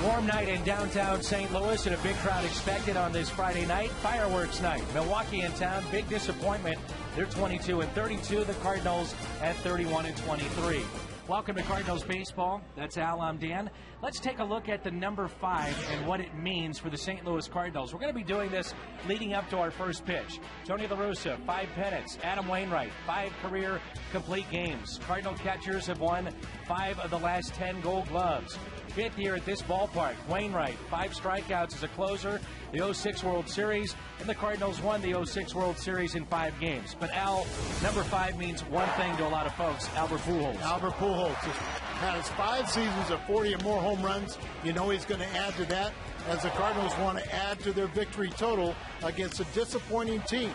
Warm night in downtown St. Louis and a big crowd expected on this Friday night. Fireworks night. Milwaukee in town. Big disappointment. They're 22-32. The Cardinals at 31-23. Welcome to Cardinals Baseball. That's Al, I'm Dan. Let's take a look at the number 5 and what it means for the St. Louis Cardinals. We're going to be doing this leading up to our first pitch. Tony La Russa, 5 pennants. Adam Wainwright, 5 career complete games. Cardinal catchers have won 5 of the last 10 Gold Gloves. 5th year at this ballpark. Wainwright, 5 strikeouts as a closer, the 06 World Series, and the Cardinals won the 06 World Series in 5 games. But Al, number 5 means one thing to a lot of folks, Albert Pujols. Albert Pujols has 5 seasons of 40 or more home runs. You know he's going to add to that as the Cardinals want to add to their victory total against a disappointing team.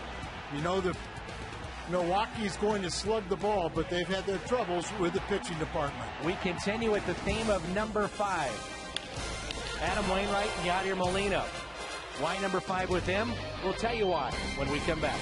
You know the Milwaukee's going to slug the ball, but they've had their troubles with the pitching department. We continue with the theme of number 5. Adam Wainwright and Yadier Molina. Why number 5 with him? We'll tell you why when we come back.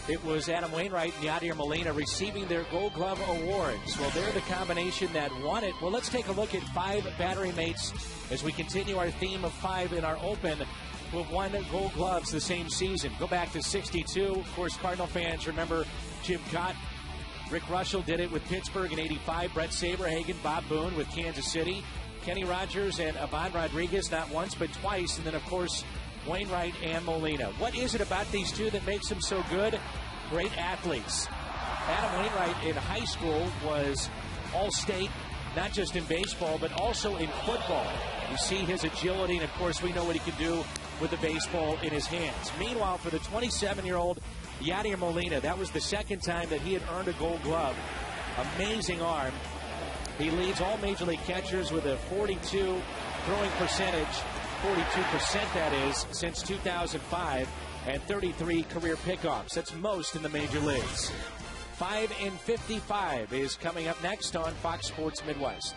It was Adam Wainwright and Yadier Molina receiving their Gold Glove awards. Well, they're the combination that won it. Well, let's take a look at 5 battery mates as we continue our theme of 5 in our open who have won Gold Gloves the same season. Go back to 62. Of course, Cardinal fans remember Jim Cott. Rick Russell did it with Pittsburgh in 85. Brett Saberhagen, Bob Boone with Kansas City. Kenny Rogers and Ivan Rodriguez not once but twice. And then, of course, Wainwright and Molina. What is it about these two that makes them so good? Great athletes. Adam Wainwright in high school was all-state, not just in baseball, but also in football. You see his agility, and of course we know what he can do with the baseball in his hands. Meanwhile, for the 27-year-old Yadier Molina, that was the second time that he had earned a Gold Glove. Amazing arm. He leads all Major League catchers with a 42 throwing percentage, 42% that is, since 2005, and 33 career pickoffs. That's most in the major leagues. 5 in 55 is coming up next on Fox Sports Midwest.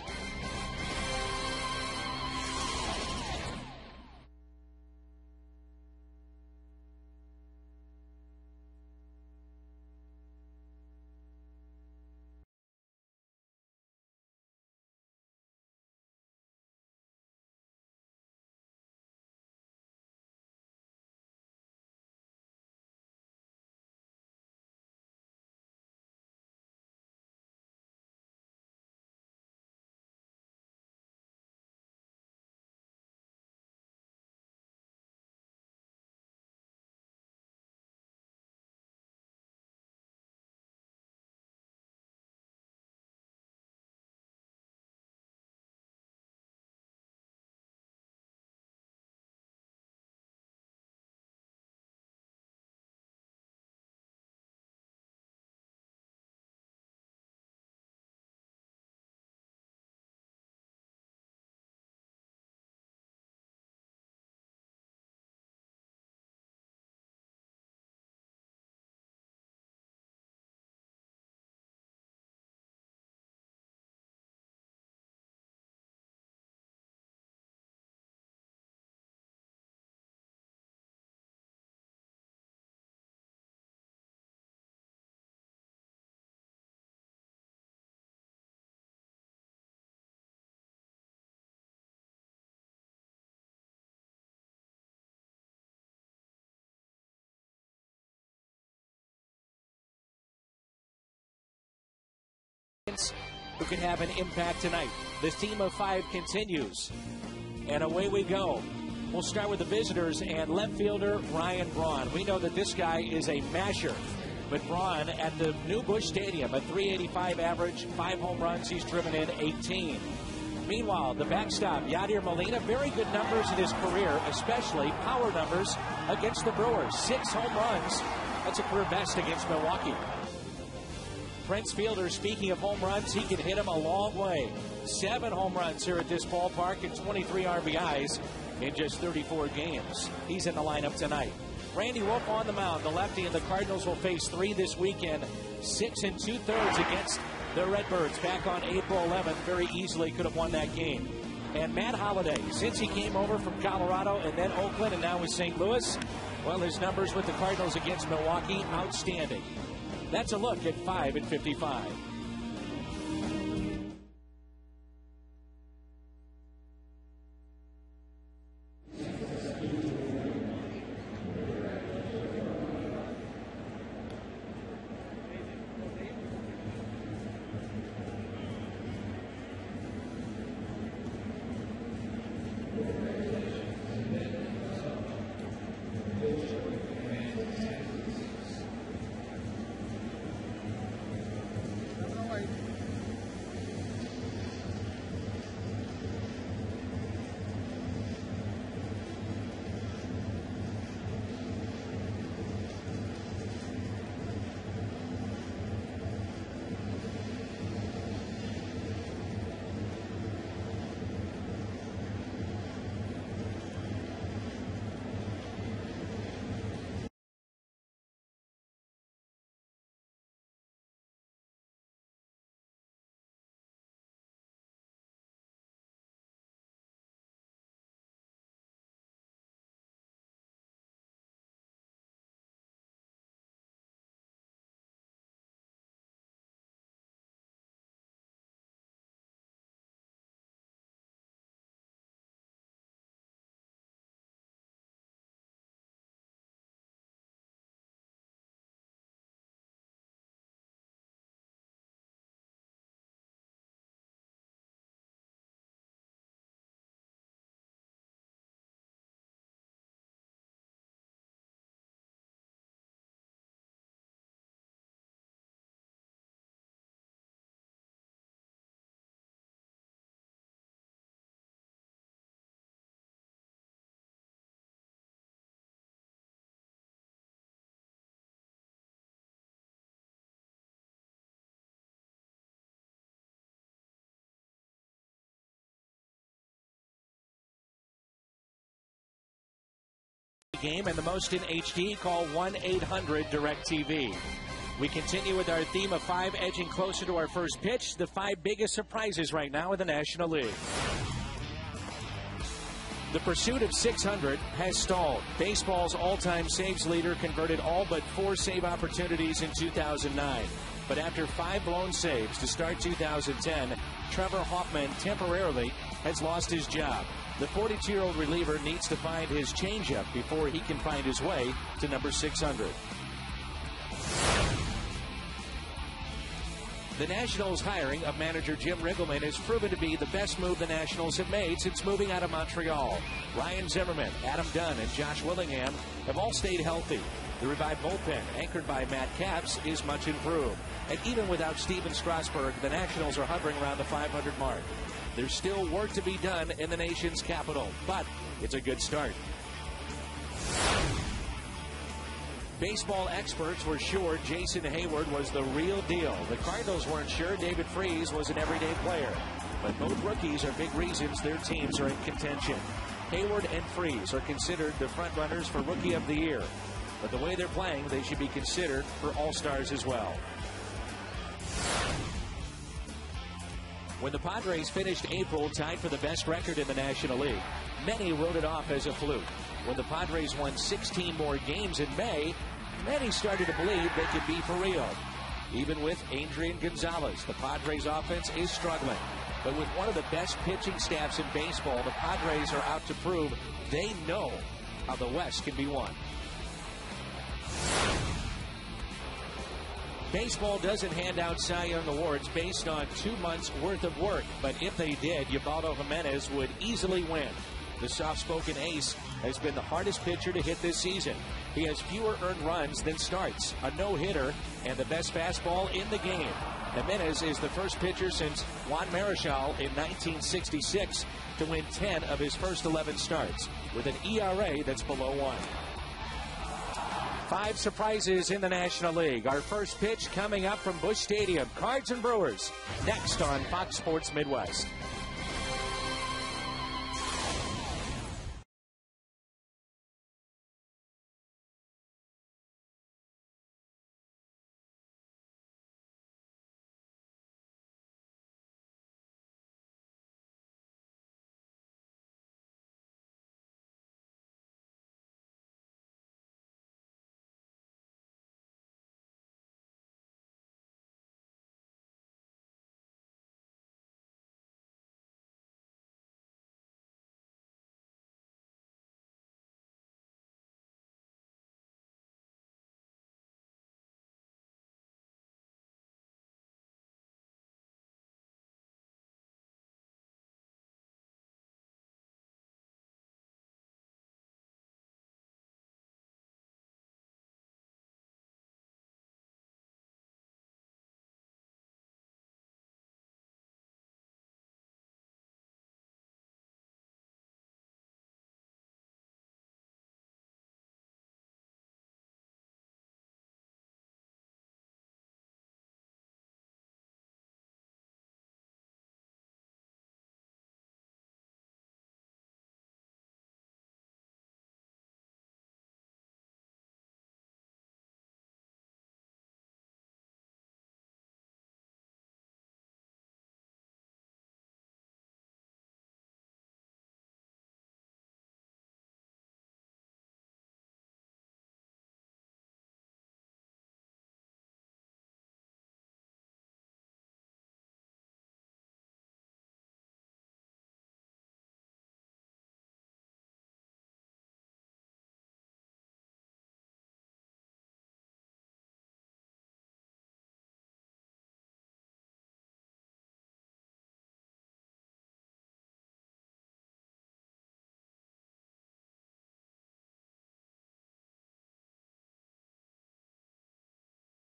who can have an impact tonight. This team of 5 continues. And away we go. We'll start with the visitors and left fielder Ryan Braun. We know that this guy is a masher. But Braun at the new Busch Stadium, a .385 average, 5 home runs. He's driven in 18. Meanwhile, the backstop, Yadier Molina, very good numbers in his career, especially power numbers against the Brewers. 6 home runs. That's a career best against Milwaukee. Prince Fielder, speaking of home runs, he can hit them a long way. 7 home runs here at this ballpark and 23 RBIs in just 34 games. He's in the lineup tonight. Randy Wolf on the mound, the lefty, and the Cardinals will face 3 this weekend. 6 2/3 against the Redbirds back on April 11th. Very easily could have won that game. And Matt Holliday, since he came over from Colorado and then Oakland and now with St. Louis, well, his numbers with the Cardinals against Milwaukee, outstanding. That's a look at 5 and 55. Game and the most in HD, call 1-800-DIRECTV. We continue with our theme of 5 edging closer to our first pitch. The 5 biggest surprises right now in the National League. The pursuit of 600 has stalled. Baseball's all-time saves leader converted all but 4 save opportunities in 2009. But after 5 blown saves to start 2010, Trevor Hoffman temporarily has lost his job. The 42-year-old reliever needs to find his changeup before he can find his way to number 600. The Nationals' hiring of manager Jim Riggleman has proven to be the best move the Nationals have made since moving out of Montreal. Ryan Zimmerman, Adam Dunn, and Josh Willingham have all stayed healthy. The revived bullpen, anchored by Matt Capps, is much improved. And even without Steven Strasburg, the Nationals are hovering around the 500 mark. There's still work to be done in the nation's capital, but it's a good start. Baseball experts were sure Jason Hayward was the real deal. The Cardinals weren't sure David Freese was an everyday player. But both rookies are big reasons their teams are in contention. Hayward and Freese are considered the front runners for Rookie of the Year. But the way they're playing, they should be considered for All-Stars as well. When the Padres finished April tied for the best record in the National League, many wrote it off as a fluke. When the Padres won 16 more games in May, many started to believe they could be for real. Even with Adrian Gonzalez, the Padres offense is struggling. But with one of the best pitching staffs in baseball, the Padres are out to prove they know how the West can be won. Baseball doesn't hand out Cy Young awards based on 2 months' worth of work, but if they did, Ubaldo Jimenez would easily win. The soft-spoken ace has been the hardest pitcher to hit this season. He has fewer earned runs than starts, a no-hitter, and the best fastball in the game. Jimenez is the first pitcher since Juan Marichal in 1966 to win 10 of his first 11 starts, with an ERA that's below 1. 5 surprises in the National League. Our first pitch coming up from Busch Stadium. Cards and Brewers, next on Fox Sports Midwest.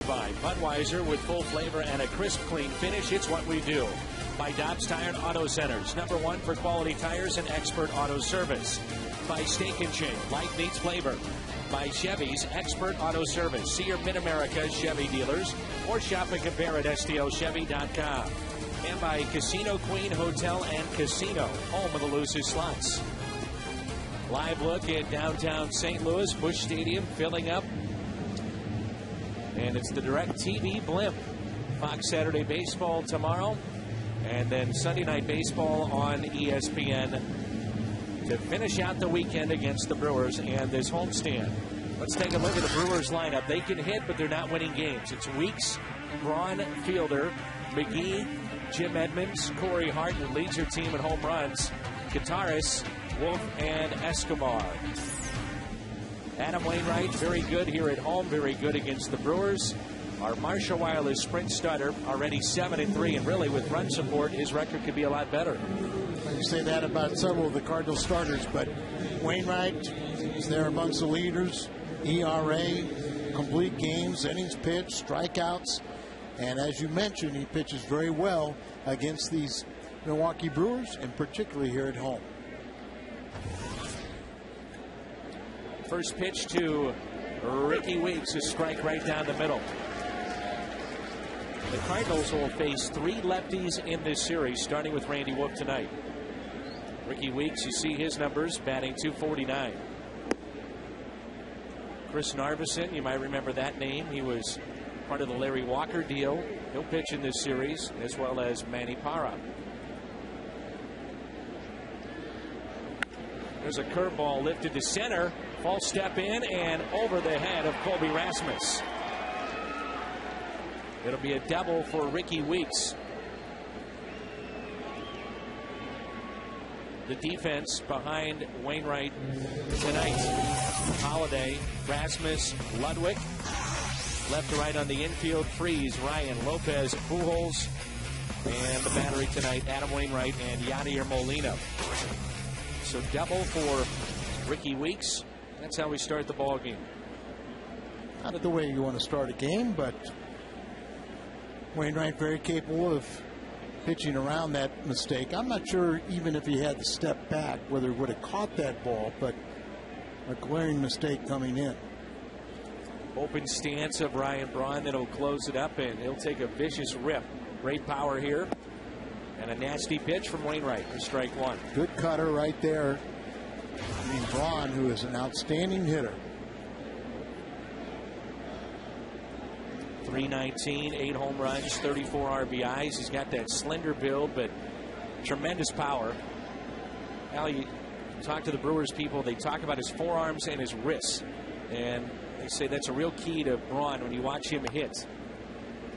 By Budweiser, with full flavor and a crisp, clean finish, it's what we do. By Dobbs Tire and Auto Centers, #1 for quality tires and expert auto service. By Steak and Shake, life meets flavor. By Chevy's expert auto service. See your Mid-America Chevy dealers or shop and compare at STLChevy.com. And by Casino Queen Hotel and Casino, home of the loosest slots. Live look at downtown St. Louis, Busch Stadium filling up. And it's the DirecTV blimp. Fox Saturday Baseball tomorrow. And then Sunday Night Baseball on ESPN to finish out the weekend against the Brewers and this homestand. Let's take a look at the Brewers lineup. They can hit, but they're not winning games. It's Weeks, Braun, Fielder, McGee, Jim Edmonds, Corey Hart, who leads your team in home runs, Kataris, Wolf, and Escobar. Adam Wainwright, very good here at home, very good against the Brewers. Our Marshall Wireless sprint starter, already 7-3, and really with run support, his record could be a lot better. You say that about several of the Cardinal starters, but Wainwright is there amongst the leaders. ERA, complete games, innings pitched, strikeouts, and as you mentioned, he pitches very well against these Milwaukee Brewers, and particularly here at home. First pitch to Ricky Weeks, a strike right down the middle. The Cardinals will face 3 lefties in this series, starting with Randy Wolf tonight. Ricky Weeks, you see his numbers, batting .249. Chris Narveson, you might remember that name. He was part of the Larry Walker deal. He'll pitch in this series, as well as Manny Parra. There's a curveball lifted to center. False step in and over the head of Colby Rasmus. It'll be a double for Ricky Weeks. The defense behind Wainwright tonight. Holiday, Rasmus, Ludwig. Left to right on the infield, Freeze, Ryan, Lopez, Pujols, and the battery tonight, Adam Wainwright and Yadier Molina. So double for Ricky Weeks. That's how we start the ball game. Not the way you want to start a game, but Wainwright very capable of pitching around that mistake. I'm not sure even if he had to step back whether he would have caught that ball, but a glaring mistake coming in. Open stance of Ryan Braun, then he'll close it up and he'll take a vicious rip. Great power here. And a nasty pitch from Wainwright for strike one. Good cutter right there. I mean, Braun, who is an outstanding hitter. 319, 8 home runs, 34 RBIs. He's got that slender build, but tremendous power. Al, you talk to the Brewers people, they talk about his forearms and his wrists. And they say that's a real key to Braun when you watch him hit.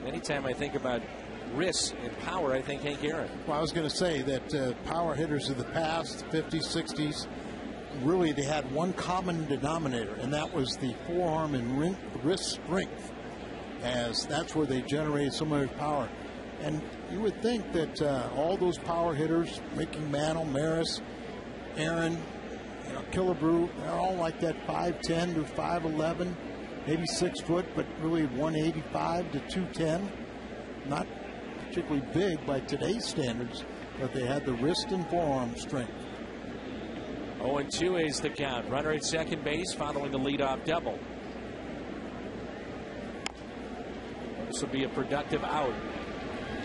Anytime I think about wrists and power, I think Hank Aaron. Well, I was going to say that power hitters of the past, 50s, 60s, really they had one common denominator, and that was the forearm and wrist strength, as that's where they generated so much power. And you would think that all those power hitters, Ricky Mantle, Maris, Aaron, Killebrew, they're all like that 5'10" to 5'11", maybe 6 foot, but really 185 to 210. Not particularly big by today's standards, but they had the wrist and forearm strength. 0-2 is the count. Runner at second base following the leadoff double. This will be a productive out.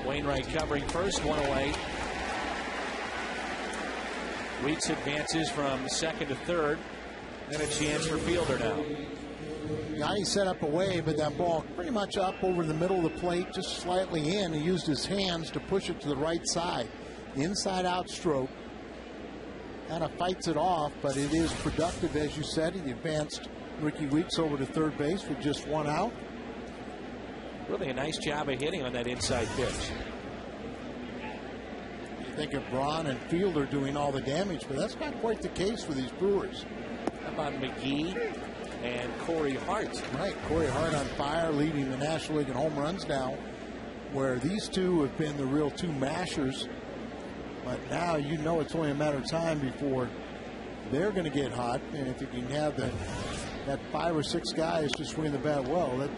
Wainwright covering first, one away. Weeks advances from second to third. And a chance for Fielder now. He set up away, but that ball pretty much up over the middle of the plate, just slightly in. He used his hands to push it to the right side. Inside out stroke. Kind of fights it off, but it is productive, as you said. He advanced Ricky Weeks over to third base with just one out. Really a nice job of hitting on that inside pitch. You think of Braun and Fielder doing all the damage, but that's not quite the case for these Brewers. How about McGee and Corey Hart? Right, Corey Hart on fire, leading the National League in home runs now, where these two have been the real two mashers. But now you know it's only a matter of time before they're going to get hot. And if you can have that 5 or 6 guys just swing the bat well, that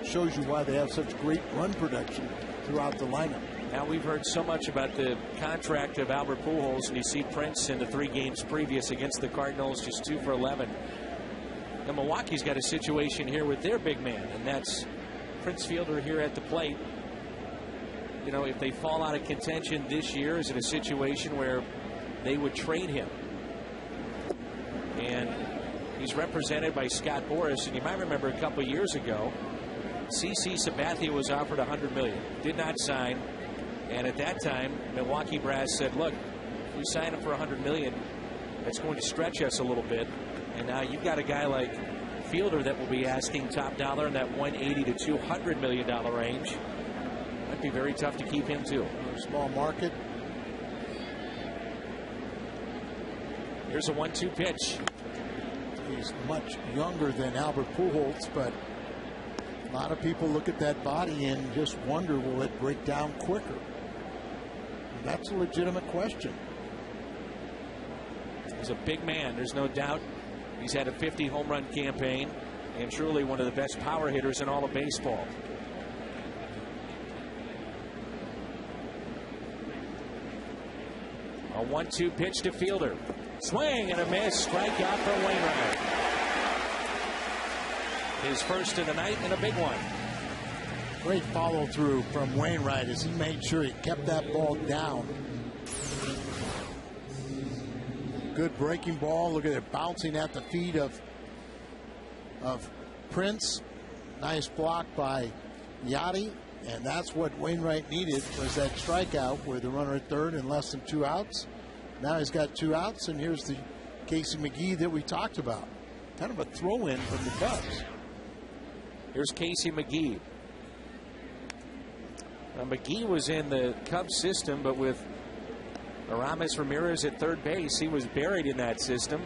shows you why they have such great run production throughout the lineup. Now we've heard so much about the contract of Albert Pujols, and you see Prince in the 3 games previous against the Cardinals, just 2 for 11. Now Milwaukee's got a situation here with their big man, and that's Prince Fielder here at the plate. You know, if they fall out of contention this year, is it a situation where they would trade him? And he's represented by Scott Boras, and you might remember a couple years ago, CC Sabathia was offered $100 million, did not sign, and at that time, Milwaukee brass said, look, if we sign him for $100 million, that's going to stretch us a little bit. And now you've got a guy like Fielder that will be asking top dollar in that $180 to $200 million range. Might be very tough to keep him too. Small market. Here's a 1-2 pitch. He's much younger than Albert Pujols, but a lot of people look at that body and just wonder, will it break down quicker? And that's a legitimate question. He's a big man, there's no doubt. He's had a 50 home run campaign and truly one of the best power hitters in all of baseball. A 1-2 pitch to Fielder. Swing and a miss. Strikeout for Wainwright. His first of the night and a big one. Great follow through from Wainwright as he made sure he kept that ball down. Good breaking ball. Look at it bouncing at the feet of Prince. Nice block by Yachty. And that's what Wainwright needed, was that strikeout with the runner at third and less than 2 outs. Now he's got 2 outs, and here's the Casey McGee that we talked about. Kind of a throw-in from the Cubs. Here's Casey McGee. Now, McGee was in the Cubs system, but with Aramis Ramirez at third base, he was buried in that system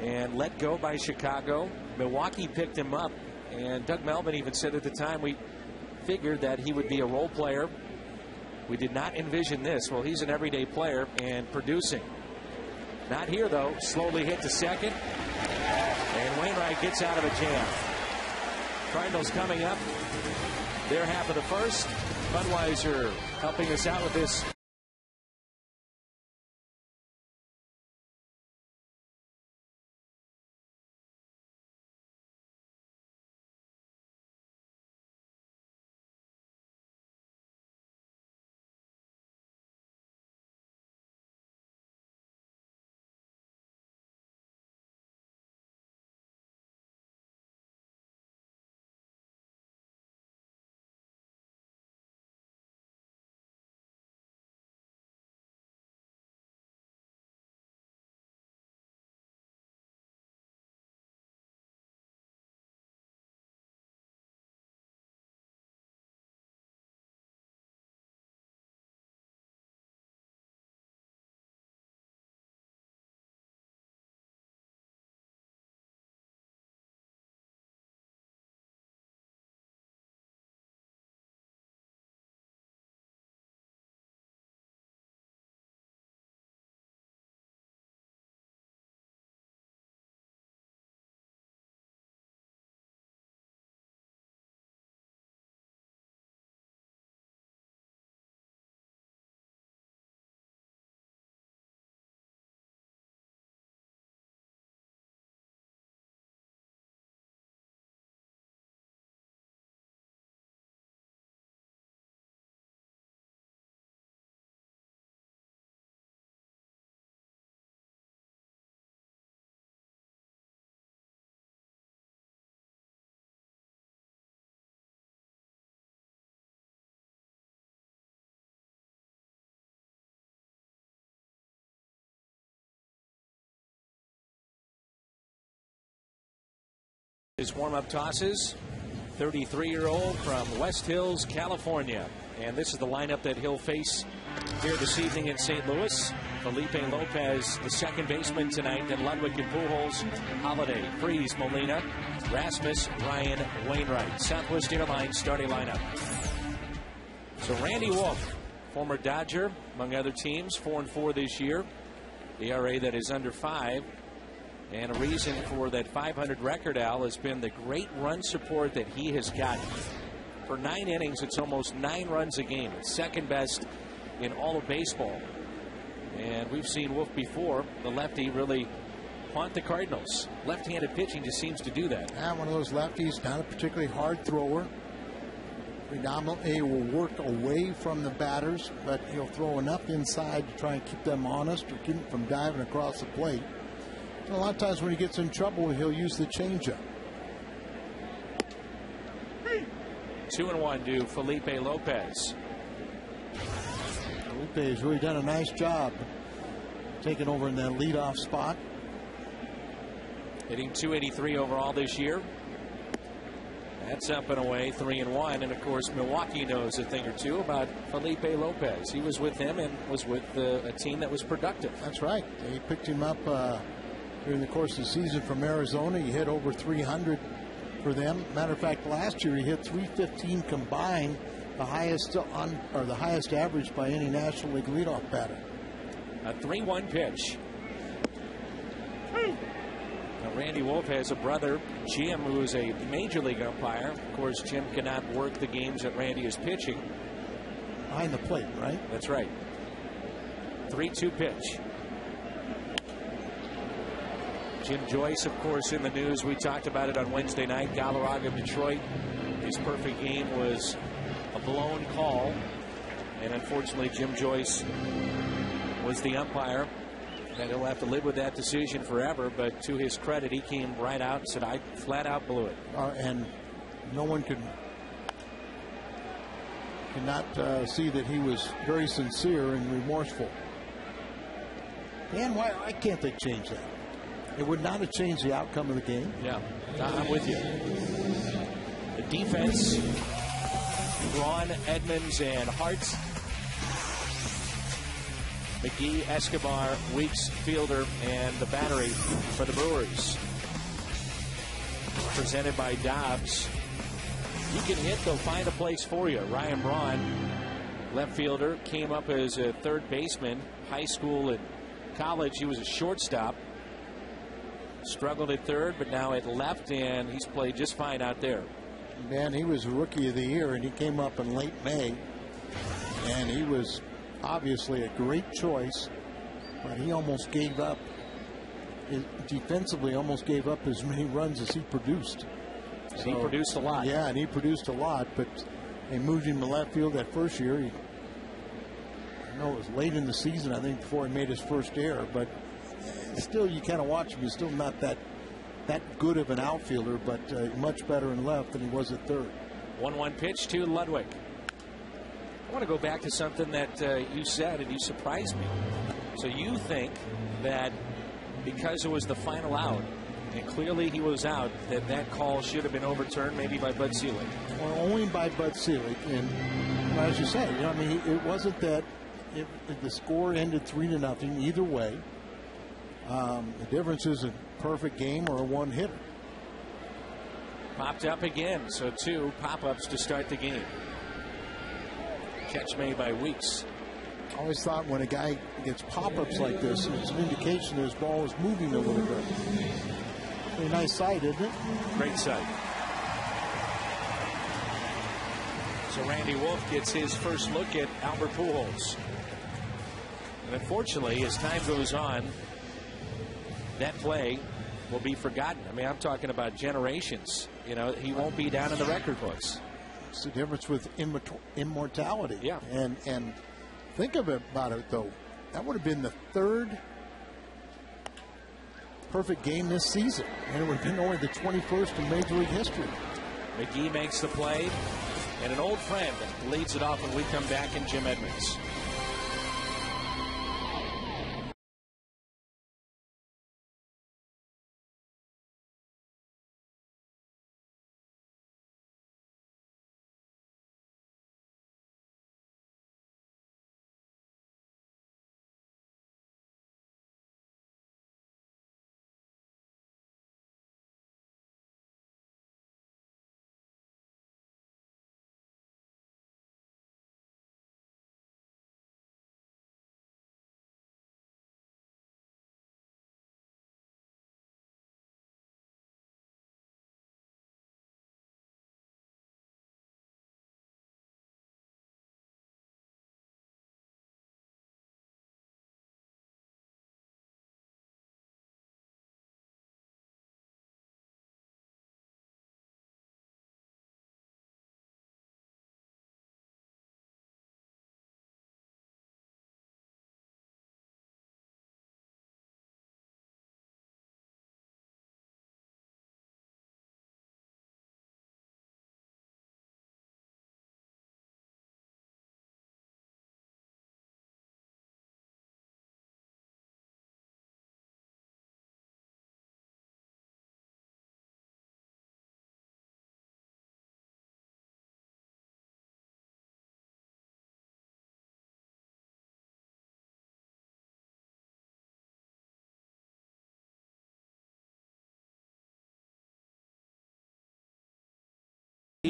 and let go by Chicago. Milwaukee picked him up, And Doug Melvin even said at the time, we figured that he would be a role player. We did not envision this. Well, he's an everyday player and producing. Not here, though. Slowly hit to second. And Wainwright gets out of a jam. Cardinals coming up. Their half of the first. Budweiser helping us out with this. His warm-up tosses, 33-year-old from West Hills, California. And this is the lineup that he'll face here this evening in St. Louis. Felipe Lopez, the second baseman tonight. Then Ludwig and Pujols, Holiday, Freese, Molina, Rasmus, Ryan, Wainwright. Southwest Airlines starting lineup. So Randy Wolf, former Dodger, among other teams, 4-4 this year. ERA that is under 5. And a reason for that 500 record, Al, has been the great run support that he has gotten. For 9 innings, it's almost 9 runs a game. It's second best in all of baseball. And we've seen Wolf before, the lefty, really haunt the Cardinals. Left-handed pitching just seems to do that. One of those lefties, not a particularly hard thrower. Predominantly will work away from the batters, but he'll throw enough inside to try and keep them honest or keep them from diving across the plate. And a lot of times when he gets in trouble, he'll use the changeup. 2-1 to Felipe Lopez. Felipe has really done a nice job taking over in that leadoff spot. Hitting .283 overall this year. That's up and away, 3-1. And of course, Milwaukee knows a thing or two about Felipe Lopez. He was with them and was with a team that was productive. That's right. They picked him up during the course of the season from Arizona. He hit over 300 for them. Matter of fact, last year he hit 315 combined, the highest average by any National League leadoff batter. A 3-1 pitch. Now, Randy Wolf has a brother, Jim, who is a major league umpire. Of course, Jim cannot work the games that Randy is pitching. Behind the plate, right? That's right. 3-2 pitch. Jim Joyce, of course, in the news. We talked about it on Wednesday night. Galarraga of Detroit. His perfect game was a blown call. And unfortunately, Jim Joyce was the umpire. And he'll have to live with that decision forever. But to his credit, he came right out and said, I flat out blew it. And no one cannot see that he was very sincere and remorseful. And why can't they change that? It would not have changed the outcome of the game. Yeah, I'm with you. The defense, Braun, Edmonds, and Hart. McGee, Escobar, Weeks, Fielder, and the battery for the Brewers. presented by Dobbs. You can hit, they'll find a place for you. Ryan Braun, left fielder, came up as a third baseman. High school and college, he was a shortstop. Struggled at third, but now at left, and he's played just fine out there. Man, he was Rookie of the Year, and he came up in late May, and he was obviously a great choice, but he almost gave up. Defensively, almost gave up as many runs as he produced. So, he produced a lot. Yeah, and he produced a lot, but they moved him to left field that first year. I know it was late in the season, I think, before he made his first error, but still, you kind of watch him. He's still not that good of an outfielder, but much better in left than he was at third. 1-1 pitch to Ludwig. I want to go back to something that you said, and you surprised me. So you think that because it was the final out, and clearly he was out, that call should have been overturned maybe by Bud Selig? Well, only by Bud Selig. And as you say, I mean, it wasn't that the score ended 3-0 either way. The difference is a perfect game or a one-hitter. Popped up again, so 2 pop-ups to start the game. Catch made by Weeks. I always thought when a guy gets pop-ups like this, it's an indication his ball is moving a little bit. Pretty nice sight, isn't it? Great sight. So Randy Wolf gets his first look at Albert Pujols. And unfortunately, as time goes on, that play will be forgotten. I mean, I'm talking about generations. You know, he won't be down in the record books. It's the difference with immortality. Yeah. And think about it, though. That would have been the 3rd perfect game this season. And it would have been only the 21st in Major League history. McGee makes the play. And an old friend leads it off when we come back in Jim Edmonds.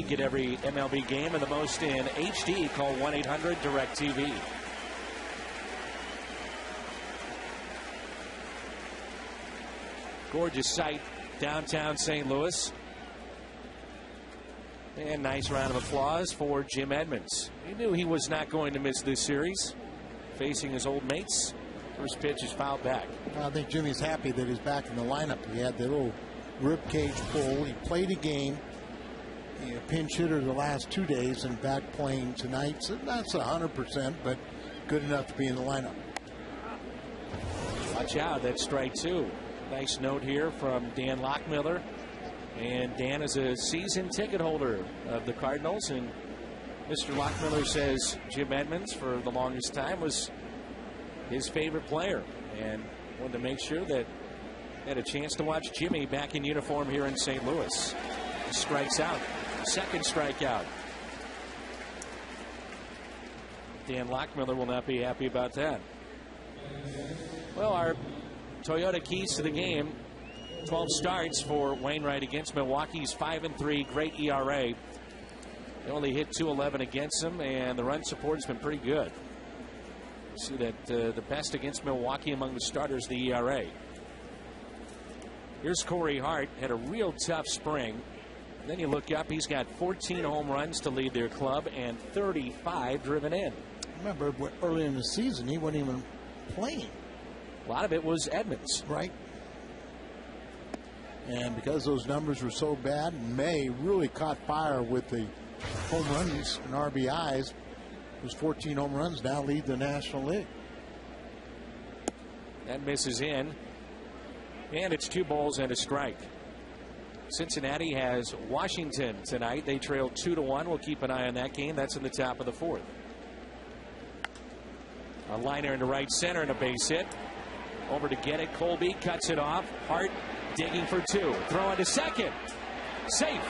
Get every MLB game and the most in HD. Call 1-800-DIRECTV. Gorgeous sight downtown St. Louis. And nice round of applause for Jim Edmonds. He knew he was not going to miss this series. Facing his old mates. First pitch is fouled back. I think Jimmy's happy that he's back in the lineup. He had the little rib cage pull. He played a game. Pinch hitter the last 2 days and back playing tonight. So that's 100%, but good enough to be in the lineup. Watch out, that's strike 2. Nice note here from Dan Lockmiller. And Dan is a season ticket holder of the Cardinals. And Mr. Lockmiller says Jim Edmonds, for the longest time, was his favorite player. And wanted to make sure that he had a chance to watch Jimmy back in uniform here in St. Louis. Strikes out. Second strikeout. Dan Lockmiller will not be happy about that. Well, our Toyota keys to the game 12 starts for Wainwright against Milwaukee. He's 5-3, great ERA. They only hit .211 against him, and the run support has been pretty good. See that the best against Milwaukee among the starters, the ERA. Here's Corey Hart, had a real tough spring. Then you look up, he's got 14 home runs to lead their club and 35 driven in. Remember, early in the season, he wasn't even playing. A lot of it was Edmonds. Right. And because those numbers were so bad, May really caught fire with the home runs and RBIs. Those 14 home runs now lead the National League. That misses in. And it's 2 balls and a strike. Cincinnati has Washington tonight. They trail 2-1. We'll keep an eye on that game. That's in the top of the 4th. A liner into right center and a base hit. Over to get it. Colby cuts it off. Hart digging for 2. Throw into second. Safe.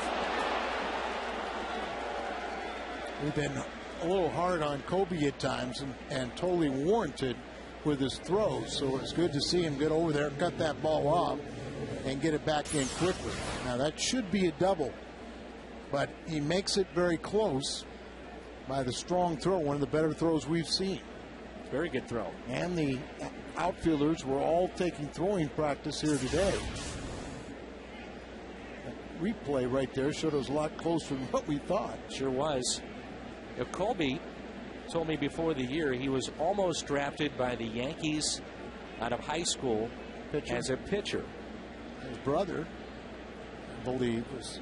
We've been a little hard on Colby at times and totally warranted with his throws. So it's good to see him get over there, cut that ball off, and get it back in quickly. Now that should be a double, but he makes it very close by the strong throw, one of the better throws we've seen. Very good throw. And the outfielders were all taking throwing practice here today. That replay right there showed us a lot closer than what we thought. Sure was. If Colby told me before the year he was almost drafted by the Yankees out of high school as a pitcher. His brother, I believe, was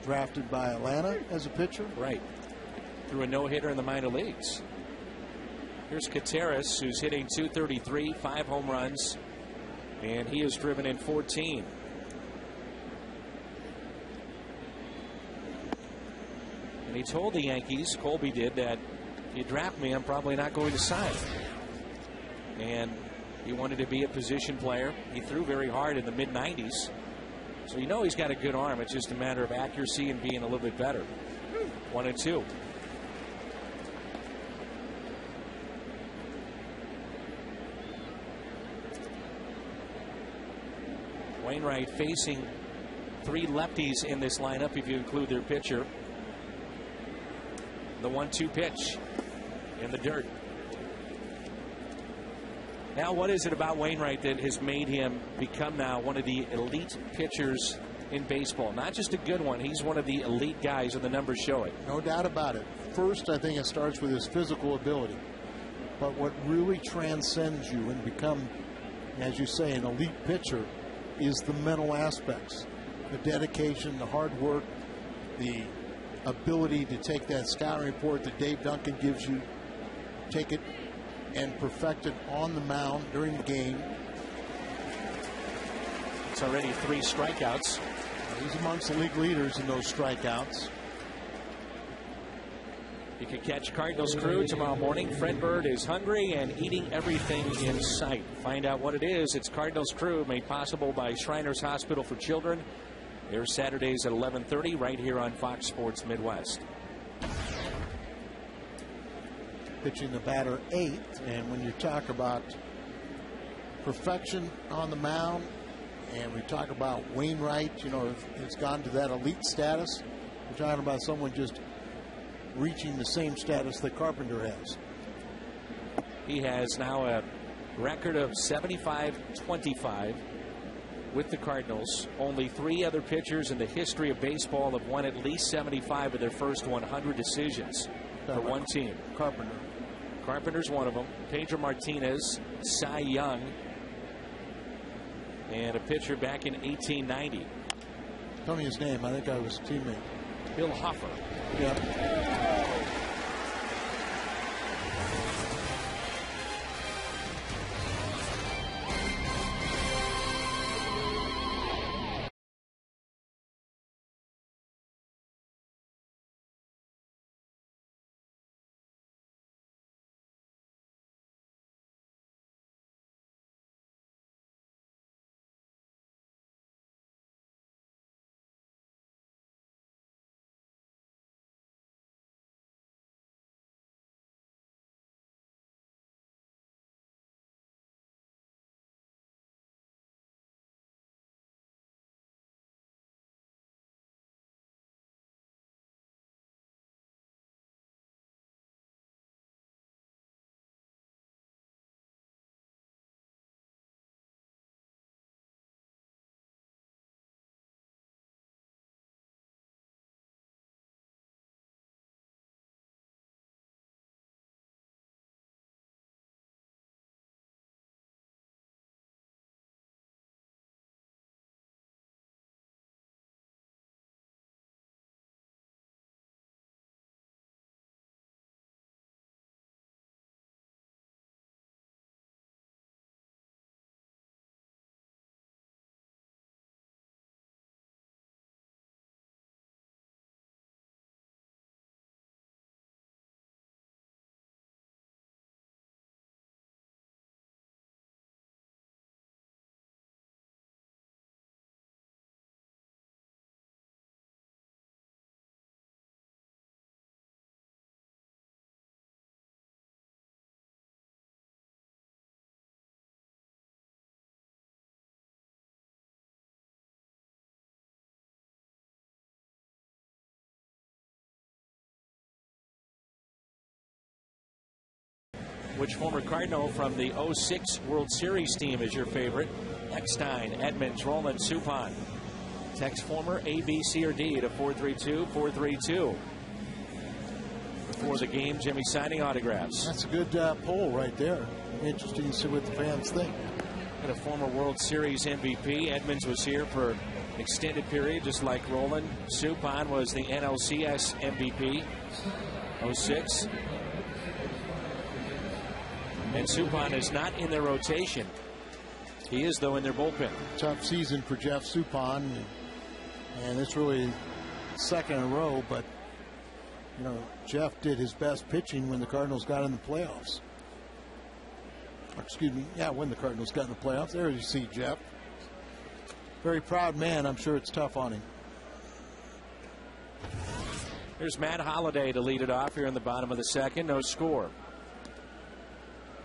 drafted by Atlanta as a pitcher. Right. Threw a no-hitter in the minor leagues. Here's Contreras, who's hitting .233, 5 home runs, and he has driven in 14. And he told the Yankees, Colby did, that if you draft me, I'm probably not going to sign. And he wanted to be a position player. He threw very hard in the mid-90s. So you know he's got a good arm. It's just a matter of accuracy and being a little bit better. 1-2. Wainwright facing 3 lefties in this lineup if you include their pitcher. The 1-2 pitch in the dirt. Now, what is it about Wainwright that has made him become now one of the elite pitchers in baseball? Not just a good one, he's one of the elite guys, and the numbers show it. No doubt about it. First, I think it starts with his physical ability. But what really transcends you and become, as you say, an elite pitcher is the mental aspects. The dedication, the hard work, the ability to take that scouting report that Dave Duncan gives you, take it and perfect it on the mound during the game. It's already 3 strikeouts. He's amongst the league leaders in those strikeouts. You can catch Cardinals crew tomorrow morning. Fred Bird is hungry and eating everything in sight. Find out what it is. It's Cardinals crew, made possible by Shriners Hospital for Children. They're Saturdays at 11:30 right here on Fox Sports Midwest. Pitching the batter 8th, and when you talk about perfection on the mound, and we talk about Wainwright, you know, it's gone to that elite status. We're talking about someone just reaching the same status that Carpenter has. He has now a record of 75-25 with the Cardinals. Only 3 other pitchers in the history of baseball have won at least 75 of their first 100 decisions for one team. Carpenter's one of them. Pedro Martinez, Cy Young, and a pitcher back in 1890. Tell me his name. I think I was a teammate. Bill Hoffer. Yeah. which former Cardinal from the '06 World Series team is your favorite. Eckstein, Edmonds, Roland, Suppan. Text former A, B, C, or D to 432-432. Before the game, Jimmy signing autographs. That's a good poll right there. Interesting to see what the fans think. And a former World Series MVP. Edmonds was here for an extended period, just like Roland. Suppan was the NLCS MVP, '06. And Suppan is not in their rotation. He is, though, in their bullpen. Tough season for Jeff Suppan, and it's really second in a row, but you know, Jeff did his best pitching when the Cardinals got in the playoffs. Excuse me, yeah, when the Cardinals got in the playoffs. There you see Jeff. Very proud man. I'm sure it's tough on him. Here's Matt Holliday to lead it off here in the bottom of the second. No score.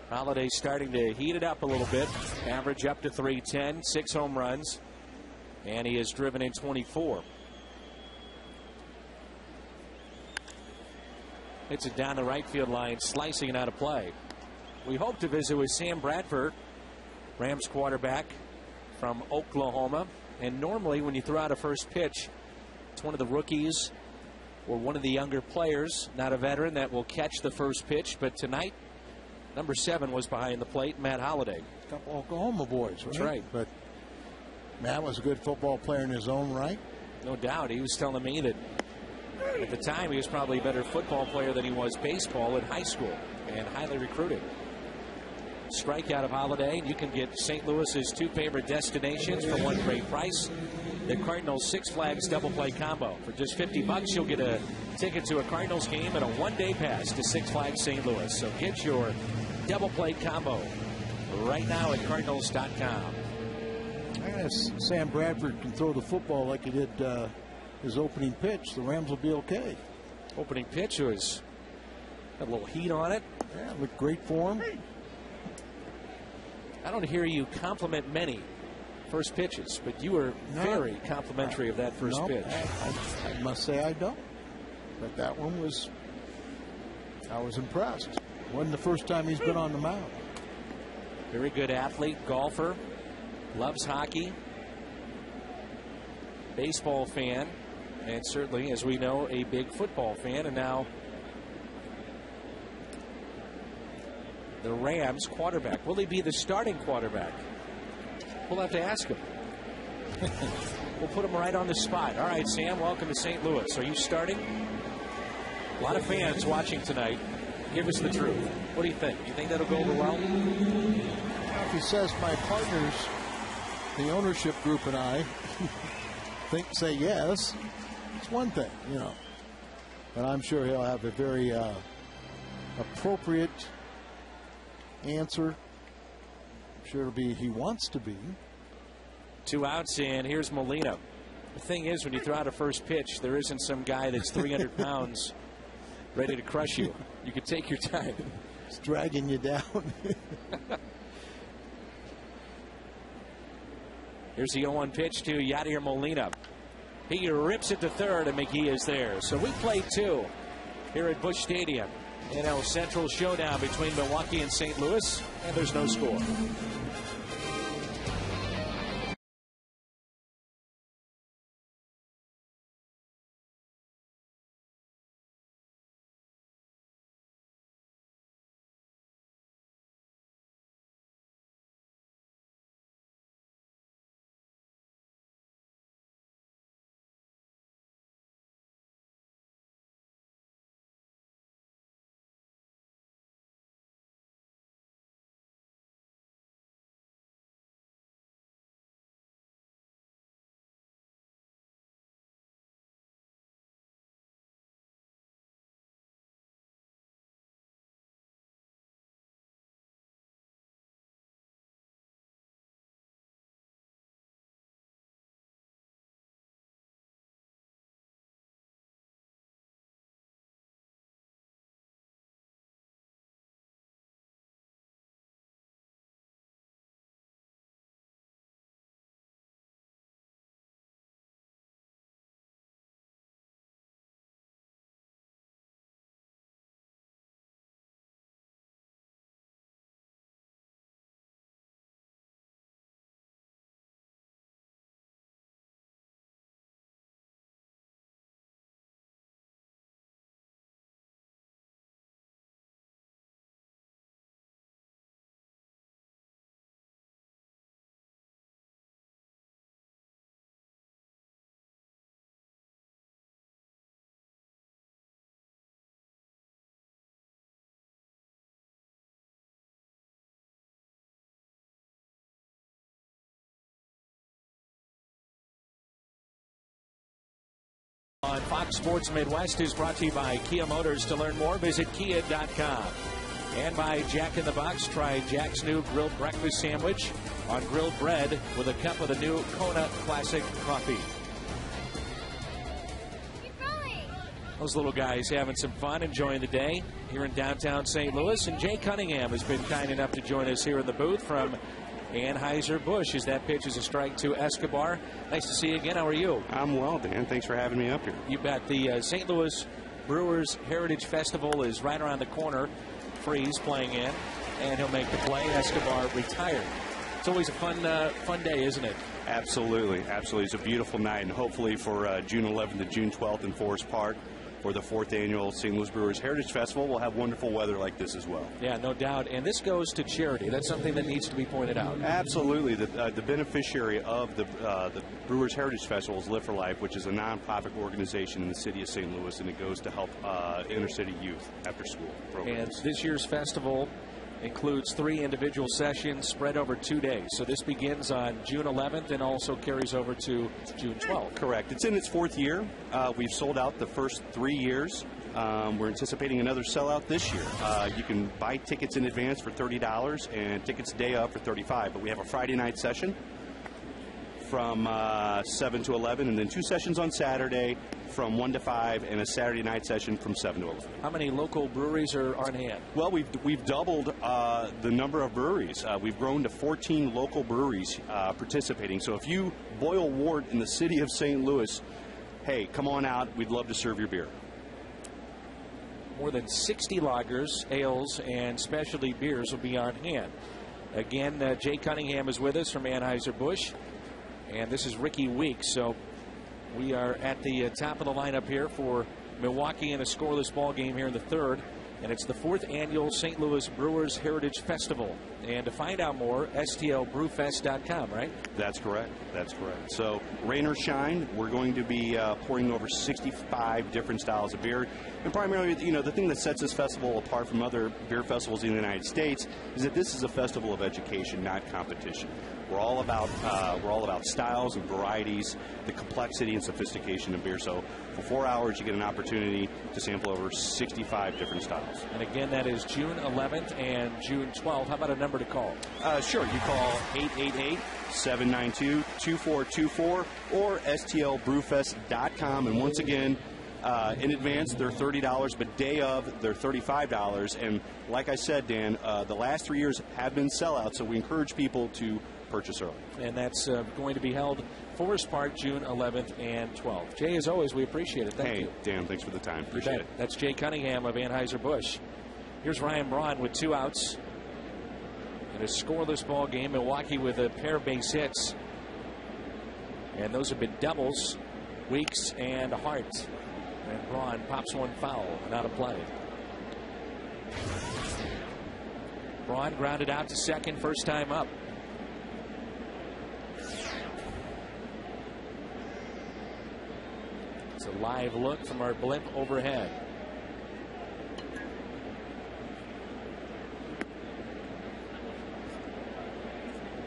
Holliday starting to heat it up a little bit. Average up to 310, 6 home runs, and he has driven in 24. Hits it down the right field line, slicing it out of play. We hope to visit with Sam Bradford, Rams quarterback from Oklahoma. And normally when you throw out a first pitch, it's one of the rookies or one of the younger players, not a veteran, that will catch the first pitch. But tonight, number 7 was behind the plate, Matt Holliday. A couple Oklahoma boys, right? That's right. But Matt was a good football player in his own right. No doubt. He was telling me that at the time he was probably a better football player than he was baseball in high school, and highly recruited. Strikeout of Holliday. You can get St. Louis's 2 favorite destinations for one great price. The Cardinals Six Flags double play combo. For just $50, you'll get a ticket to a Cardinals game and a one-day pass to Six Flags St. Louis. So get your double play combo right now at Cardinals.com. If Sam Bradford can throw the football like he did his opening pitch, the Rams will be okay. Opening pitch was a little heat on it. Yeah, looked great for him. I don't hear you compliment many first pitches, but you were very complimentary of that first pitch. I must say I don't. But that one was, I was impressed. Wasn't the first time he's been on the mound. Very good athlete, golfer, loves hockey, baseball fan, and certainly, as we know, a big football fan. And now the Rams quarterback. Will he be the starting quarterback? We'll have to ask him. We'll put him right on the spot. All right, Sam, welcome to St. Louis. Are you starting? A lot of fans watching tonight. Give us the truth. What do you think? You think that'll go over well? If he says my partners, the ownership group and I say yes, it's one thing, you know. But I'm sure he'll have a very appropriate answer. I'm sure it'll be he wants to be. 2 outs, and here's Molina. The thing is, when you throw out a first pitch, there isn't some guy that's 300 pounds ready to crush you. You can take your time. It's dragging you down. Here's the 0-1 pitch to Yadier Molina. He rips it to third, and McGee is there. So we play 2 here at Busch Stadium. NL Central showdown between Milwaukee and St. Louis, and there's no score. On Fox Sports Midwest is brought to you by Kia Motors. To learn more, visit kia.com. And by Jack in the Box. Try Jack's new grilled breakfast sandwich on grilled bread with a cup of the new Kona Classic coffee. Those little guys having some fun, enjoying the day here in downtown St. Louis. And Jay Cunningham has been kind enough to join us here in the booth from Anheuser-Busch as that pitch is a strike to Escobar. Nice to see you again. How are you? I'm well, Dan. Thanks for having me up here. You bet. The St. Louis Brewers Heritage Festival is right around the corner. Freeze playing in, and he'll make the play. Escobar retired. It's always a fun day, isn't it? Absolutely. Absolutely. It's a beautiful night, and hopefully for June 11th to June 12th in Forest Park, for the 4th annual St. Louis Brewers Heritage Festival, we'll have wonderful weather like this as well. Yeah, no doubt. And this goes to charity. That's something that needs to be pointed out. Absolutely. The beneficiary of the Brewers Heritage Festival is Live for Life, which is a nonprofit organization in the city of St. Louis, and it goes to help inner city youth after school programs. And this year's festival includes 3 individual sessions spread over 2 days. So this begins on June 11th and also carries over to June 12th. Correct. It's in its 4th year. We've sold out the first 3 years. We're anticipating another sellout this year. You can buy tickets in advance for $30 and tickets day of for $35. But we have a Friday night session from 7 to 11, and then 2 sessions on Saturday from 1 to 5, and a Saturday night session from 7 to 11. How many local breweries are on hand? Well, we've doubled the number of breweries. We've grown to 14 local breweries participating. So if you boil wort in the city of St. Louis, hey, come on out. We'd love to serve your beer. More than 60 lagers, ales, and specialty beers will be on hand. Again, Jay Cunningham is with us from Anheuser-Busch. And this is Ricky Weeks. So we are at the top of the lineup here for Milwaukee in a scoreless ball game here in the 3rd. And it's the 4th annual St. Louis Brewers Heritage Festival. And to find out more, stlbrewfest.com, right? That's correct. That's correct. So rain or shine, we're going to be pouring over 65 different styles of beer. And primarily, the thing that sets this festival apart from other beer festivals in the United States is that this is a festival of education, not competition. We're all about styles and varieties, the complexity and sophistication of beer. So for 4 hours, you get an opportunity to sample over 65 different styles. And again, that is June 11th and June 12th. How about a number to call? Sure. You call 888-792-2424 or stlbrewfest.com. And once again, in advance, they're $30, but day of, they're $35. And like I said, Dan, the last 3 years have been sellouts, so we encourage people to purchase early. And that's going to be held Forest Park June 11th and 12th. Jay, as always, we appreciate it. Thank you. Dan, thanks for the time. Appreciate it. That's Jay Cunningham of Anheuser-Busch. Here's Ryan Braun with 2 outs in a scoreless ball game. Milwaukee with a pair of base hits. And those have been doubles, Weeks and Hart. And Braun pops one foul and out of play. Braun grounded out to second, first time up. It's a live look from our blimp overhead.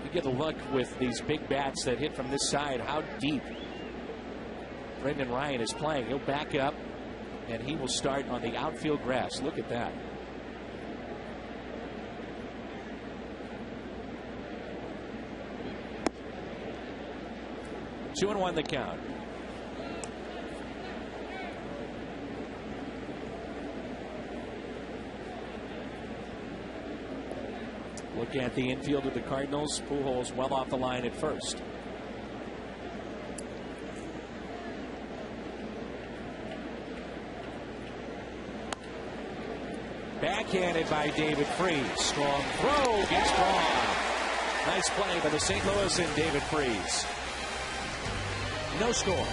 You get a look with these big bats that hit from this side, how deep Brendan Ryan is playing. He'll back up, and he will start on the outfield grass. Look at that. Two and one the count. Look at the infield of the Cardinals. Pujols well off the line at first. Backhanded by David Freese. Strong throw gets drawn. Nice play by the St. Louis and David Freese. No score.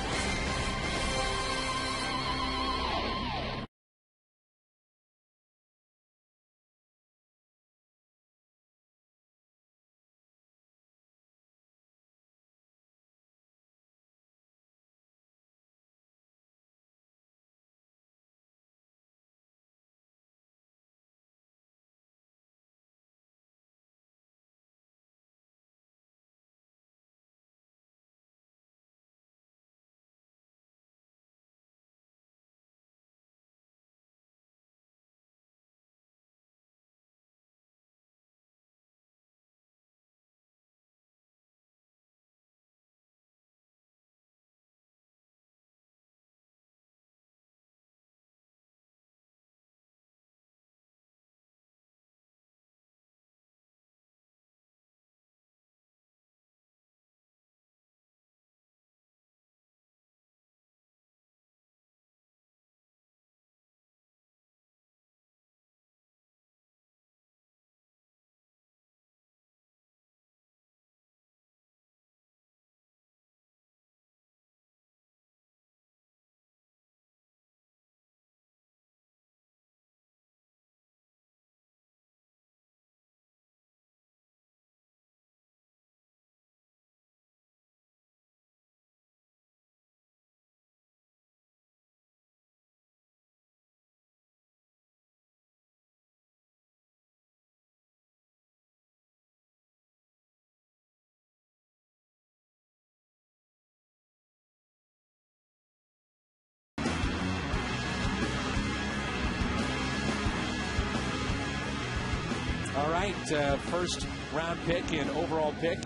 first round pick and overall pick,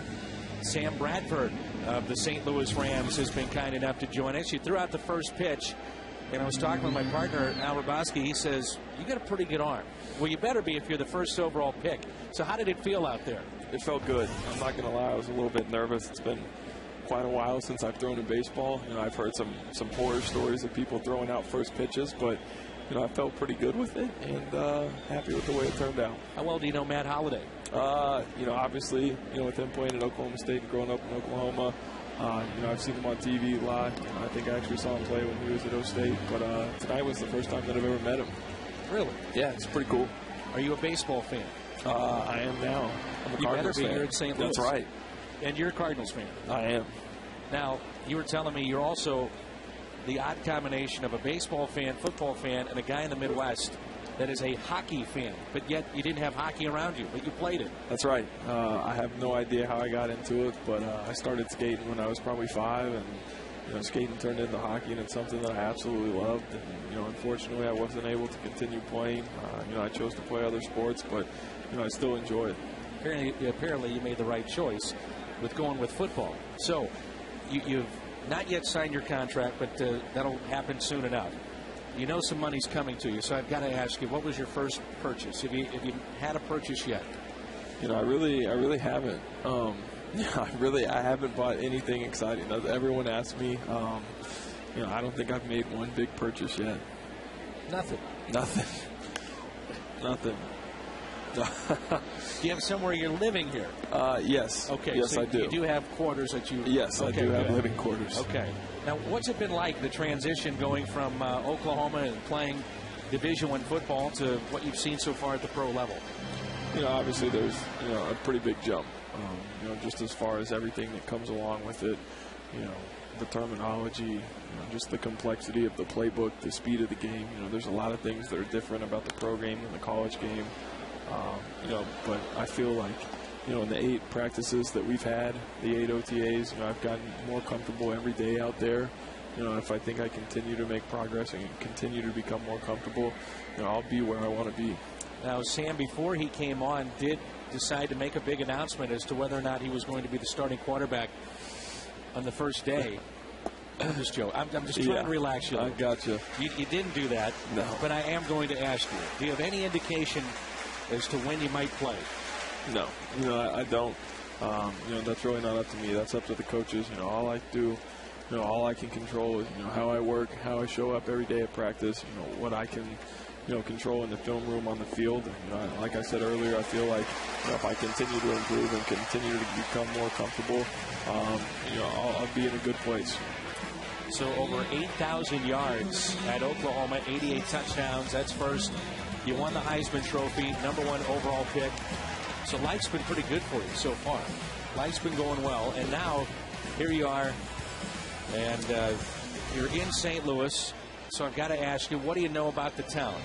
Sam Bradford of the St. Louis Rams, has been kind enough to join us. You threw out the first pitch, and I was talking with my partner, Al Raboski. He says, you got a pretty good arm. Well, you better be if you're the first overall pick. So how did it feel out there? It felt good. I'm not going to lie. I was a little bit nervous. It's been quite a while since I've thrown a baseball. I've heard some horror stories of people throwing out first pitches, but I felt pretty good with it and happy with the way it turned out. How well do you know Matt Holliday? Obviously, with him playing at Oklahoma State and growing up in Oklahoma, I've seen him on TV live. I think I actually saw him play when he was at O State, but tonight was the first time that I've ever met him. Really? Yeah, it's pretty cool. Are you a baseball fan? I am now. I'm a Cardinals fan. You're in St. Louis. That's right. And you're a Cardinals fan. I am. Now, you were telling me you're also the odd combination of a baseball fan, football fan, and a guy in the Midwest that is a hockey fan, but yet you didn't have hockey around you, but you played it. That's right. I have no idea how I got into it, but I started skating when I was probably 5, and skating turned into hockey, and it's something that I absolutely loved. And unfortunately, I wasn't able to continue playing. I chose to play other sports, but I still enjoy it. Apparently, you made the right choice with going with football. So, you've not yet signed your contract, but that'll happen soon enough. You know some money's coming to you, so I've got to ask you, what was your first purchase? Have you had a purchase yet? I really haven't. I haven't bought anything exciting. Everyone asks me. I don't think I've made one big purchase yet. Nothing. Do you have somewhere you're living here? Yes. Okay. Yes, so I do. You do have quarters that you. Yes, okay, I do have living quarters. Okay. Now, what's it been like, the transition going from Oklahoma and playing Division I football to what you've seen so far at the pro level? Obviously there's a pretty big jump. Just as far as everything that comes along with it. The terminology, just the complexity of the playbook, the speed of the game. There's a lot of things that are different about the pro game than the college game. But I feel like, in the 8 practices that we've had, the 8 OTAs, I've gotten more comfortable every day out there. If I think I continue to make progress and continue to become more comfortable, I'll be where I want to be. Now, Sam, before he came on, did decide to make a big announcement as to whether or not he was going to be the starting quarterback on the first day. I'm just joking. I'm just trying to relax you. I got you. You didn't do that. No. But I am going to ask you, do you have any indication as to when you might play? No. I don't. That's really not up to me. That's up to the coaches. All I do, all I can control is, how I work, how I show up every day at practice, what I can, control in the film room on the field. Like I said earlier, I feel like if I continue to improve and continue to become more comfortable, I'll be in a good place. So over 8,000 yards at Oklahoma, 88 touchdowns. That's first. You won the Heisman Trophy, #1 overall pick. So life's been pretty good for you so far. Life's been going well. And now, here you are, and you're in St. Louis. So I've got to ask you, what do you know about the town?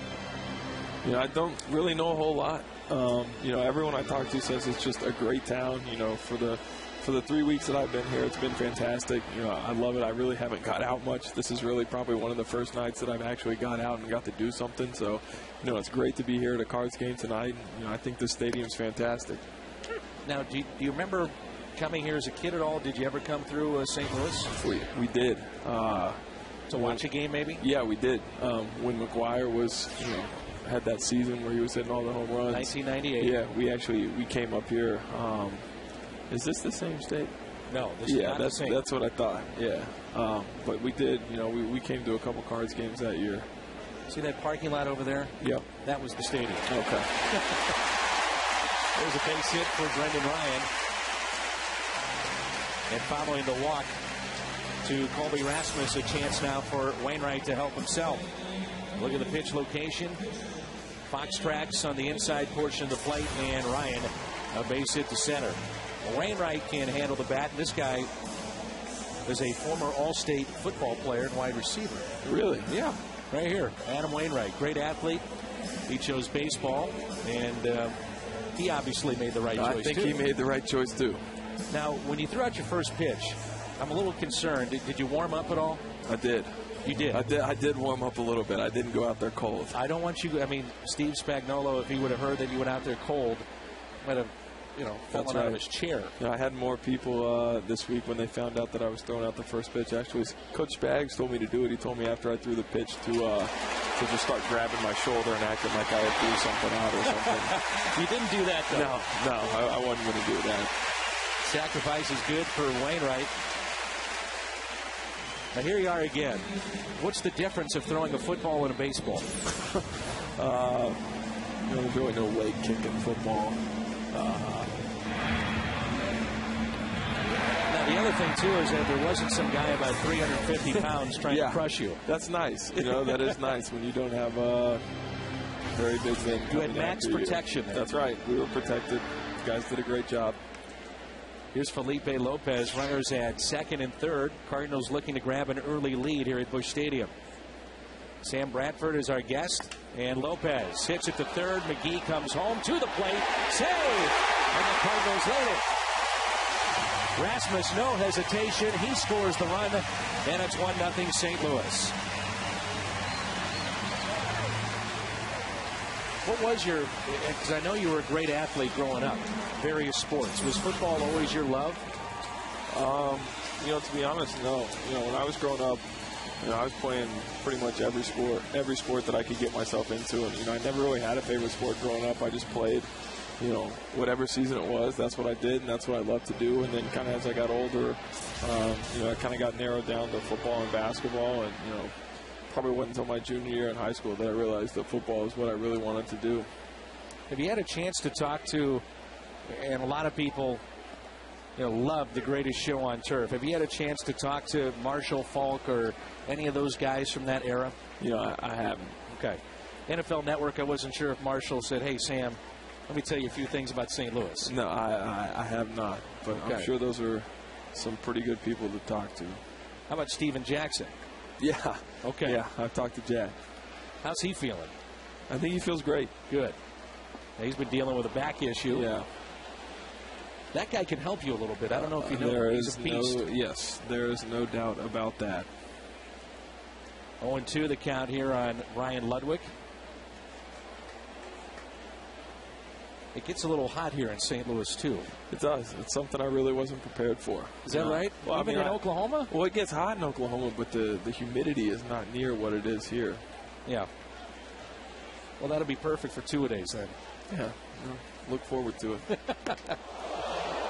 I don't really know a whole lot. Everyone I talk to says it's just a great town. For the 3 weeks that I've been here, it's been fantastic. I love it. I really haven't got out much. This is really probably one of the first nights that I've actually got out and got to do something. So, it's great to be here at a Cards game tonight. I think this stadium's fantastic. Now, do you remember coming here as a kid at all? Did you ever come through St. Louis? We did. To watch a game, maybe? Yeah, we did. When McGuire was, had that season where he was hitting all the home runs. 1998. Yeah, we came up here. Is this the same state? No, this is not the same. That's what I thought. Yeah, but we did. We came to a couple Cards games that year. See that parking lot over there? Yep. That was the stadium. Okay. There's a base hit for Brendan Ryan, and following the walk to Colby Rasmus, a chance now for Wainwright to help himself. Look at the pitch location. Fox tracks on the inside portion of the plate, and Ryan, a base hit to center. Wainwright can handle the bat. This guy is a former All-State football player and wide receiver. Really? Yeah, right here. Adam Wainwright, great athlete. He chose baseball, and he obviously made the right choice, I think he made the right choice, too. Now, when you threw out your first pitch, I'm a little concerned. Did you warm up at all? I did. You did? I did warm up a little bit. I didn't go out there cold. I don't want you – Steve Spagnuolo, if he would have heard that you went out there cold, might have, fallen out of his chair. Yeah, I had more people this week when they found out that I was throwing out the first pitch. Actually, Coach Spags told me to do it. He told me after I threw the pitch to just start grabbing my shoulder and acting like I had threw something out or something. You didn't do that, though. No, I wasn't going to do that. Sacrifice is good for Wainwright. Now here you are again. What's the difference of throwing a football and a baseball? There's really no leg kick in football. Now the other thing too is that there wasn't some guy about 350 pounds trying to crush you. That's nice. That is nice when you don't have a very big thing. You had max protection there. That's right. We were protected. Guys did a great job. Here's Felipe Lopez, runners at second and third. Cardinals looking to grab an early lead here at Busch Stadium. Sam Bradford is our guest, and Lopez hits it to third. McGee comes home to the plate, save, and the Cardinals lead it. Rasmus, no hesitation, he scores the run, and it's 1-0 St. Louis. What was your, because I know you were a great athlete growing up, various sports. Was football always your love? To be honest, no. When I was growing up, I was playing pretty much every sport that I could get myself into. And, I never really had a favorite sport growing up. I just played, whatever season it was, that's what I did, and that's what I loved to do. And then kind of as I got older, I kind of got narrowed down to football and basketball. And, probably wasn't until my junior year in high school that I realized that football is what I really wanted to do. Have you had a chance to talk to, and a lot of people, love The Greatest Show on Turf. Have you had a chance to talk to Marshall Faulk or any of those guys from that era? I haven't. Okay. NFL Network, I wasn't sure if Marshall said, hey, Sam, let me tell you a few things about St. Louis. No, I have not. But okay. I'm sure those are some pretty good people to talk to. How about Steven Jackson? Yeah. Okay. Yeah, I've talked to Jack. How's he feeling? I think he feels great. Good. Now, he's been dealing with a back issue. Yeah. That guy can help you a little bit. I don't know if you know. He's a beast. Yes, there is no doubt about that. 0-2 the count here on Ryan Ludwig. It gets a little hot here in St. Louis, too. It does. It's something I really wasn't prepared for. Is that right? Well, Even in Oklahoma? Well, it gets hot in Oklahoma, but the humidity is not near what it is here. Yeah. Well, that'll be perfect for 2-a-days then. Yeah. Look forward to it.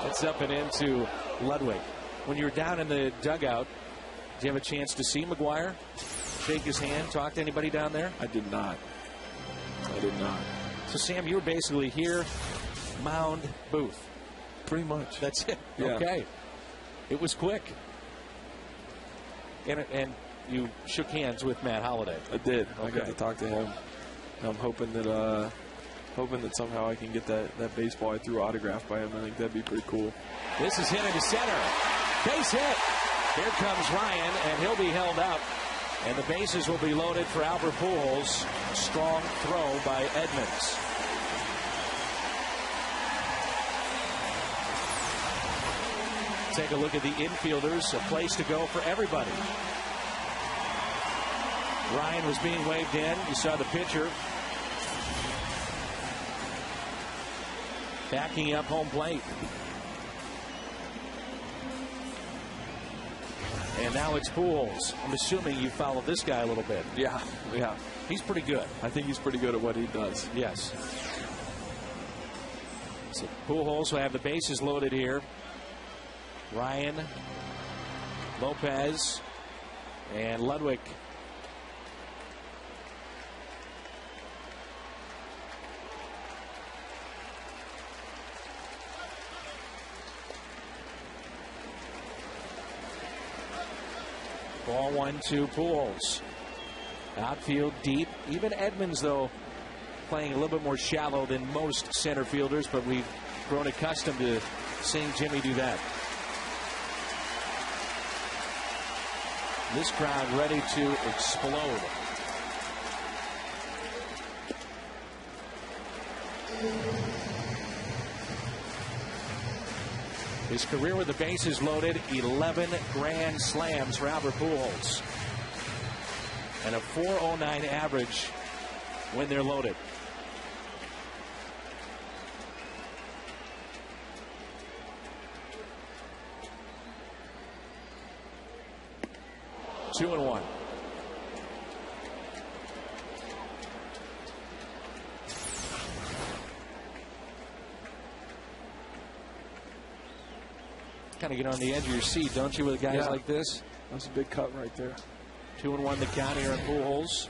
It's up and into Ludwig. When you were down in the dugout, did you have a chance to see McGuire? Shake his hand, talk to anybody down there? I did not. So, Sam, you were basically here, mound, booth. Pretty much. That's it. Yeah. Okay. It was quick. And you shook hands with Matt Holliday. I did. Okay. I got to talk to him. I'm hoping that somehow I can get that baseball I threw autographed by him. I think that'd be pretty cool. This is hit into center. Base hit. Here comes Ryan, and he'll be held up. And the bases will be loaded for Albert Pujols. Strong throw by Edmonds. Take a look at the infielders. A place to go for everybody. Ryan was being waved in. You saw the pitcher backing up home plate. And now it's Pujols. I'm assuming you follow this guy a little bit. Yeah. He's pretty good. I think he's pretty good at what he does. Yes. So Pujols will have the bases loaded here. Ryan, Lopez, and Ludwig. Ball 1-2 Pujols. Outfield deep. Even Edmonds, though, playing a little bit more shallow than most center fielders, but we've grown accustomed to seeing Jimmy do that. This crowd ready to explode. His career with the bases loaded, 11 grand slams for Albert Pujols. And a .409 average when they're loaded. 2-1. Kind of get on the edge of your seat, don't you, with guys like this? That's a big cut right there. 2-1 the count here in Pujols.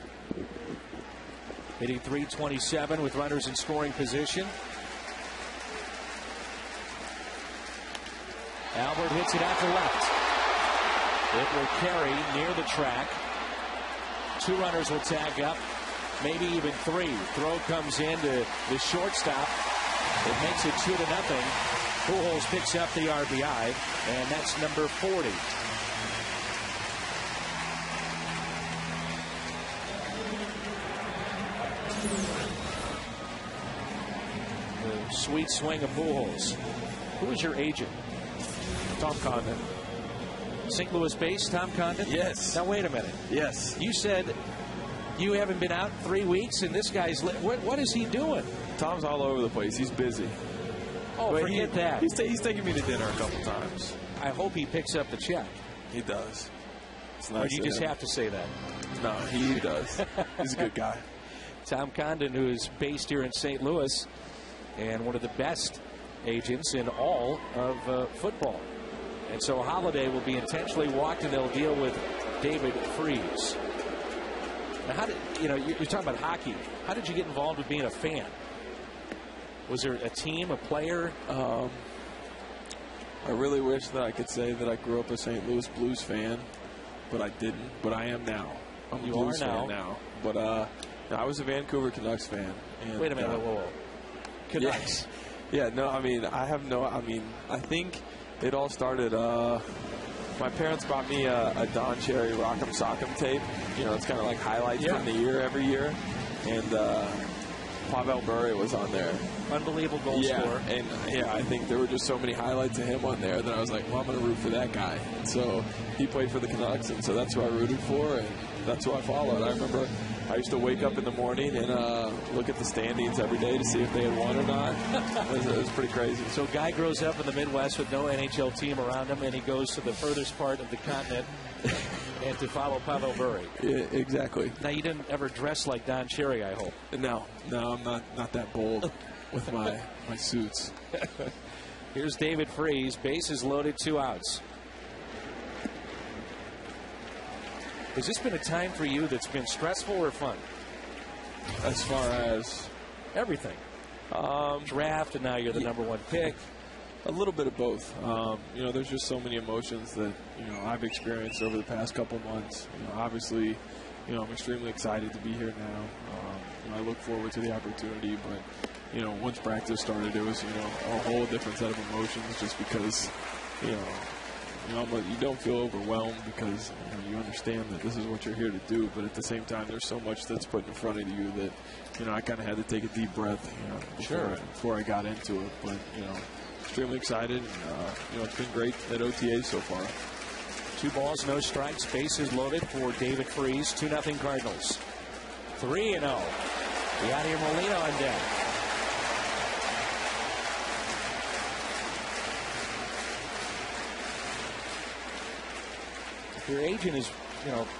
Hitting .327 with runners in scoring position. Albert hits it out to left. It will carry near the track. 2 runners will tag up, maybe even 3. Throw comes in to the shortstop. It makes it 2-0. Pujols picks up the RBI, and that's number 40. The sweet swing of Pujols. Who is your agent? Tom Condon. St. Louis-based Tom Condon? Yes. Now, wait a minute. Yes. You said you haven't been out 3 weeks, and this guy's... What is he doing? Tom's all over the place. He's busy. Oh, but forget that. He's taken me to dinner a couple times. I hope he picks up the check. He does. It's nice. Or do you just have to say that? No, he does. He's a good guy. Tom Condon, who is based here in St. Louis, and one of the best agents in all of football. And so Holiday will be intentionally walked, and they'll deal with David Freese. Now, how did you're talking about hockey? How did you get involved with being a fan? Was there a team, a player? I really wish that I could say that I grew up a St. Louis Blues fan, but I didn't. But I am now. I'm a Blues fan now. But I was a Vancouver Canucks fan. And, wait a minute. Whoa. Canucks. Yeah, no, I think it all started, my parents bought me a Don Cherry Rock'em Sock'em tape. It's kind of like highlights from the year every year. And Pavel Bure was on there. Unbelievable goal scorer. And I think there were just so many highlights of him on there that I was like, well, I'm going to root for that guy. And so he played for the Canucks, and so that's who I rooted for, and that's who I followed. I remember I used to wake up in the morning and look at the standings every day to see if they had won or not. It was pretty crazy. So a guy grows up in the Midwest with no NHL team around him, and he goes to the furthest part of the continent and to follow Pavel Bure. Yeah, exactly. Now, you didn't ever dress like Don Cherry, I hope. No, I'm not that bold with my suits. Here's David Freese, bases loaded, 2 outs. Has this been a time for you that's been stressful or fun? As far as? Everything. Draft, and now you're the number 1 pick. A little bit of both. There's just so many emotions that, I've experienced over the past couple months. Obviously, I'm extremely excited to be here now. I look forward to the opportunity, but, once practice started, it was, a whole different set of emotions just because, you don't feel overwhelmed because you understand that this is what you're here to do, but at the same time, there's so much that's put in front of you that, I kind of had to take a deep breath, before I got into it. But, extrememely excited. And, it's been great at OTA so far. 2 balls, no strikes, bases loaded for David Freese. 2-0 Cardinals. 3-0. Yadier Molina on deck. If your agent is,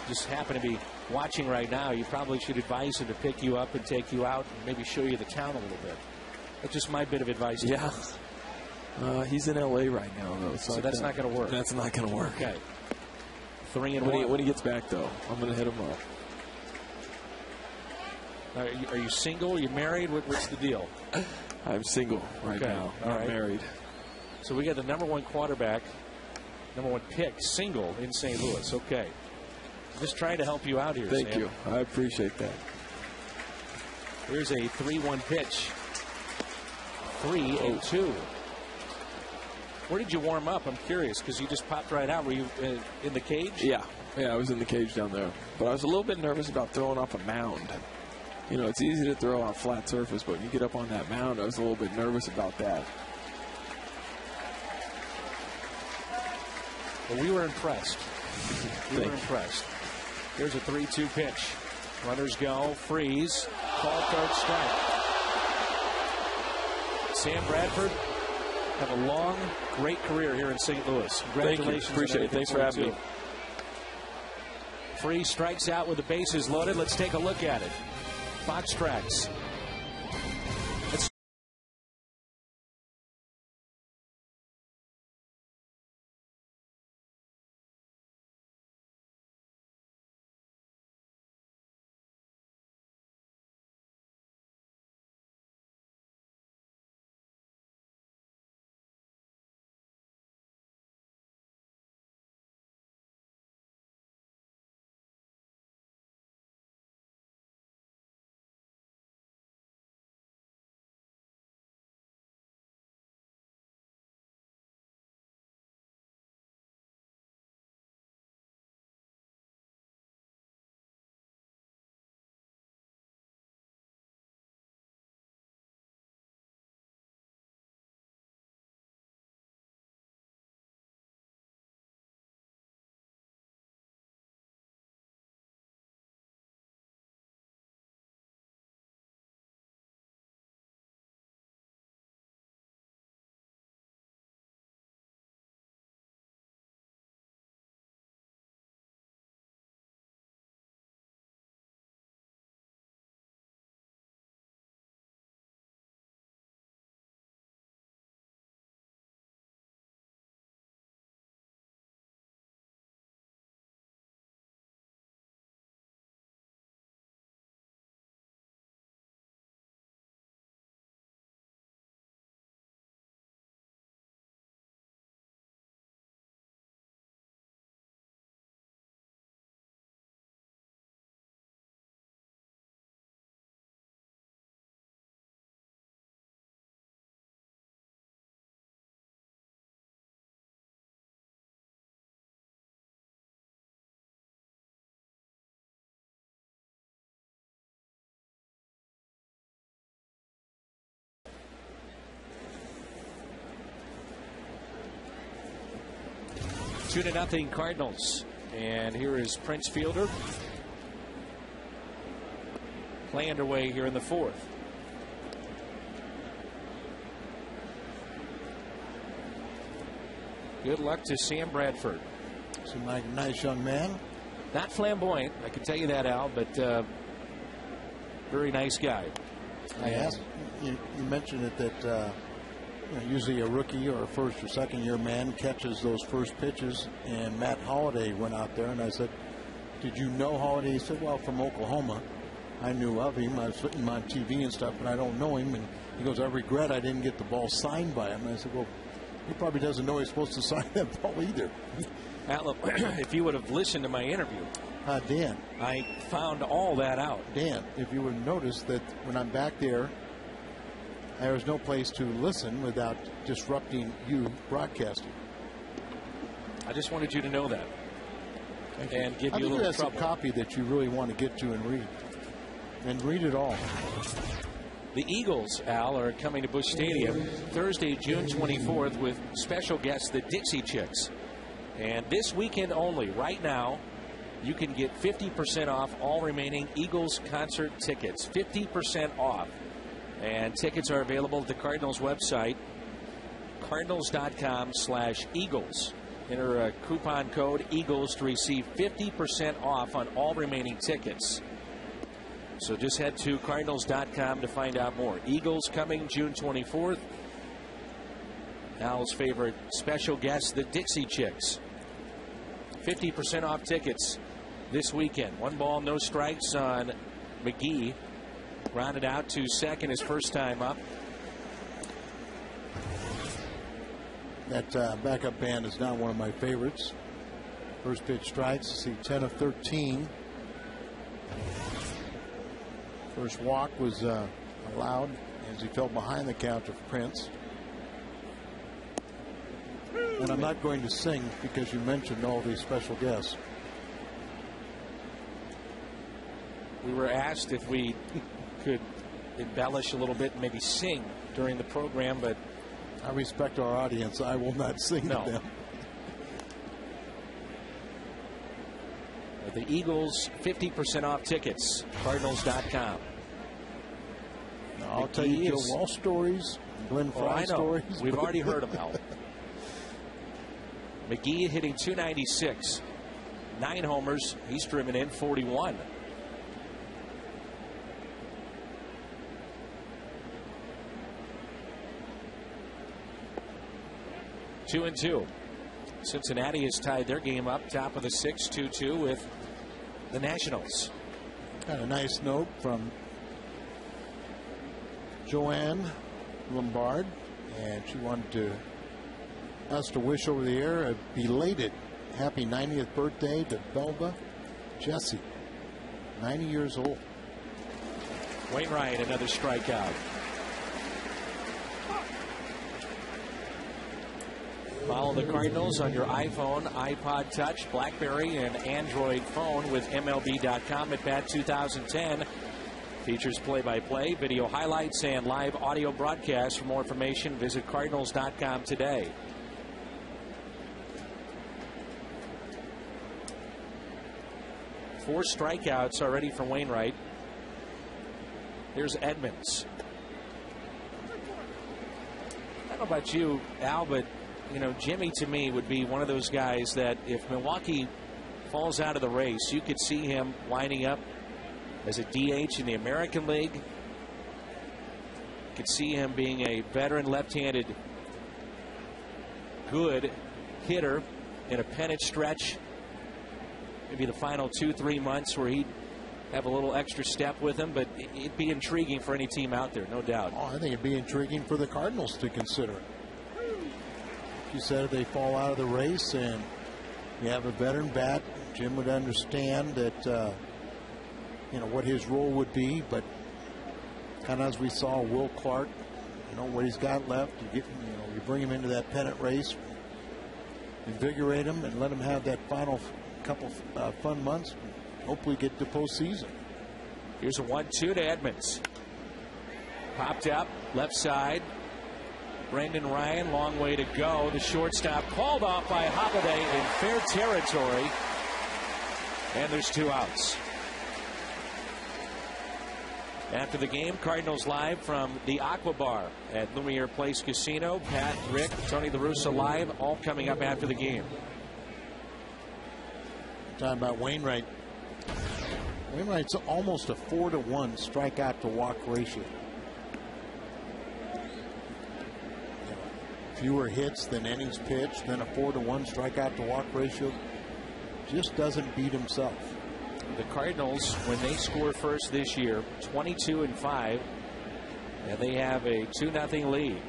just happen to be watching right now, you probably should advise him to pick you up and take you out and maybe show you the town a little bit. That's just my bit of advice. Yeah. He's in L.A. right now, though. So that's not going to work. That's not going to work. Okay. 3-1. When he gets back, though, I'm going to hit him up. Are you single? Are you married? What's the deal? I'm single right now. Not married. So we got the number 1 quarterback, number 1 pick, single in St. Louis. Okay. Just trying to help you out here, Thank Sam. you. I appreciate that. Here's a 3-1 pitch. 3-2. Where did you warm up? I'm curious because you just popped right out. Were you in the cage? Yeah, I was in the cage down there. But I was a little bit nervous about throwing off a mound. It's easy to throw on a flat surface, but when you get up on that mound, I was a little bit nervous about that. Well, we were impressed. We were impressed. Here's a 3-2 pitch. Runners go. Freeze. Call, third strike. Sam Bradford, have a long, great career here in St. Louis. Congratulations. Thank you. Appreciate it. Thanks for having me. Free strikes out with the bases loaded. Let's take a look at it. Fox tracks. Two to nothing Cardinals. And here is Prince Fielder. Play underway here in the fourth. Good luck to Sam Bradford. Seems like a nice young man. Not flamboyant, I can tell you that, Al, but very nice guy. I asked, you mentioned it that usually a rookie or a first or second year man catches those first pitches, and Matt Holliday went out there, and I said, did you know Holliday? He said, well, from Oklahoma. I knew of him. I was putting him on TV and stuff, but I don't know him. And he goes, I regret I didn't get the ball signed by him. And I said, well, he probably doesn't know he's supposed to sign that ball either. Al, if you would have listened to my interview, Dan, I found all that out. Dan, if you would have noticed that when I'm back there, there's no place to listen without disrupting you broadcasting. I just wanted you to know that. And give you a little that's trouble. A copy that you really want to get to and read. And read it all. The Eagles, Al, are coming to Busch Stadium Thursday, June 24th with special guests, the Dixie Chicks. And this weekend only, right now, you can get 50% off all remaining Eagles concert tickets. 50% off. And tickets are available at the Cardinals website, cardinals.com/Eagles. Enter a coupon code EAGLES to receive 50% off on all remaining tickets. So just head to cardinals.com to find out more. Eagles coming June 24th. Al's favorite special guests, the Dixie Chicks. 50% off tickets this weekend. One ball, no strikes on McGee. Grounded out to second his first time up. That backup band is not one of my favorites. First pitch strikes. See 10 of 13. First walk was allowed as he fell behind the count of Prince. And I'm not going to sing because you mentioned all these special guests. We were asked if we could embellish a little bit and maybe sing during the program, but I respect our audience. I will not sing to them. The Eagles, 50% off tickets, cardinals.com. I'll tell you Joe Walsh stories, Glenn Fry stories. We've already heard them, Al. McGee hitting .296. 9 homers. He's driven in 41. Two and two. Cincinnati has tied their game up, top of the 6th, 2-2 with the Nationals. Got a nice note from Joanne Lombard, and she wanted us to wish over the air a belated happy 90th birthday to Belva Jesse, 90 years old. Wainwright, another strikeout. Follow the Cardinals on your iPhone, iPod Touch, BlackBerry, and Android phone with MLB.com at Bat 2010. Features play-by-play, video highlights, and live audio broadcasts. For more information, visit Cardinals.com today. Four strikeouts already from Wainwright. Here's Edmonds. I don't know about you, Al, but you know, Jimmy to me would be one of those guys that if Milwaukee falls out of the race, you could see him winding up as a DH in the American League. You could see him being a veteran left-handed good hitter in a pennant stretch. Maybe the final 2-3 months where he'd have a little extra step with him, but it'd be intriguing for any team out there, no doubt. Oh, I think it'd be intriguing for the Cardinals to consider. You said if they fall out of the race and you have a veteran bat, Jim would understand that you know what his role would be, but kind of as we saw Will Clark, you know what he's got left, you bring him into that pennant race, invigorate him, and let him have that final couple fun months. Hopefully get to postseason. Here's a 1-2 to Edmonds. Popped up left side. Brendan Ryan, long way to go. The shortstop called off by Holiday in fair territory. And there's 2 outs. After the game, Cardinals live from the Aqua Bar at Lumiere Place Casino. Pat, Rick, Tony La Russa live, all coming up after the game. Talking about Wainwright. Wainwright's almost a 4-to-1 strikeout to walk ratio. Fewer hits than innings pitched, then a 4-to-1 strikeout to walk ratio. Just doesn't beat himself. The Cardinals, when they score first this year, 22-5, and they have a 2-0 lead.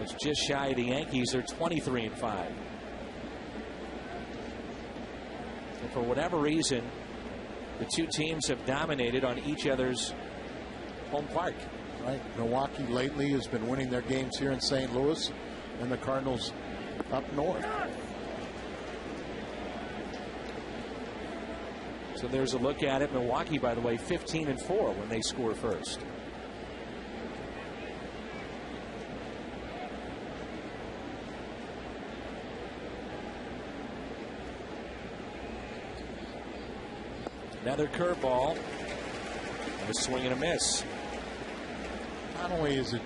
It's just shy of the Yankees. They're 23-5. And for whatever reason, the two teams have dominated on each other's home park. Right. Milwaukee lately has been winning their games here in St. Louis, and the Cardinals up north. So there's a look at it. Milwaukee, by the way, 15-4 when they score first. Another curveball. And a swing and a miss. Not only is it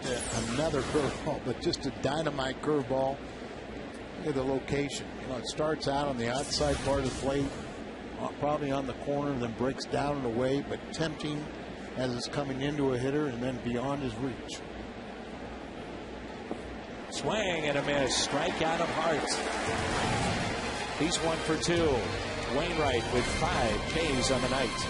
another curveball, but just a dynamite curveball. Look at the location. You know, it starts out on the outside part of the plate, probably on the corner, then breaks down and away, but tempting as it's coming into a hitter and then beyond his reach. Swing and a miss. Strikeout of Hart. He's 1 for 2. Wainwright with 5 Ks on the night.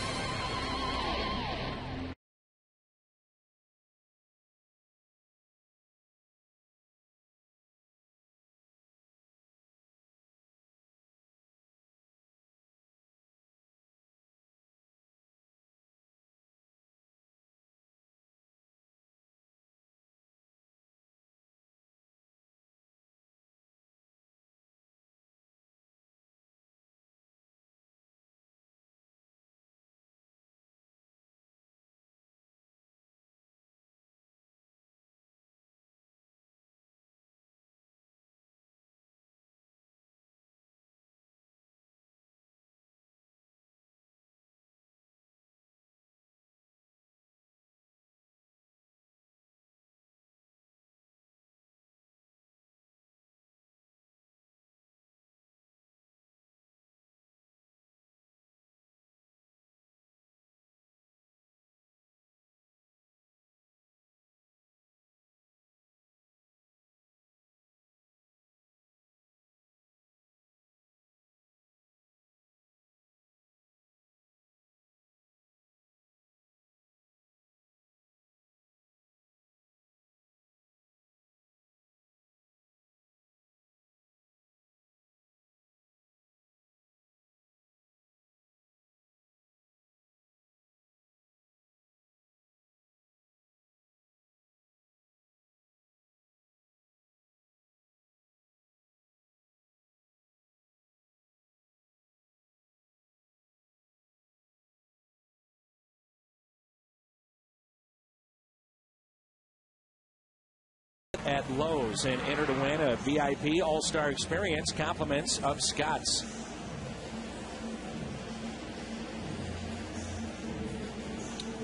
at Lowe's and enter to win a VIP All-Star Experience, compliments of Scott's.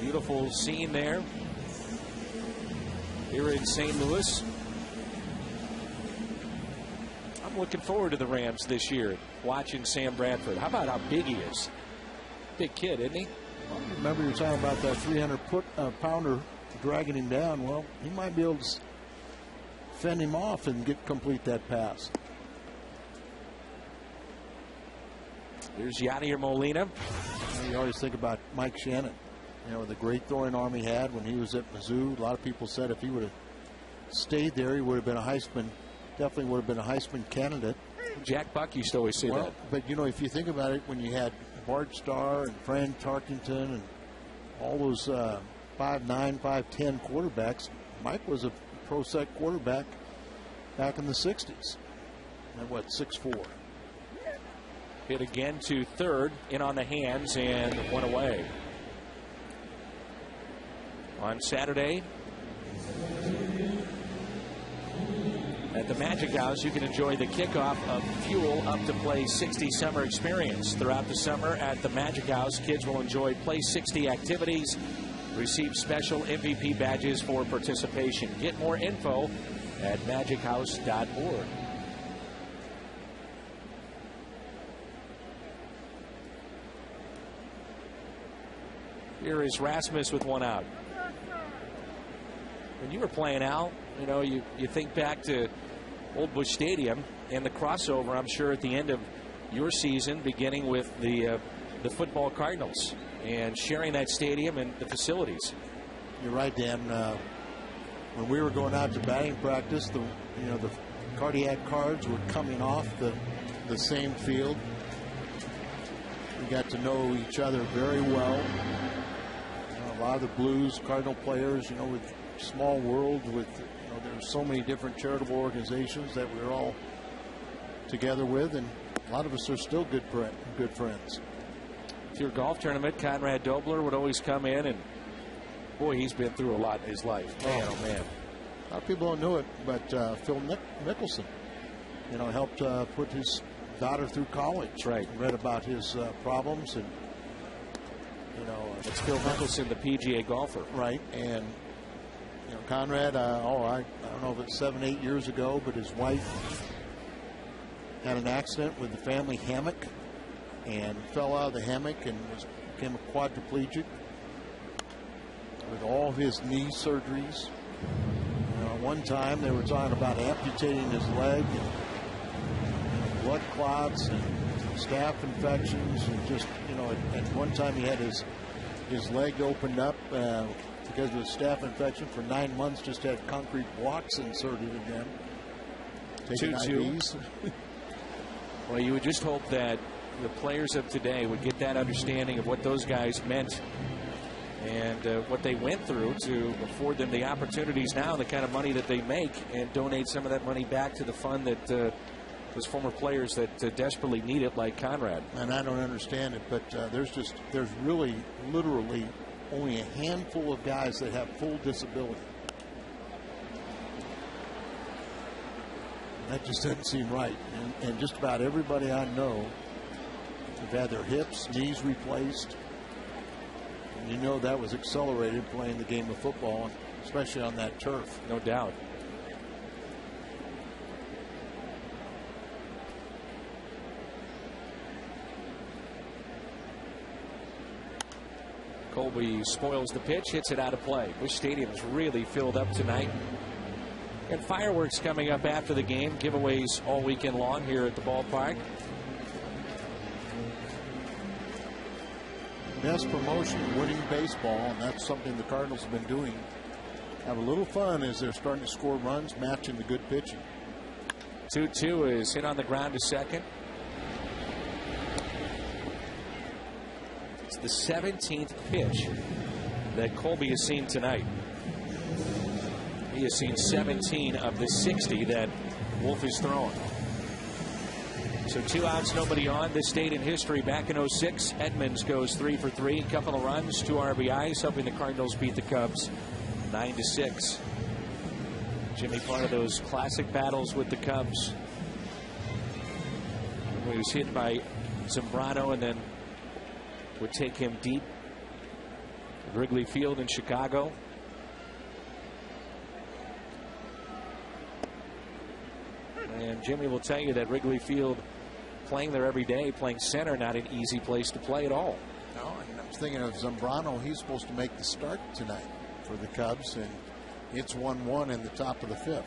Beautiful scene there here in St. Louis. I'm looking forward to the Rams this year, watching Sam Bradford. How about how big he is? Big kid, isn't he? Well, remember you were talking about that 300-pounder dragging him down. Well, he might be able to fend him off and complete that pass. Here's Yadier Molina. You always think about Mike Shannon. You know, the great throwing arm he had when he was at Mizzou. A lot of people said if he would have stayed there, he would have been a Heisman, definitely would have been a Heisman candidate. Jack Buck used to always say that. But, you know, if you think about it, when you had Bart Starr and Fran Tarkington and all those 5'9", 5'10" quarterbacks, Mike was a pro set quarterback back in the 60s. And what, 6'4". Hit again to third, in on the hands, and one away. On Saturday at the Magic House, you can enjoy the kickoff of Fuel Up to Play 60 Summer Experience. Throughout the summer at the Magic House, kids will enjoy Play 60 activities, receive special MVP badges for participation. Get more info at magichouse.org. Here is Rasmus with one out. When you were playing, Al, you know, you think back to Old Busch Stadium and the crossover, I'm sure, at the end of your season, beginning with the football Cardinals and sharing that stadium and the facilities. You're right, Dan. When we were going out to batting practice, the cardiac cards were coming off the same field. We got to know each other very well. A lot of the Blues Cardinal players, you know, with small world, with, you know, there's so many different charitable organizations that we're all together with, and a lot of us are still good friends. To your golf tournament, Conrad Dobler would always come in, and boy, he's been through a lot in his life. Man, oh man. A lot of people don't know it, but Phil Mickelson, you know, helped put his daughter through college. Right. Read about his problems, and you know, it's Phil Mickelson, the PGA golfer. Right. And, you know, Conrad, I don't know if it's 7-8 years ago, but his wife had an accident with the family hammock and fell out of the hammock and became a quadriplegic with all his knee surgeries. You know, one time they were talking about amputating his leg, and blood clots and staph infections, and just, you know, at one time he had his leg opened up because of a staph infection for 9 months, just had concrete blocks inserted again. Taking IVs. Well, you would just hope that the players of today would get that understanding of what those guys meant and what they went through to afford them the opportunities now, the kind of money that they make, and donate some of that money back to the fund that those former players that desperately need it, like Conrad. And I don't understand it, but there's really literally only a handful of guys that have full disability. That just doesn't seem right. And just about everybody I know have had their hips, knees replaced. And you know that was accelerated playing the game of football, especially on that turf. No doubt. Colby spoils the pitch, hits it out of play. Busch Stadium is really filled up tonight. And fireworks coming up after the game. Giveaways all weekend long here at the ballpark. Best promotion, winning baseball, and that's something the Cardinals have been doing. Have a little fun as they're starting to score runs, matching the good pitching. 2-2 is hit on the ground to second. It's the 17th pitch that Colby has seen tonight. He has seen 17 of the 60 that Wolf has thrown. So 2 outs, nobody on. This stayed in history back in 06. Edmonds goes 3 for 3. Couple of runs, 2 RBIs, helping the Cardinals beat the Cubs 9-6. Jimmy, part of those classic battles with the Cubs. He was hit by Zambrano and then would take him deep at Wrigley Field in Chicago. And Jimmy will tell you that Wrigley Field, playing there every day, playing center, not an easy place to play at all. No, and I was thinking of Zambrano. He's supposed to make the start tonight for the Cubs, and it's 1-1 in the top of the 5th.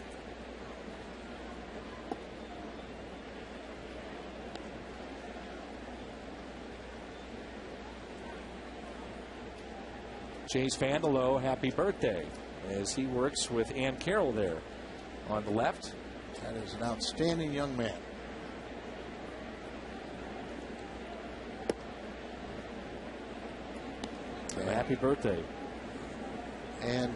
Chase Vandalo, happy birthday, as he works with Ann Carroll there on the left. That is an outstanding young man. So happy birthday. And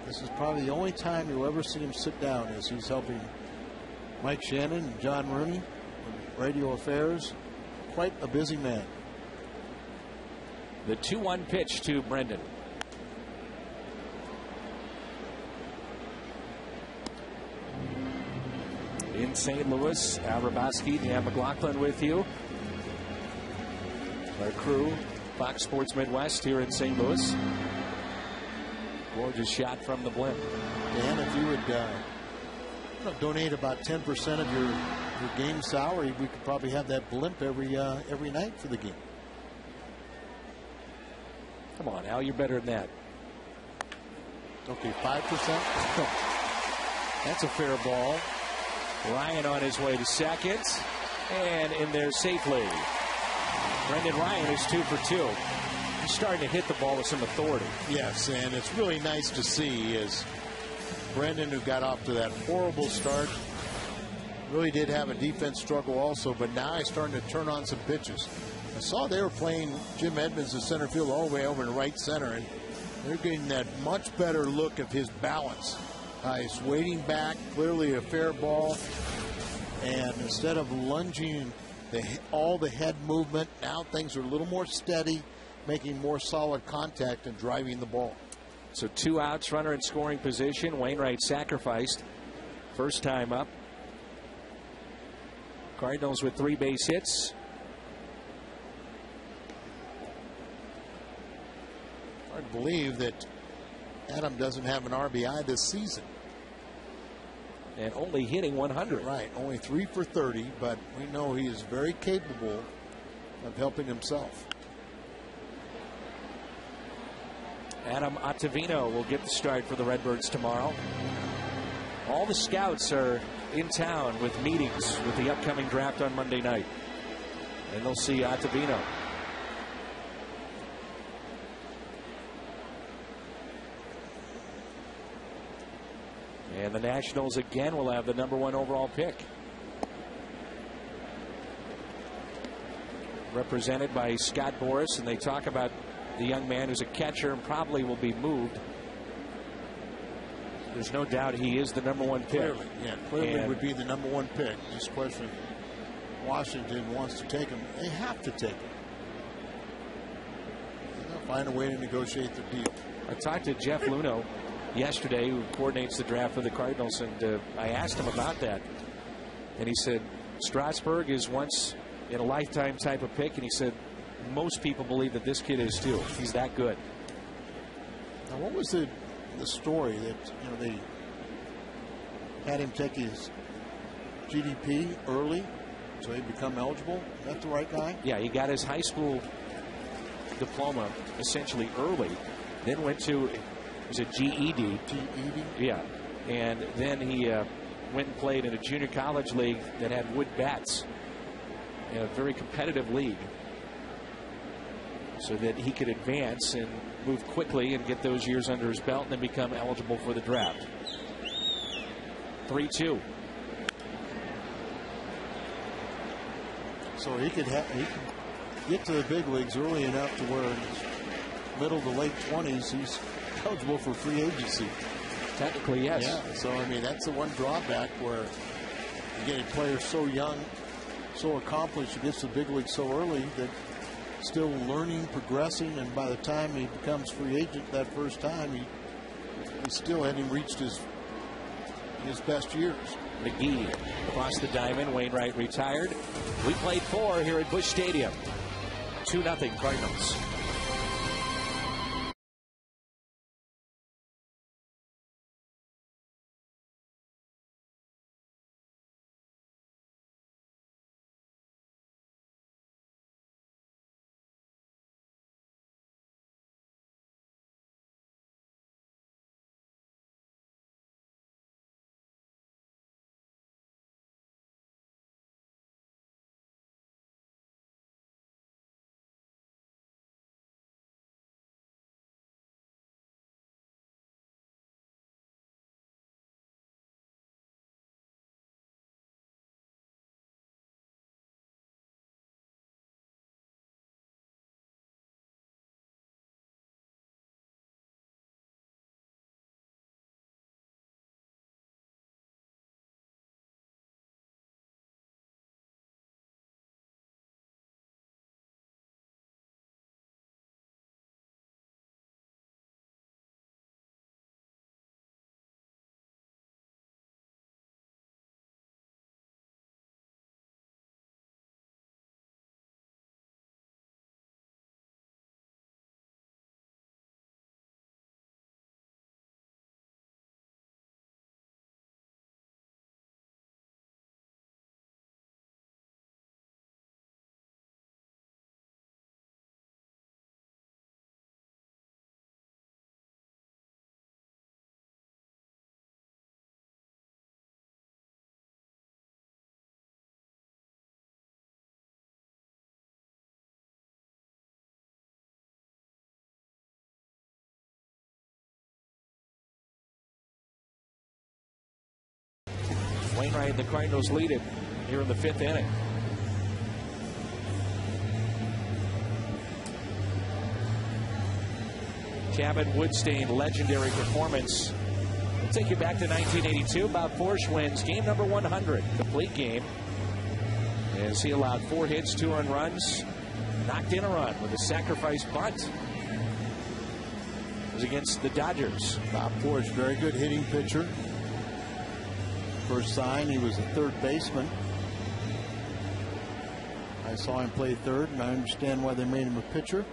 this is probably the only time you'll ever see him sit down, as he's helping Mike Shannon and John Rooney with radio affairs. Quite a busy man. The 2-1 pitch to Brendan. In St. Louis, Al Raboski, Dan McLaughlin with you. Our crew, Fox Sports Midwest here in St. Louis. Gorgeous shot from the blimp. Dan, if you would donate about 10% of your game salary, we could probably have that blimp every night for the game. Come on, Al, you're better than that. Okay, 5%. That's a fair ball. Ryan on his way to second, and in there safely. Brendan Ryan is 2 for 2. He's starting to hit the ball with some authority. Yes, and it's really nice to see as Brendan, who got off to that horrible start, really did have a defense struggle also, but now he's starting to turn on some pitches. I saw they were playing Jim Edmonds in center field all the way over in right center, and they're getting that much better look of his balance. He's waiting back, clearly a fair ball, and instead of lunging all the head movement, now things are a little more steady, making more solid contact and driving the ball. So 2 outs, runner in scoring position. Wainwright sacrificed first time up. Cardinals with 3 base hits. Hard to believe that Adam doesn't have an RBI this season. And only hitting 100. Right, only 3 for 30, but we know he is very capable of helping himself. Adam Ottavino will get the start for the Redbirds tomorrow. All the scouts are in town with meetings with the upcoming draft on Monday night. And they'll see Ottavino. And the Nationals again will have the #1 overall pick. Represented by Scott Boras, and they talk about the young man who's a catcher and probably will be moved. There's no doubt he is the #1 pick. Clearly, yeah, clearly would be the #1 pick. Just question, Washington wants to take him. They have to take him. They'll find a way to negotiate the deal. I talked to Jeff Luno yesterday, who coordinates the draft for the Cardinals, and I asked him about that, and he said Strasburg is once in a lifetime type of pick, and he said most people believe that this kid is too. He's that good. Now, what was the story that they had him take his GDP early so he'd become eligible? Is that the right guy? Yeah, he got his high school diploma essentially early, then went to a GED. GED? Yeah, and then he went and played in a junior college league that had wood bats, in a very competitive league, so that he could advance and move quickly and get those years under his belt and then become eligible for the draft. 3-2. So he could get to the big leagues early enough to where in his middle to late 20s he's eligible for free agency. Technically, yes. Yeah, so I mean that's the one drawback where you get a player so young, so accomplished, who gets to the big league so early that still learning, progressing, and by the time he becomes free agent that first time, he still hadn't reached his best years. McGee across the diamond. Wainwright retired. We played 4 here at Busch Stadium. 2-0 Cardinals. Wainwright and the Cardinals lead it here in the 5th inning. Cabot Woodstein, legendary performance. We'll take you back to 1982. Bob Porsche wins game number 100, complete game, as he allowed 4 hits, 2 earned runs, knocked in a run with a sacrifice bunt. It was against the Dodgers. Bob Porsche, very good hitting pitcher. First sign, he was a third baseman. I saw him play third, and I understand why they made him a pitcher.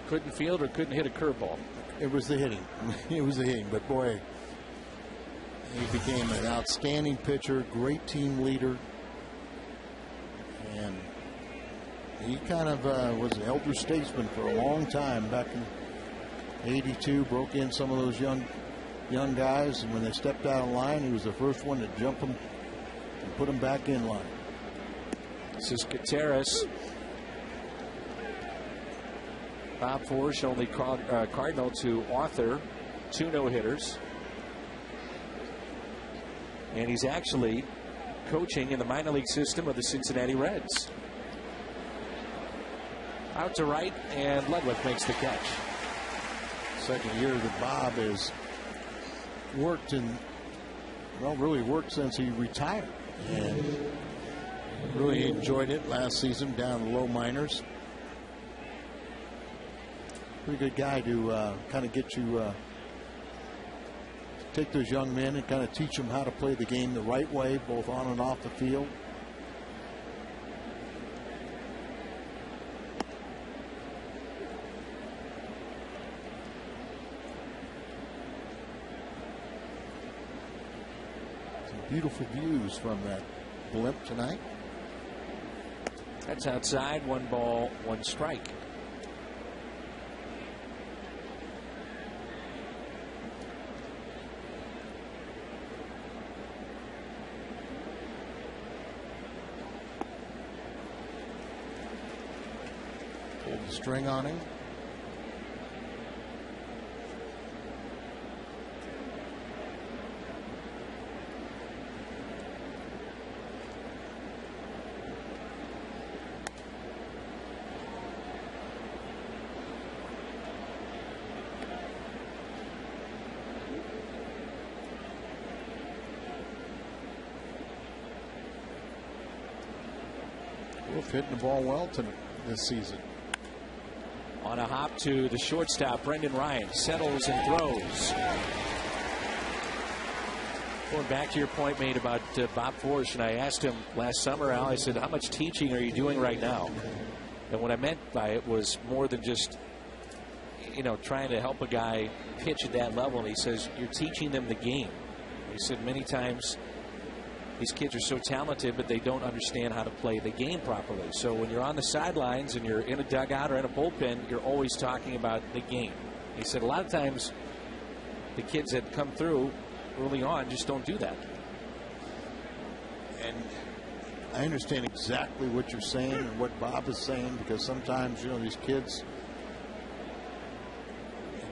Couldn't field or couldn't hit a curveball. It was the hitting. It was the hitting, but boy, he became an outstanding pitcher, great team leader, and he kind of was an elder statesman for a long time. Back in '82, broke in some of those young guys, and when they stepped out of line, he was the first one to jump them and put them back in line. This is Gutierrez. Bob Porsche, only Cardinal to author 2 no-hitters. And he's actually coaching in the minor league system of the Cincinnati Reds. Out to right, and Ludwig makes the catch. Second year that Bob has worked really worked since he retired, and really enjoyed it last season down in the low minors. Pretty good guy to kind of get you take those young men and kind of teach them how to play the game the right way, both on and off the field. Beautiful views from that blimp tonight. That's outside. 1 ball, 1 strike. Pulled the string on him. Wolf hitting the ball well this season. On a hop to the shortstop, Brendan Ryan settles and throws. Going back to your point made about Bob Forsch, and I asked him last summer, Al, I said, how much teaching are you doing right now? And what I meant by it was more than just, you know, trying to help a guy pitch at that level. And he says, you're teaching them the game. He said many times these kids are so talented, but they don't understand how to play the game properly. So when you're on the sidelines and you're in a dugout or in a bullpen, you're always talking about the game. He said a lot of times the kids that come through early on just don't do that. And I understand exactly what you're saying and what Bob is saying, because sometimes, you know, these kids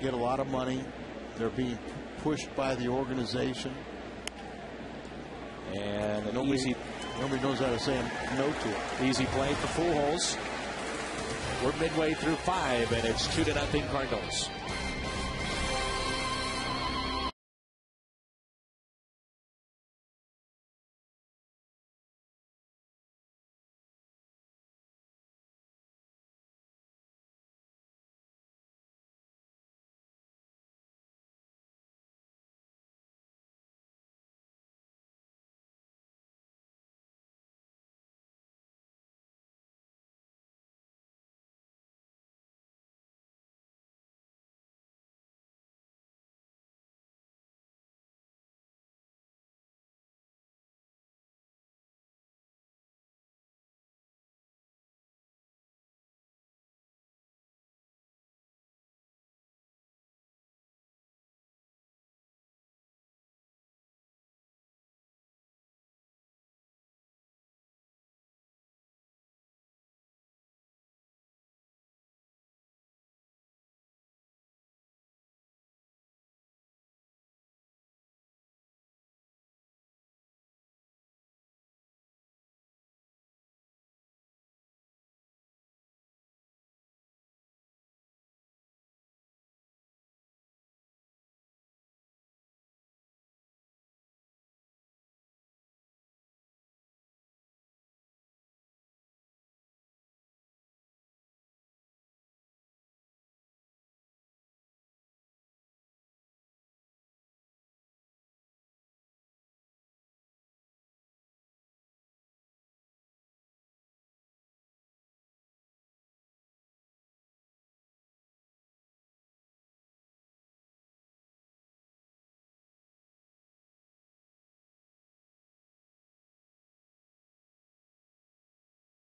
get a lot of money. They're being pushed by the organization. And nobody knows how to say no to it. Easy play for Pujols. We're midway through 5, and it's 2-0 Cardinals.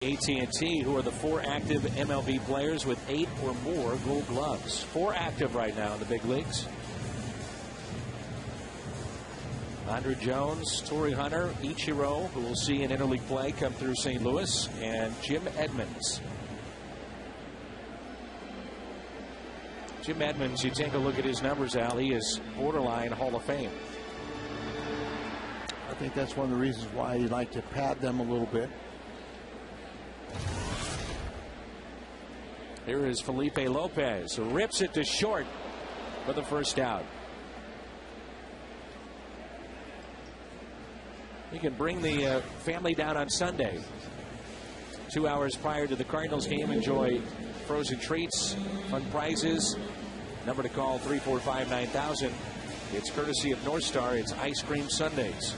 AT, who are the 4 active MLB players with 8 or more Gold Gloves. 4 active right now in the big leagues. Andrew Jones, Torrey Hunter, Ichiro, who we'll see in interleague play come through St. Louis, and Jim Edmonds. Jim Edmonds, you take a look at his numbers, Al, he is borderline Hall of Fame. I think that's one of the reasons why you like to pad them a little bit. Here is Felipe Lopez, who rips it to short for the first out. You can bring the family down on Sunday. 2 hours prior to the Cardinals game, enjoy frozen treats, fun prizes. Number to call, 345-9000. It's courtesy of North Star. It's Ice Cream Sundays.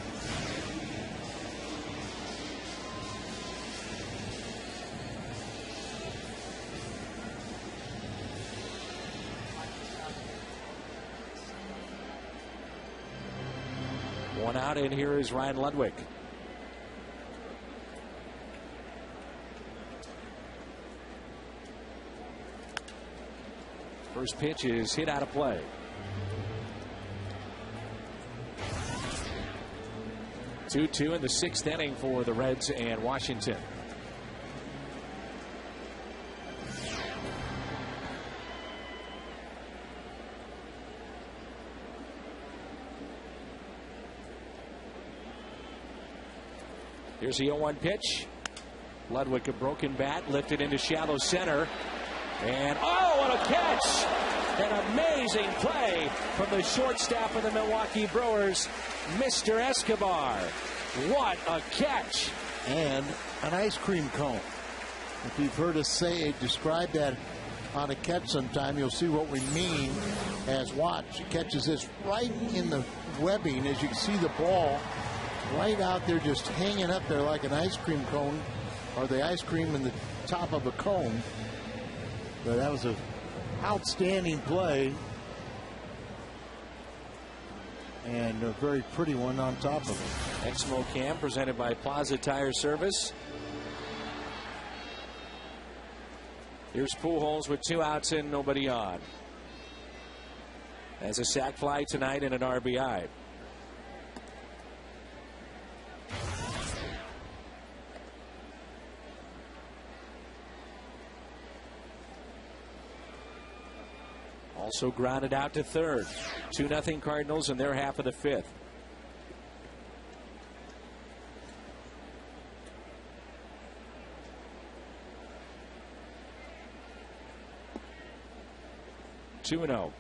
One out, and here is Ryan Ludwig. First pitch is hit out of play. 2-2 in the 6th inning for the Reds and Washington. Here's the 0-1 pitch. Ludwig, a broken bat, lifted into shallow center. And, oh, what a catch! An amazing play from the shortstop of the Milwaukee Brewers, Mr. Escobar. What a catch! And an ice cream cone. If you've heard us describe that on a catch sometime, you'll see what we mean. As watch, he catches this right in the webbing. As you can see the ball right out there just hanging up there like an ice cream cone, or the ice cream in the top of a cone. But that was an outstanding play. And a very pretty one on top of it. Exmo Cam presented by Plaza Tire Service. Here's Pujols with 2 outs in, nobody on. As a sac fly tonight and an RBI. Also grounded out to third. 2-0 Cardinals in their half of the 5th. Two and 0.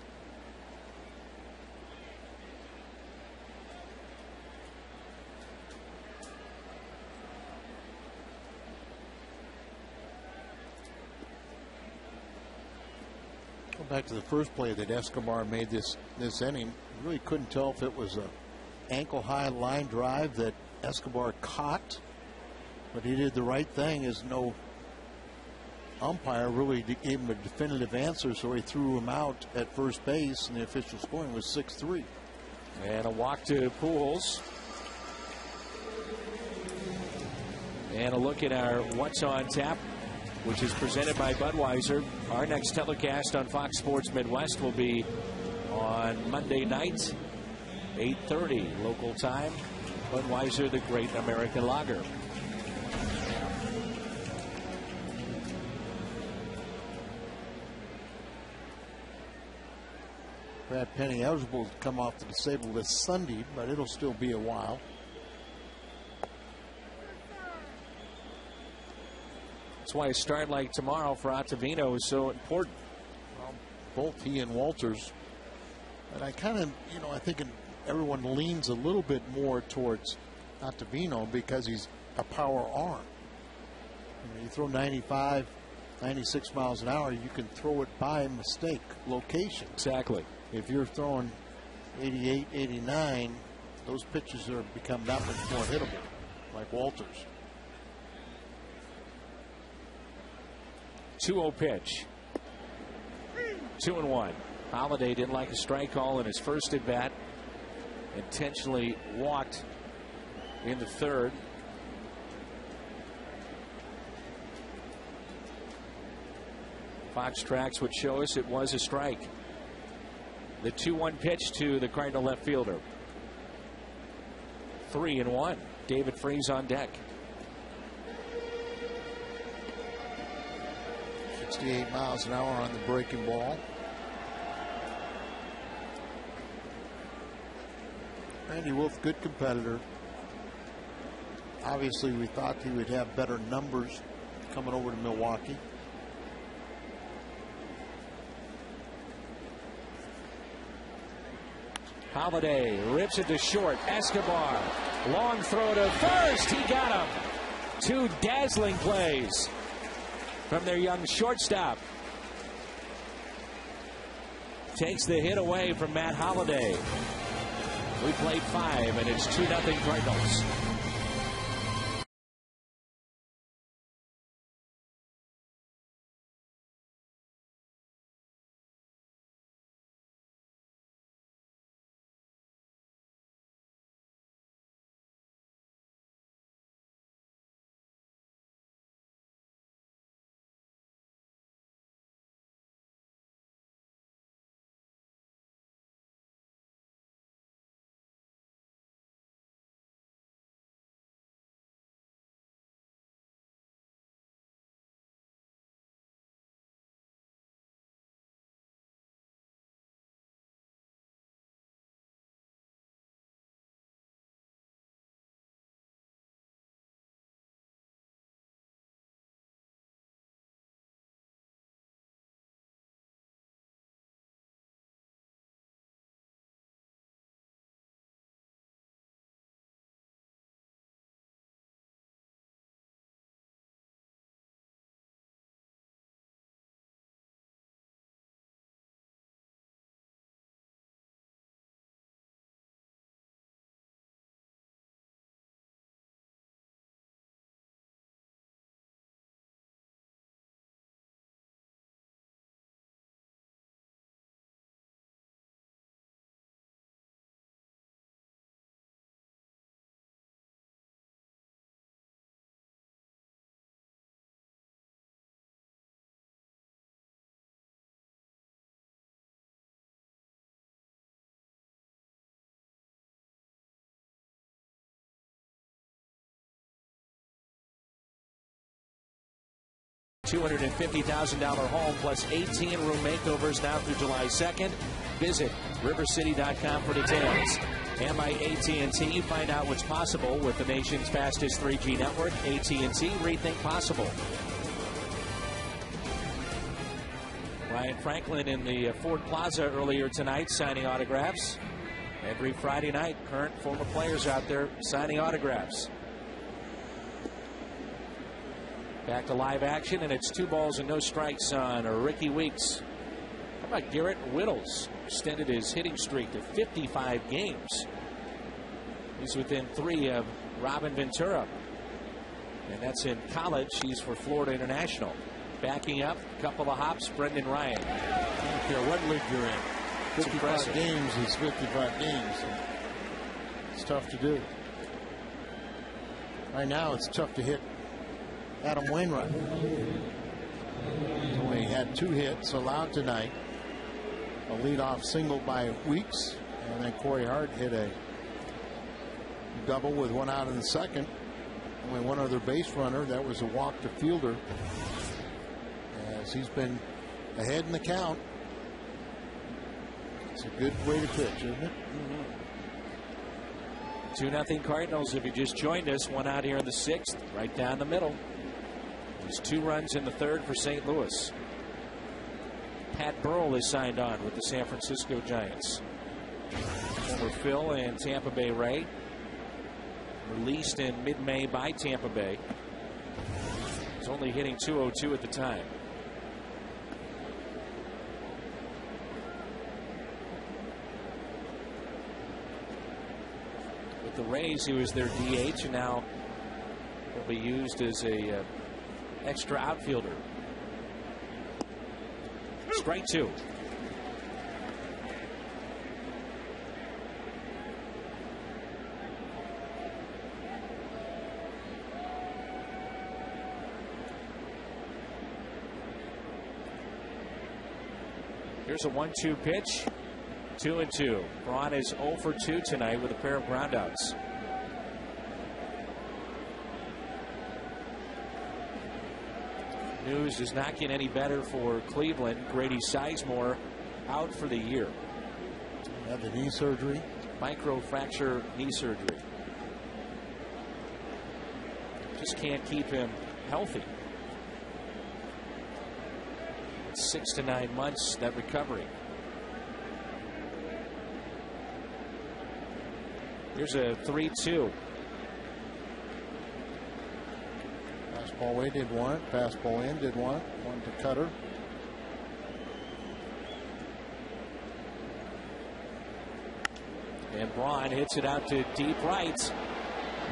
Back to the first play that Escobar made this inning. Really couldn't tell if it was a ankle high line drive that Escobar caught, but he did the right thing, as no umpire really gave him a definitive answer, so he threw him out at first base, and the official scoring was 6-3. And a walk to Pujols. And a look at our What's on Tap, which is presented by Budweiser. Our next telecast on Fox Sports Midwest will be on Monday night, 8:30 local time. Budweiser, the great American lager. Brad Penny eligible to come off the disabled list Sunday, but it'll still be a while. That's why a start like tomorrow for Ottavino is so important. Well, both he and Walters. And I kind of, I think everyone leans a little bit more towards Ottavino because he's a power arm. You throw 95, 96 miles an hour, you can throw it by mistake, location. Exactly. If you're throwing 88, 89, those pitches become that much more hittable, like Walters. 2-0 pitch. 2-1. Holiday didn't like a strike call in his first at bat. Intentionally walked in the third. Fox tracks would show us it was a strike. The 2-1 pitch to the Cardinal left fielder. 3-1. David Freese on deck. 68 miles an hour on the breaking ball. Randy Wolf, good competitor. Obviously, we thought he would have better numbers coming over to Milwaukee. Holiday rips it to short. Escobar, long throw to first. He got him. 2 dazzling plays from their young shortstop. Takes the hit away from Matt Holiday. We played 5, and it's 2-0 Cardinals. $250,000 home plus 18-room makeovers now through July 2nd. Visit rivercity.com for details. And by AT&T, find out what's possible with the nation's fastest 3G network. AT&T, rethink possible. Ryan Franklin in the Ford Plaza earlier tonight signing autographs. Every Friday night, current, former players out there signing autographs. Back to live action, and it's 2 balls and no strikes on Ricky Weeks. How about Garrett Whittles? Extended his hitting streak to 55 games. He's within 3 of Robin Ventura. And that's in college. He's for Florida International. Backing up, a couple of hops, Brendan Ryan. I don't care what league you're in. 55 games is 55 games. It's tough to do. Right now, it's tough to hit Adam Wainwright. He's only had 2 hits allowed tonight. A leadoff single by Weeks, and then Corey Hart hit a double with 1 out in the second. Only 1 other base runner. That was a walk to Fielder. As he's been ahead in the count. It's a good way to pitch, isn't it? 2-0 Cardinals. If you just joined us, 1 out here in the 6th, right down the middle. There's 2 runs in the 3rd for St. Louis. Pat Burrell is signed on with the San Francisco Giants. Former Phil and Tampa Bay Ray. Released in mid-May by Tampa Bay. He's only hitting .202 at the time. With the Rays, he was their DH, and now will be used as a extra outfielder. Strike 2. Here's a 1-2 pitch. 2-2. Braun is 0 for 2 tonight with a pair of groundouts. News is not getting any better for Cleveland. Grady Sizemore out for the year. Had the knee surgery. Microfracture knee surgery. Just can't keep him healthy. 6 to 9 months, that recovery. Here's a 3-2. Fastball away did 1. Fastball in did 1. 1 to Cutter. And Braun hits it out to deep right.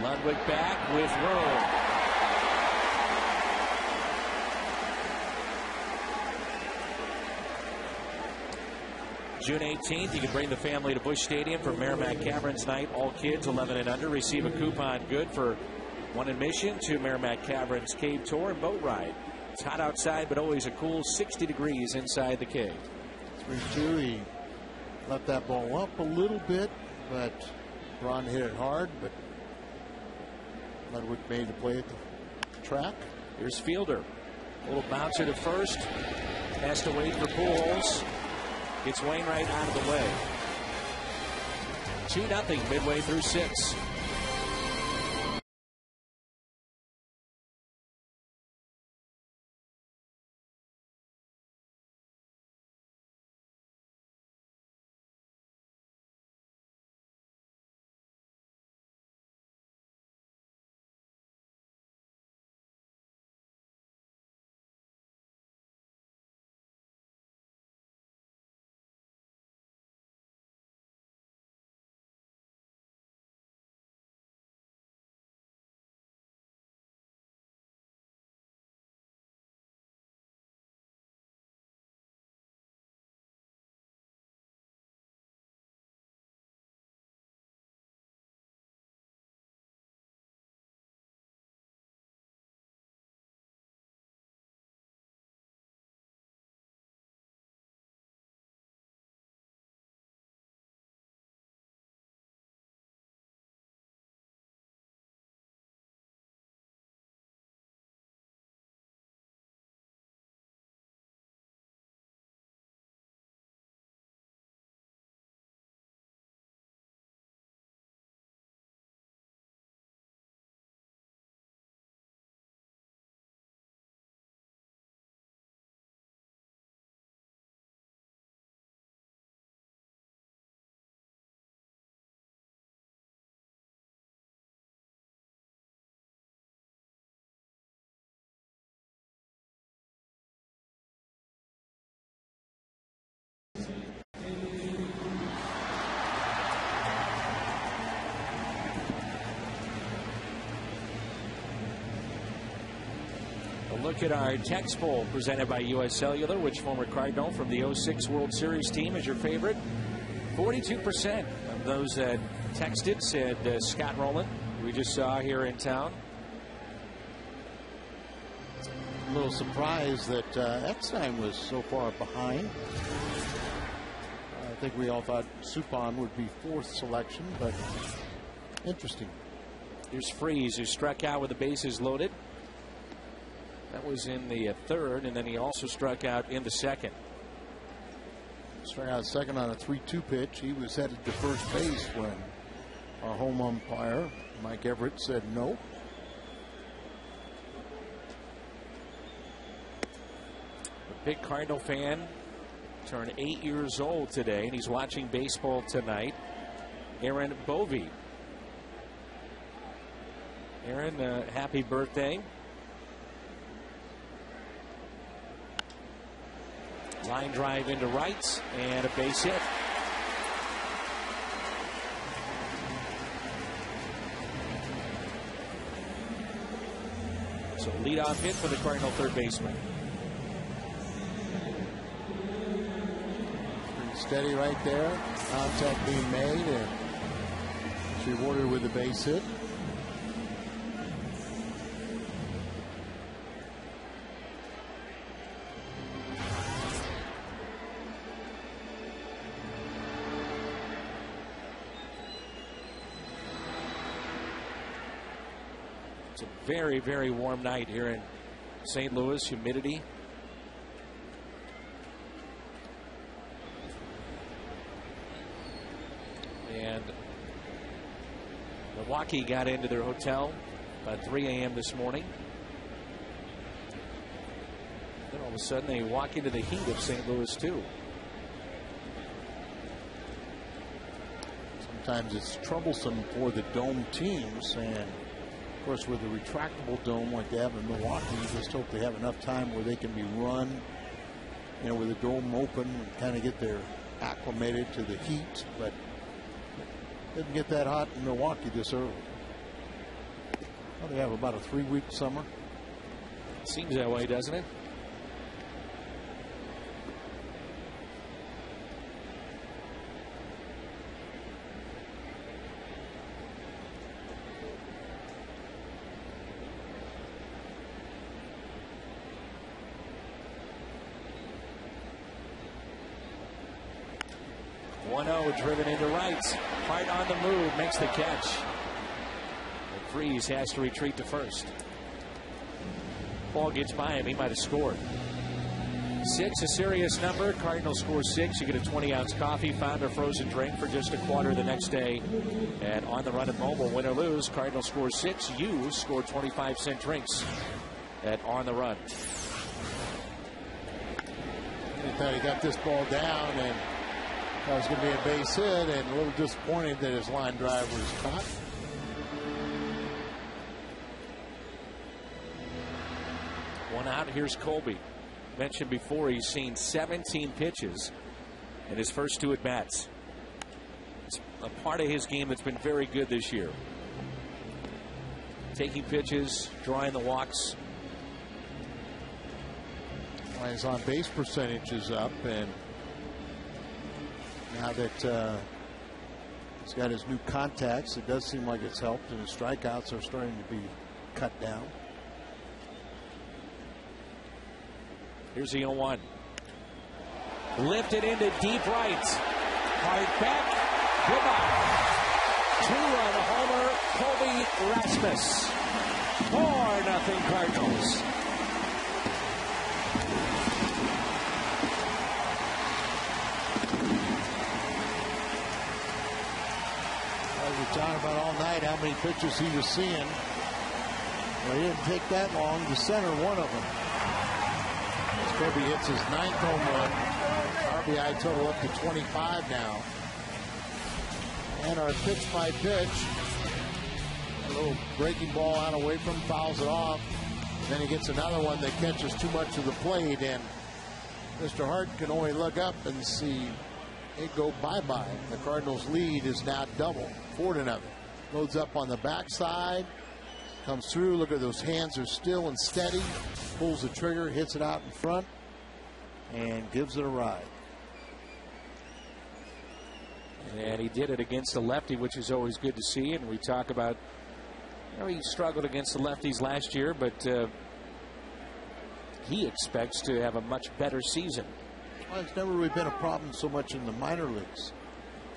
Ludwig back with room. June 18th, you can bring the family to Busch Stadium for Merrimack Caverns Night. All kids 11 and under receive a coupon good for 1 admission to Merrimack Caverns Cave Tour and Boat Ride. It's hot outside, but always a cool 60 degrees inside the cave. 3-2. He let that ball up a little bit, but Braun hit it hard. But Ludwig made the play at the track. Here's Fielder. A little bouncer to first. Has to wait for Pujols. Gets Wainwright out of the way. 2-0 midway through 6. Look at our text poll presented by U.S. Cellular. Which former Cardinal from the 06 World Series team is your favorite? 42% of those that texted said Scott Rowland, we just saw here in town. A little surprised that Eckstein was so far behind. I think we all thought Suppan would be 4th selection, but interesting. Here's Freese, who struck out with the bases loaded. That was in the 3rd, and then he also struck out in the 2nd. Struck out 2nd on a 3-2 pitch. He was headed to first base when our home umpire, Mike Everett, said no. A big Cardinal fan, turned 8 years old today, and he's watching baseball tonight. Aaron Bovey. Aaron, happy birthday. Line drive into right and a base hit. So leadoff hit for the Cardinal third baseman. Pretty steady right there. Contact being made, and it's rewarded with a base hit. It's a very, very warm night here in St. Louis. Humidity. And Milwaukee got into their hotel about 3 a.m. this morning. Then all of a sudden they walk into the heat of St. Louis too. Sometimes it's troublesome for the dome teams, and of course with a retractable dome like they have in Milwaukee, you just hope they have enough time where they can be run, you know, with the dome open and kind of get their acclimated to the heat. But didn't get that hot in Milwaukee this early. Well, they have about a 3-week summer. Seems that way, doesn't it? Driven into right. Hart on the move, makes the catch. And Freese has to retreat to first. Ball gets by him, he might have scored. 6, a serious number. Cardinals score 6. You get a 20-ounce coffee, found or frozen drink for just $0.25 the next day. And on the run at mobile, win or lose, Cardinals score 6. You score 25-cent drinks at On the Run. I thought he got this ball down, and that was going to be a base hit, and a little disappointed that his line drive was caught. One out. Here's Colby. Mentioned before, he's seen 17 pitches in his first 2 at-bats. It's a part of his game that's been very good this year. Taking pitches, drawing the walks. Well, his on-base percentage is up, and now that he's got his new contacts, it does seem like it's helped, and his strikeouts are starting to be cut down. Here's the 0-1. Lifted into deep right. Hard back. Goodbye. 2-run homer, Colby Rasmus. 4-0 Cardinals. Talking about all night how many pitches he was seeing. Well, he didn't take that long to center one of them. Colby hits his 9th home run. RBI total up to 25 now. And our pitch by pitch. A little breaking ball out away from him, fouls it off. Then he gets another one that catches too much of the plate, and Mr. Hart can only look up and see it go bye-bye. The Cardinals' lead is now double, 4-0. Loads up on the backside. Comes through. Look at those hands are still and steady. Pulls the trigger, hits it out in front, and gives it a ride. And he did it against the lefty, which is always good to see. And we talk about, he struggled against the lefties last year, but he expects to have a much better season. Well, it's never really been a problem so much in the minor leagues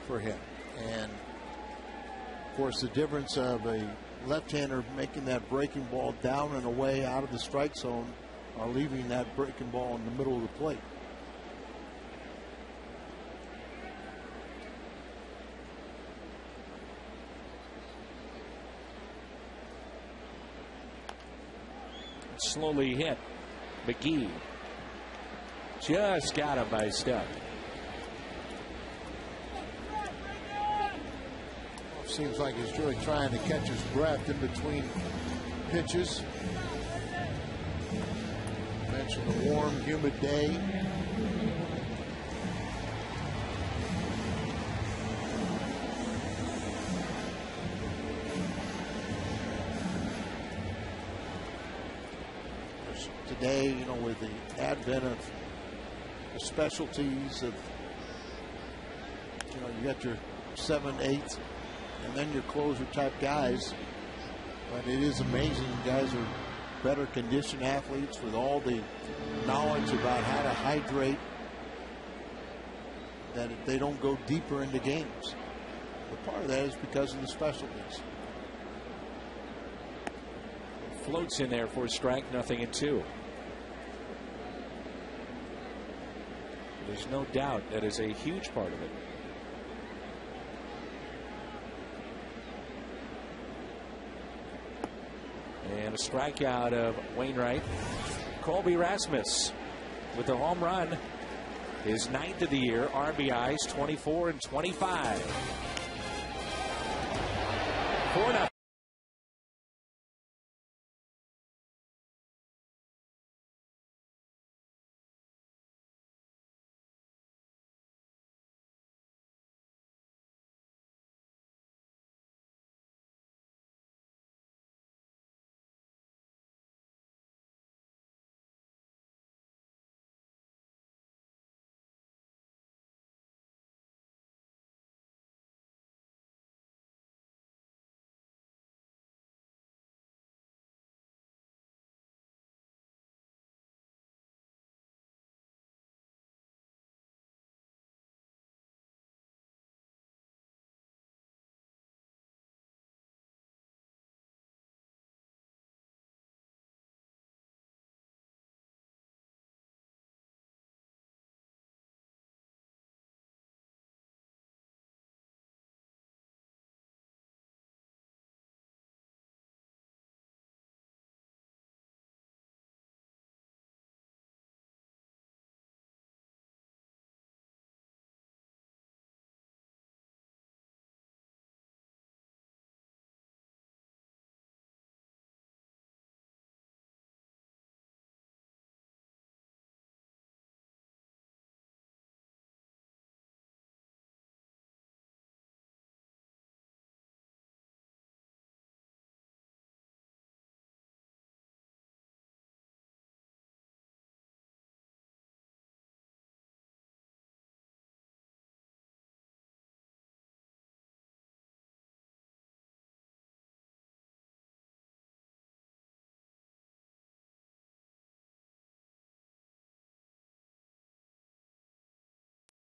for him. And, of course, the difference of a left-hander making that breaking ball down and away out of the strike zone or leaving that breaking ball in the middle of the plate. Slowly hit. McGee just got him by step. Seems like he's really trying to catch his breath in between pitches. Mentioned the warm, humid day. Today, with the advent of the specialties of, you got your 7th, 8th, and then your closer type guys. But it is amazing. Guys are better conditioned athletes with all the knowledge about how to hydrate, that they don't go deeper into games. But part of that is because of the specialties. Floats in there for a strike, 0-2. There's no doubt that is a huge part of it. And a strikeout of Wainwright. Colby Rasmus with the home run. His 9th of the year. RBIs 24 and 25. 4-0.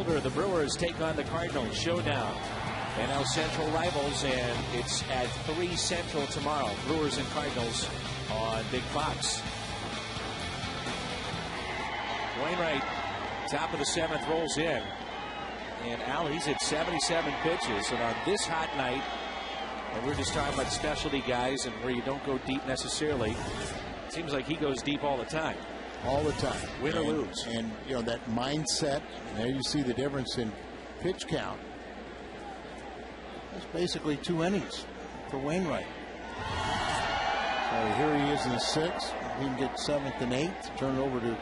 The Brewers take on the Cardinals. Showdown. NL Central rivals, and it's at 3 Central tomorrow. Brewers and Cardinals on Big Fox. Wainwright, top of the 7th, rolls in. And Al, he's at 77 pitches. And on this hot night, and we're just talking about specialty guys and where you don't go deep necessarily, it seems like he goes deep all the time. All the time, win or lose. And that mindset, and there you see the difference in pitch count. That's basically 2 innings for Wainwright. So here he is in the 6th. He can get 7th and 8th. Turn it over to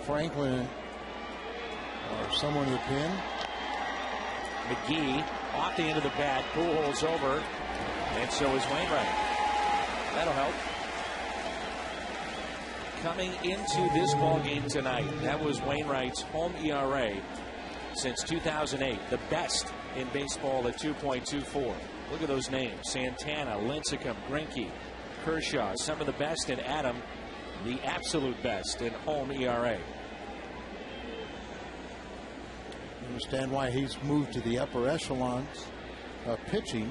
Franklin or someone in the pin. McGee off the end of the bat. Pujols over, and so is Wainwright. That'll help. Coming into this ball game tonight, that was Wainwright's home ERA since 2008, the best in baseball at 2.24. Look at those names: Santana, Lincecum, Greinke, Kershaw, some of the best, and Adam, the absolute best in home ERA. I understand why he's moved to the upper echelons of pitching.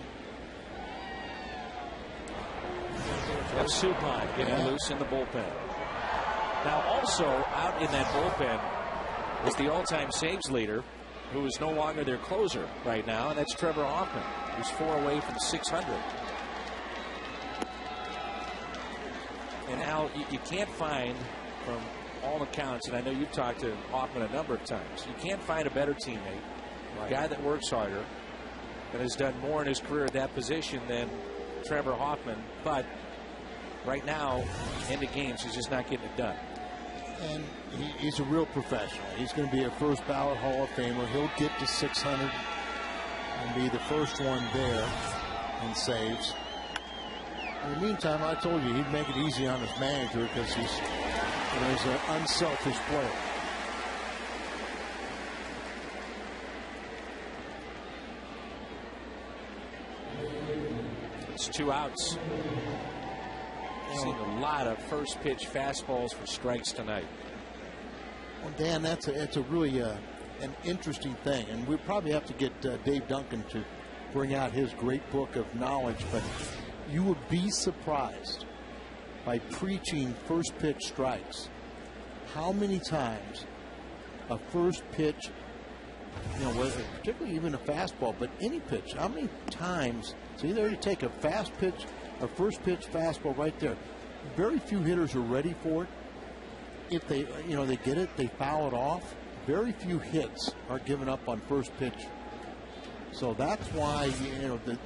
That's Supine getting loose in the bullpen. Now also out in that bullpen is the all-time saves leader, who is no longer their closer right now, and that's Trevor Hoffman, who's 4 away from 600. And Al, you can't find, from all accounts, and I know you've talked to Hoffman a number of times, you can't find a better teammate, a guy that works harder, that has done more in his career at that position than Trevor Hoffman. But right now, in the games, he's just not getting it done. And he's a real professional. He's going to be a first ballot Hall of Famer. He'll get to 600 and be the first one there in saves. In the meantime, I told you he'd make it easy on his manager because he's an unselfish player. It's 2 outs. Seen a lot of first pitch fastballs for strikes tonight. Well, Dan, it's a really an interesting thing, and we probably have to get Dave Duncan to bring out his great book of knowledge. But you would be surprised by preaching first pitch strikes how many times a first pitch, particularly even a fastball, but any pitch, how many times it's either you take a fast pitch, a first pitch fastball right there. Very few hitters are ready for it. If they, they get it, they foul it off. Very few hits are given up on first pitch. So that's why,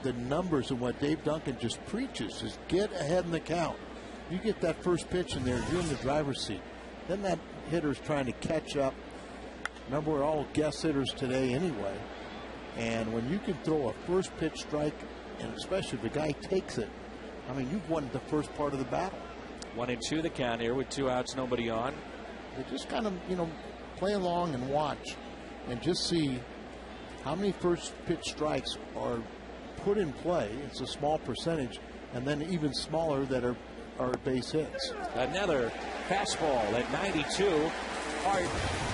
the numbers and what Dave Duncan just preaches is get ahead in the count. You get that first pitch in there, you're in the driver's seat. Then that hitter's trying to catch up. Remember, we're all guess hitters today anyway. And when you can throw a first pitch strike, and especially if the guy takes it, I mean, you've won the first part of the battle. 1-2 the count here with 2 outs, nobody on. They just kind of, play along and watch and just see how many first pitch strikes are put in play. It's a small percentage, and then even smaller that are base hits. Another fastball at 92. Hart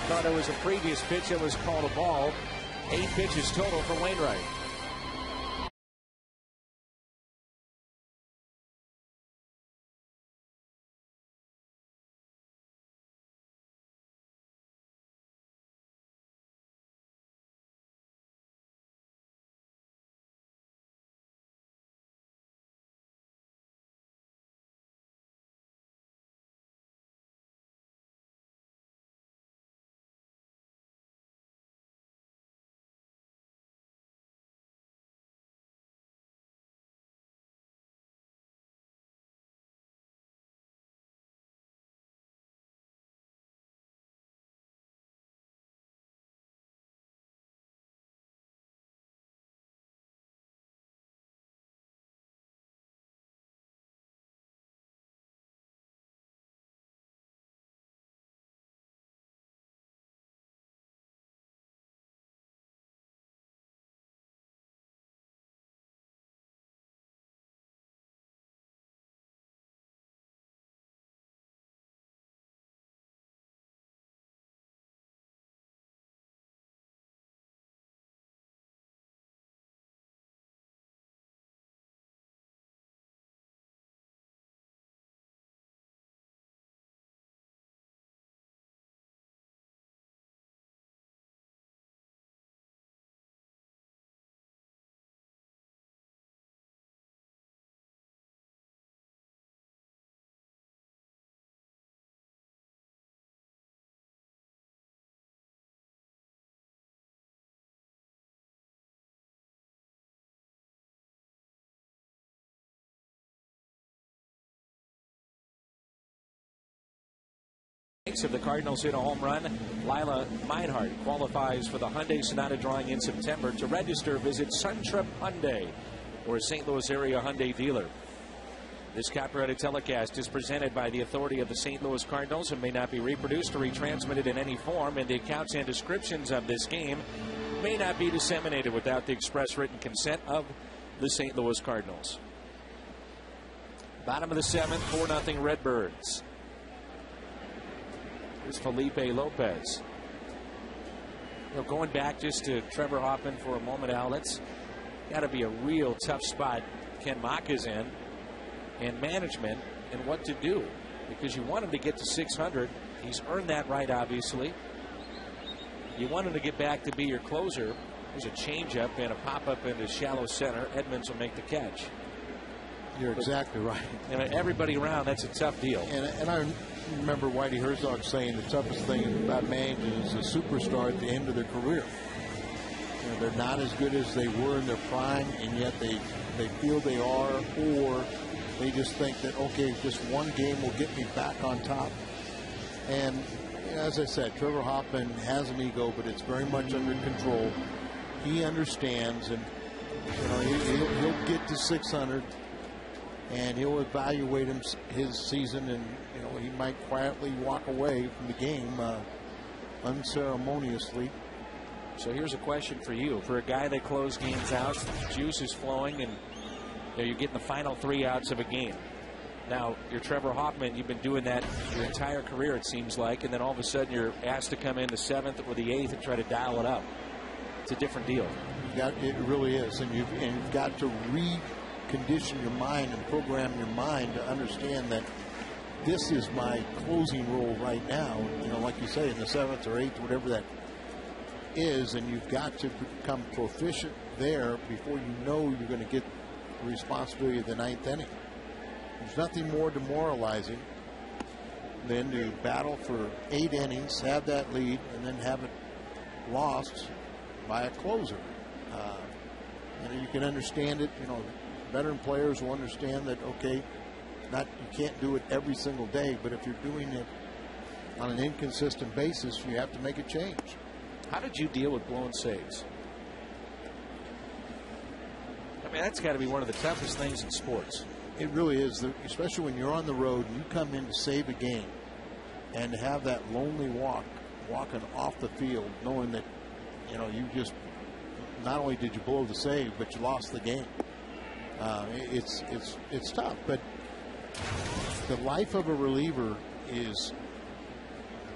thought it was a previous pitch that was called a ball. 8 pitches total for Wainwright. If the Cardinals hit a home run, Lila Meinhardt qualifies for the Hyundai Sonata drawing in September. To register, visit SunTrip Hyundai or St. Louis area Hyundai dealer. This copyrighted telecast is presented by the authority of the St. Louis Cardinals and may not be reproduced or retransmitted in any form, and the accounts and descriptions of this game may not be disseminated without the express written consent of the St. Louis Cardinals. Bottom of the 7th, 4-0 Redbirds. Here's Felipe Lopez. Going back just to Trevor Hoffman for a moment, Al, that's got to be a real tough spot Ken Mock is in, and management, and what to do, because you want him to get to 600. He's earned that right, obviously. You want him to get back to be your closer. There's a changeup and a pop-up into shallow center. Edmonds will make the catch. You're exactly right. And everybody around, that's a tough deal. And I remember Whitey Herzog saying the toughest thing about managing is a superstar at the end of their career. They're not as good as they were in their prime, and yet they feel they are, or they just think that, okay, just one game will get me back on top. And as I said, Trevor Hoffman has an ego, but it's very much under control. He understands, and he'll get to 600, and he'll evaluate his season, and he might quietly walk away from the game unceremoniously. So here's a question for you. For a guy that closed games out, juice is flowing, and you're getting the final 3 outs of a game. Now, you're Trevor Hoffman. You've been doing that your entire career, it seems like, and then all of a sudden you're asked to come in the 7th or the 8th and try to dial it up. It's a different deal. It really is, and you've got to recondition your mind and program your mind to understand that this is my closing role right now. Like you say, in the 7th or 8th, whatever that is, and you've got to become proficient there before you know you're going to get the responsibility of the 9th inning. There's nothing more demoralizing than to battle for 8 innings, have that lead, and then have it lost by a closer. You can understand it. Veteran players will understand that, okay, you can't do it every single day, but if you're doing it on an inconsistent basis, you have to make a change. How did you deal with blown saves? I mean, that's got to be one of the toughest things in sports. It really is, especially when you're on the road and you come in to save a game, and to have that lonely walking off the field, knowing that you just not only did you blow the save, but you lost the game. It's tough, but the life of a reliever is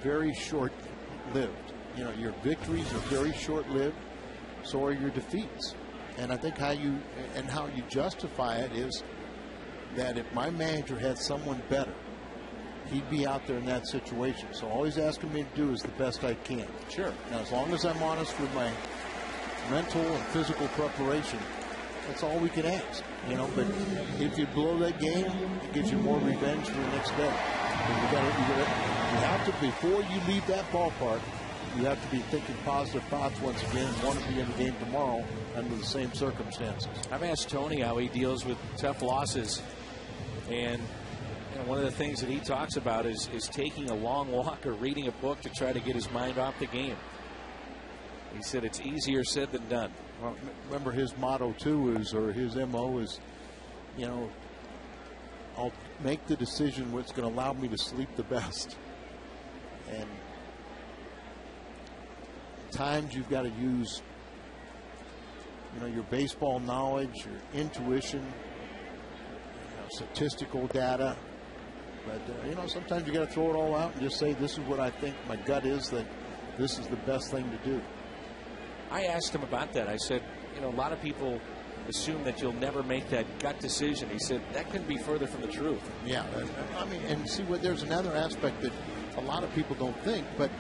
very short-lived. Your victories are very short-lived, so are your defeats. And I think how you justify it is that if my manager had someone better, he'd be out there in that situation. So all he's asking me to do is the best I can. Sure. Now, as long as I'm honest with my mental and physical preparation, that's all we can ask. But if you blow that game, it gives you more revenge for the next day. You have to, before you leave that ballpark, you have to be thinking positive thoughts once again and want to be in the game tomorrow under the same circumstances. I've asked Tony how he deals with tough losses, and one of the things that he talks about is taking a long walk or reading a book to try to get his mind off the game. He said it's easier said than done. Well, remember his motto too is, or his MO is, I'll make the decision what's going to allow me to sleep the best. And times you've got to use your baseball knowledge, your intuition, statistical data, but sometimes you got to throw it all out and just say, this is what I think my gut is, that this is the best thing to do. I asked him about that. I said, a lot of people assume that you'll never make that gut decision. He said that couldn't be further from the truth. Yeah, I mean, and see, there's another aspect that a lot of people don't think, but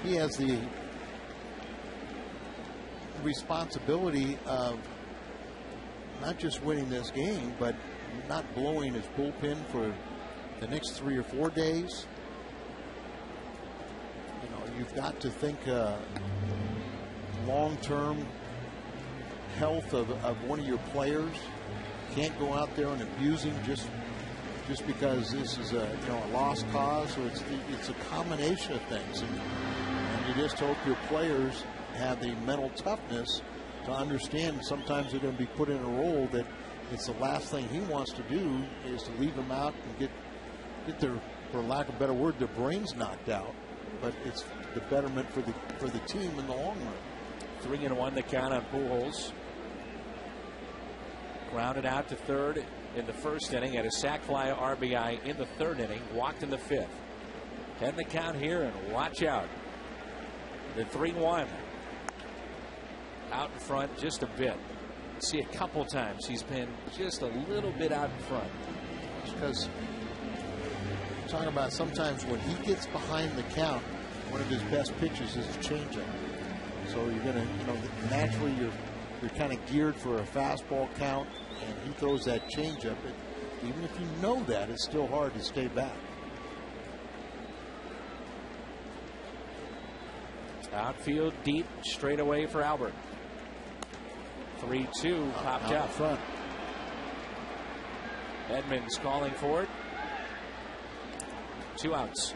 he has the responsibility of not just winning this game, but not blowing his bullpen for the next 3 or 4 days. You've got to think long-term health of one of your players. Can't go out there and abuse him just because this is a lost cause. So it's a combination of things, and you just hope your players have the mental toughness to understand sometimes they're going to be put in a role that it's the last thing he wants to do is to leave them out and get their, for lack of a better word, their brains knocked out. But it's the betterment for the team in the long run. 3-1 the count on Pujols. Grounded out to third in the first inning, had a sac fly RBI in the third inning, walked in the fifth. 10 the count here, and watch out. The 3-1 out in front just a bit. See, a couple times he's been just a little bit out in front. Because talking about sometimes when he gets behind the count, one of his best pitches is a changeup. So you're going to, naturally you're kind of geared for a fastball count, and he throws that changeup. Even if you know that, it's still hard to stay back. Outfield deep, straight away for Albert. 3-2 popped up front. Edmonds calling for it. 2 outs.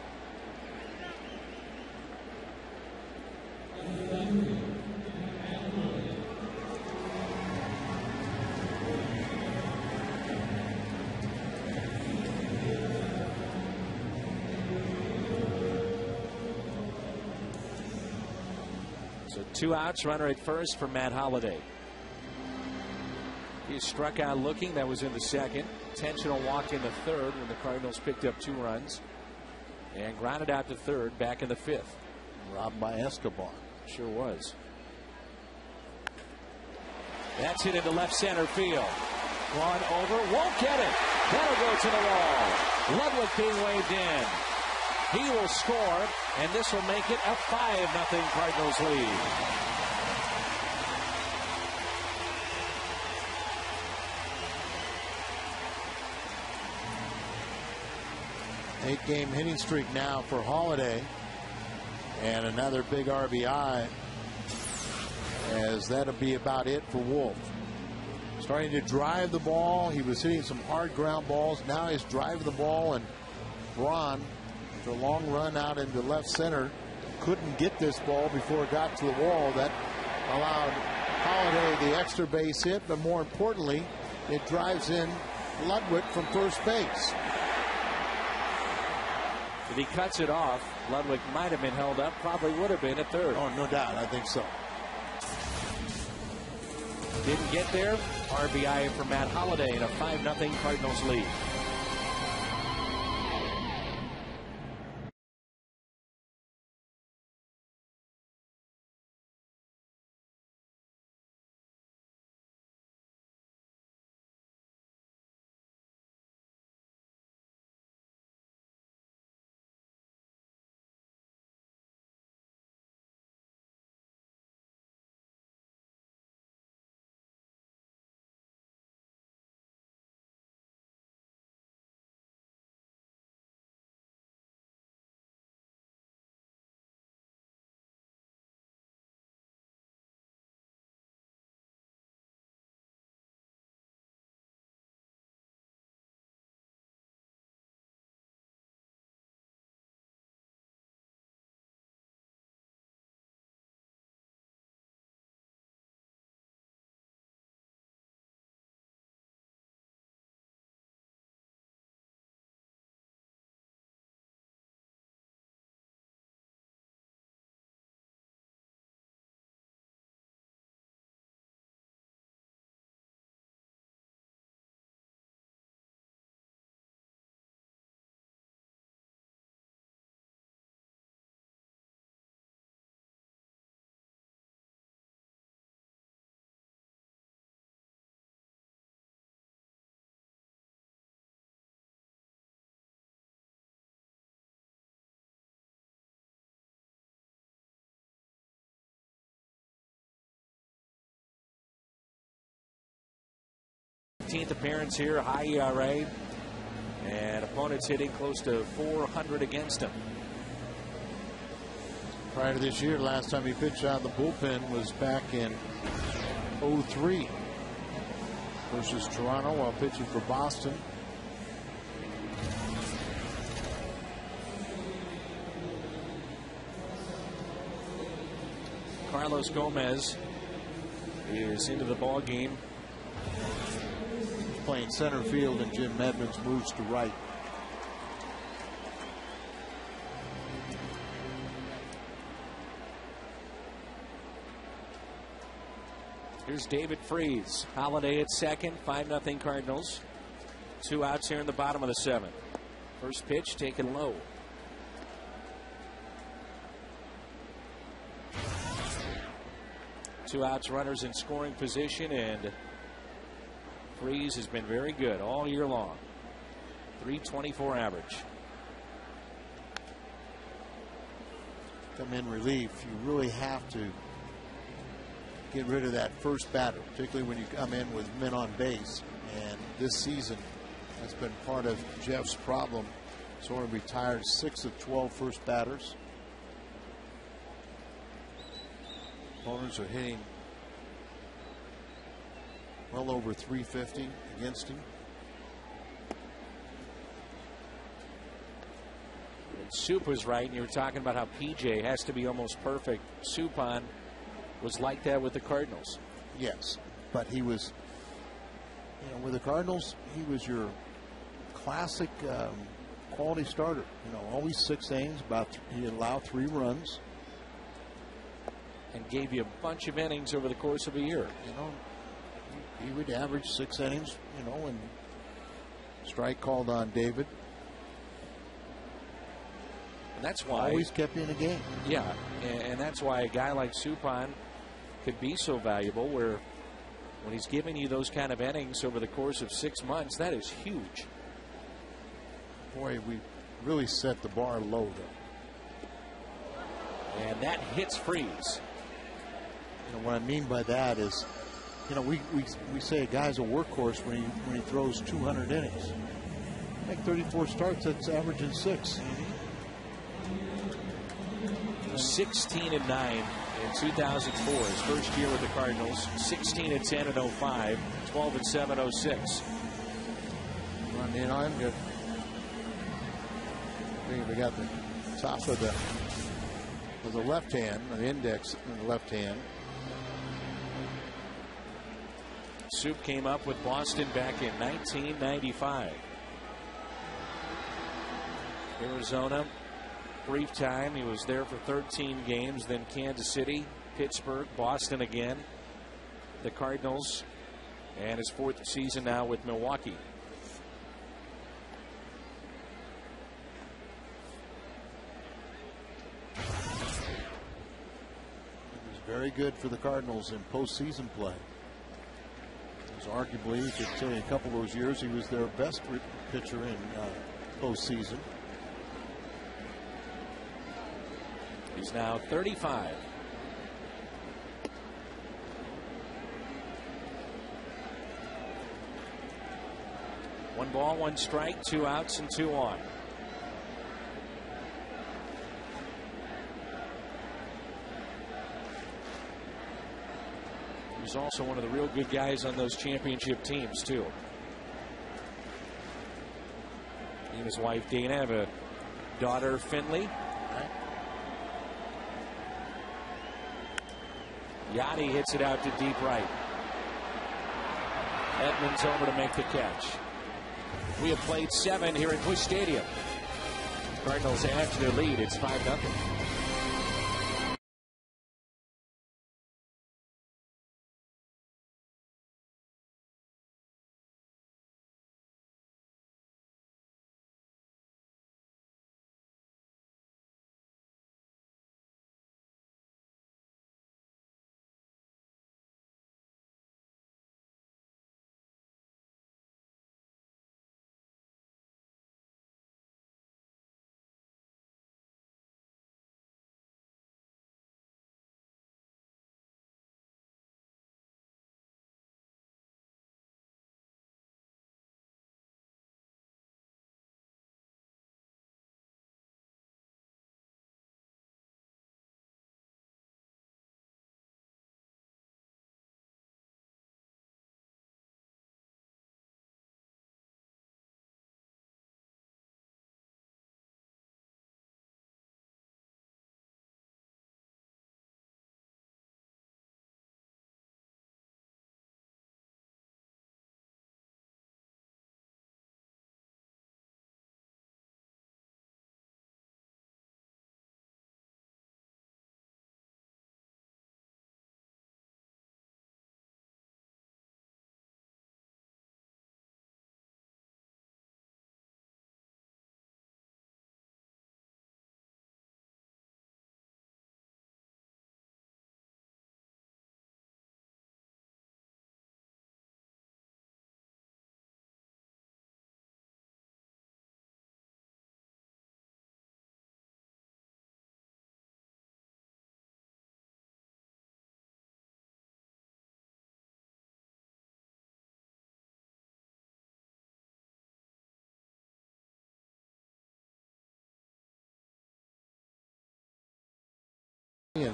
So 2 outs, runner at first for Matt Holliday. He struck out looking. That was in the second. Intentional walk in the third when the Cardinals picked up 2 runs. And grounded out to third back in the fifth. Robbed by Escobar. Sure was. That's hit into left center field. Gone over. Won't get it. That'll go to the wall. Ludwig being waved in. He will score, and this will make it a 5-0 Cardinals lead. Eight-game hitting streak now for Holliday, and another big RBI, as that'll be about it for Wolf. Starting to drive the ball. He was hitting some hard ground balls. Now he's driving the ball, and Braun, the long run out into left center, couldn't get this ball before it got to the wall. That allowed Holliday the extra base hit, but more importantly, it drives in Ludwig from first base. If he cuts it off, Ludwig might have been held up, probably would have been at third. Oh, no doubt. I think so. Didn't get there. RBI for Matt Holliday in a 5-0 Cardinals lead. Appearance here, high ERA, and opponents hitting close to 400 against him. Prior to this year, last time he pitched out of the bullpen was back in 2003 versus Toronto while pitching for Boston. Carlos Gomez is into the ball game. playing center field, and Jim Edmonds moves to right. Here's David Freese. Holiday at second. 5-0 Cardinals. 2 outs here in the bottom of the 7th. First pitch taken low. Two outs, runners in scoring position, and Freese has been very good all year long. .324 average. Come in relief. You really have to get rid of that first batter, particularly when you come in with men on base. And this season has been part of Jeff's problem. So he retired 6 of 12 first batters. Opponents are hitting well over 350 against him. Soup was right, and you were talking about how PJ has to be almost perfect. Suppan was like that with the Cardinals. Yes, but he was, with the Cardinals, he was your classic quality starter. Always 6 innings. He allowed 3 runs. And gave you a bunch of innings over the course of a year. He would average 6 innings, and strike called on David. And that's why. Always kept you in a game. Yeah, and that's why a guy like Suppan could be so valuable, where when he's giving you those kind of innings over the course of 6 months, that is huge. Boy, we really set the bar low, though. And that hits Freese. What I mean by that is, we say a guy's a workhorse when he throws 200 innings. Like 34 starts, that's averaging 6. 16-9 in 2004, his first year with the Cardinals. 16-10 in 05, 12-7 06. Run in on him. Good. I think we got the top of the left hand, the index in the left hand. Soup came up with Boston back in 1995. Arizona, brief time. He was there for 13 games. Then Kansas City, Pittsburgh, Boston again. The Cardinals, and his 4th season now with Milwaukee. He was very good for the Cardinals in postseason play. Arguably, you could say a couple of those years he was their best pitcher in postseason. He's now 35. One ball, 1 strike, 2 outs, and 2 on. He's also one of the real good guys on those championship teams, too. He and his wife, Dana, have a daughter, Finley. Yachty hits it out to deep right. Edmonds over to make the catch. We have played 7 here at Busch Stadium. Cardinals add to their lead. It's 5-0.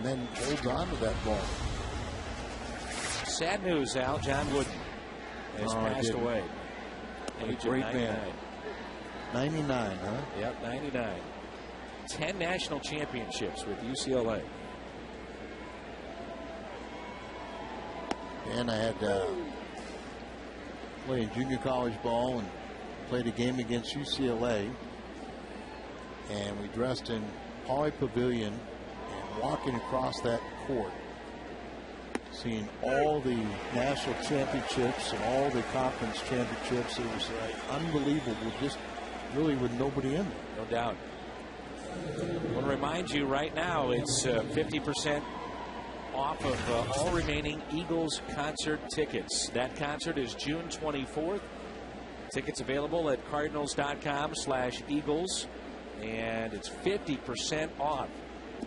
then holds on to that ball. Sad news, Al. John Wooden has passed away. What a great man. 99, huh? Yep, 99. 10 national championships with UCLA. And I had played junior college ball and played a game against UCLA. And we dressed in Pauley Pavilion and walking across that court, seeing all the national championships and all the conference championships. It was unbelievable, just really with nobody in there. No doubt. I want to remind you right now it's 50% off of all remaining Eagles concert tickets. That concert is June 24th. Tickets available at cardinals.com/Eagles. And it's 50% off.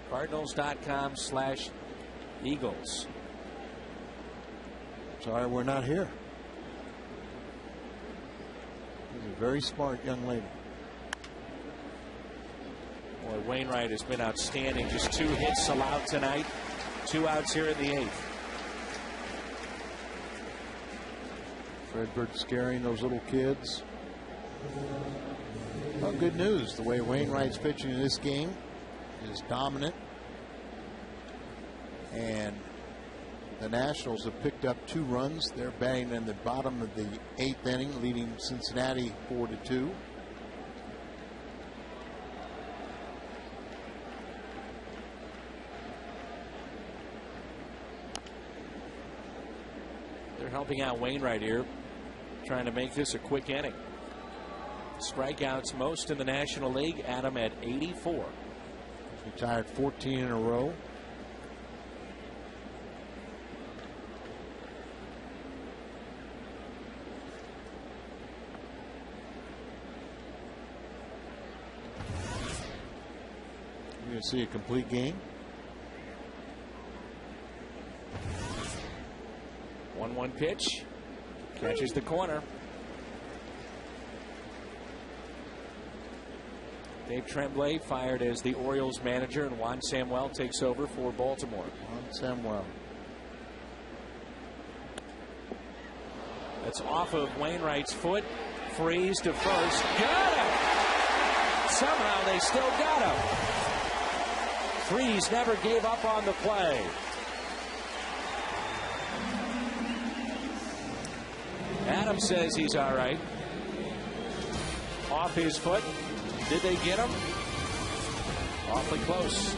Cardinals.com/Eagles. Sorry, we're not here. She's a very smart young lady. Boy, Wainwright has been outstanding. Just 2 hits allowed tonight. 2 outs here in the 8th. Fredberg scaring those little kids. Well, good news. The way Wainwright's pitching in this game is dominant. And the Nationals have picked up 2 runs. They're batting in the bottom of the 8th inning, leading Cincinnati 4-2. They're helping out Wainwright here, trying to make this a quick inning. Strikeouts most in the National League. Adam at 84. He's retired 14 in a row. You're going to see a complete game. 1-1 pitch. Catches the corner. Dave Tremblay fired as the Orioles manager, and Juan Samuel takes over for Baltimore. Juan Samuel. That's off of Wainwright's foot. Freeze to first. Got him! Somehow they still got him. Freeze never gave up on the play. Adam says he's all right. Off his foot. Did they get him? Awfully close.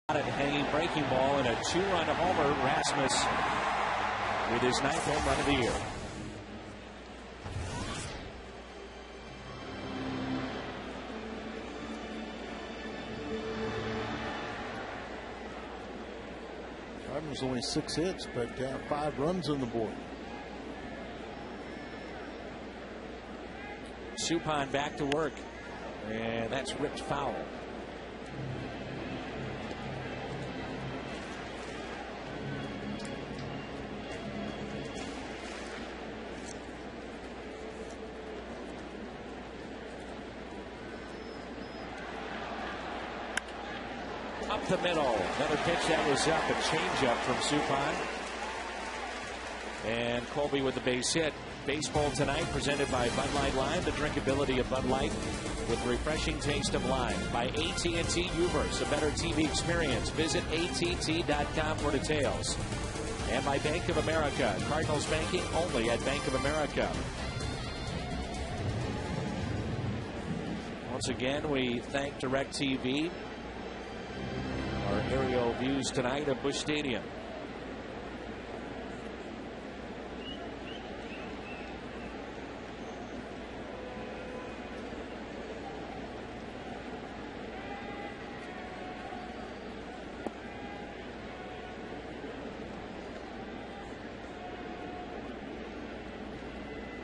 Hanging breaking ball and a 2-run homer. Rasmus with his 9th home run of the year. It was only 6 hits, but 5 runs on the board. Suppan back to work, and that's ripped foul. Up the middle. Another pitch that was up. A changeup from Suppan. And Colby with the base hit. Baseball tonight presented by Bud Light Lime. The drinkability of Bud Light with refreshing taste of lime. By AT Uverse, a better TV experience. Visit att.com for details. And by Bank of America. Cardinals banking only at Bank of America. Once again, we thank DirecTV. Our aerial views tonight of Busch Stadium.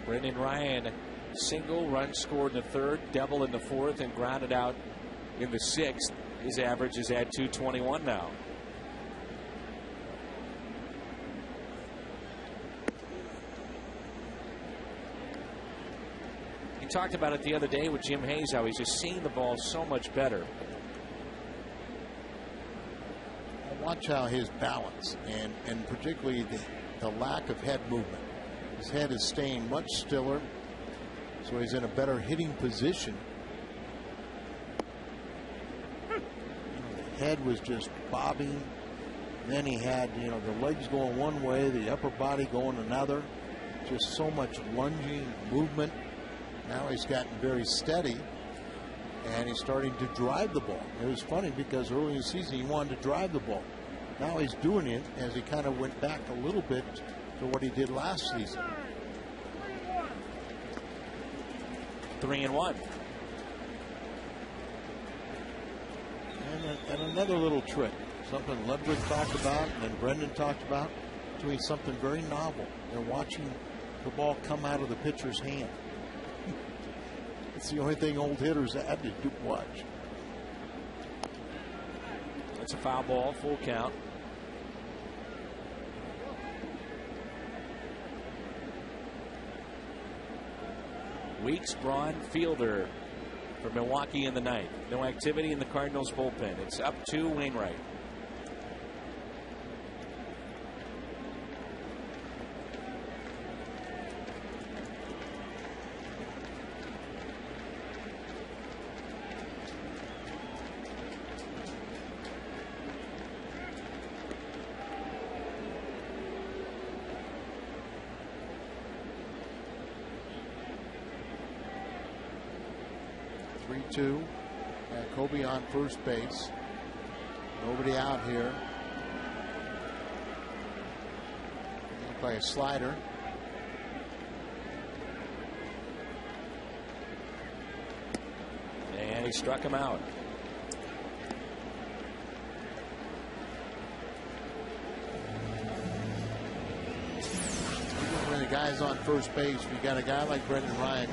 Brendan Ryan, single, run scored in the 3rd, double in the 4th, and grounded out in the 6th. His average is at 221 now. He talked about it the other day with Jim Hayes, how he's just seeing the ball so much better. Watch how his balance and particularly the lack of head movement. His head is staying much stiller, so he's in a better hitting position. Head was just bobbing. Then he had, the legs going one way, the upper body going another. Just so much lunging movement. Now he's gotten very steady, and he's starting to drive the ball. It was funny because early in the season he wanted to drive the ball. Now he's doing it as he kind of went back a little bit to what he did last season. 3-1. And another little trick, something Ludwig talked about and Brendan talked about, doing something very novel. They're watching the ball come out of the pitcher's hand. It's the only thing old hitters had to do, watch. It's a foul ball, full count. Weeks, Braun, Fielder for Milwaukee in the 9th. No activity in the Cardinals bullpen. It's up to Wainwright. Kobe on first base. Nobody out here. Looked like a slider. And he struck him out. When the guy's on first base, you got a guy like Brendan Ryan,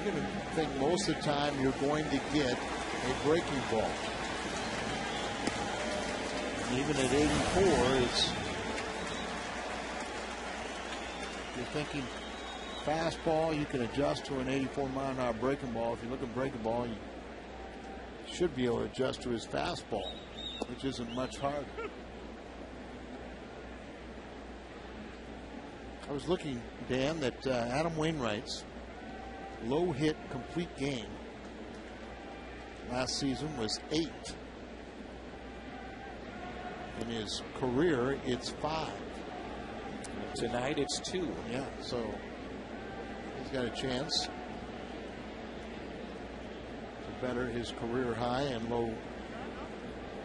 you're going to think most of the time you're going to get a breaking ball. Even at 84, you're thinking fastball, you can adjust to an 84-mile-an-hour breaking ball. If you look at breaking ball, you should be able to adjust to his fastball, which isn't much harder. I was looking, Dan, that Adam Wainwright's low hit complete game last season was 8. In his career, it's 5. Tonight, it's 2. Yeah, so he's got a chance to better his career high, and low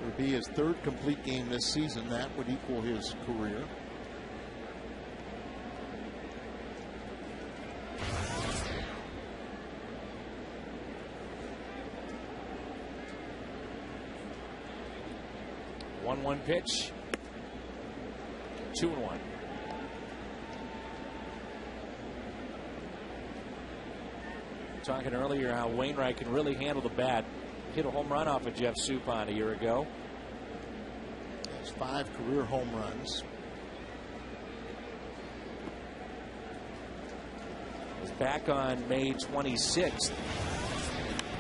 would be his 3rd complete game this season. That would equal his career. One pitch. 2-1. Talking earlier how Wainwright can really handle the bat. Hit a home run off of Jeff Suppan a year ago. That's 5 career home runs. He's back on May 26th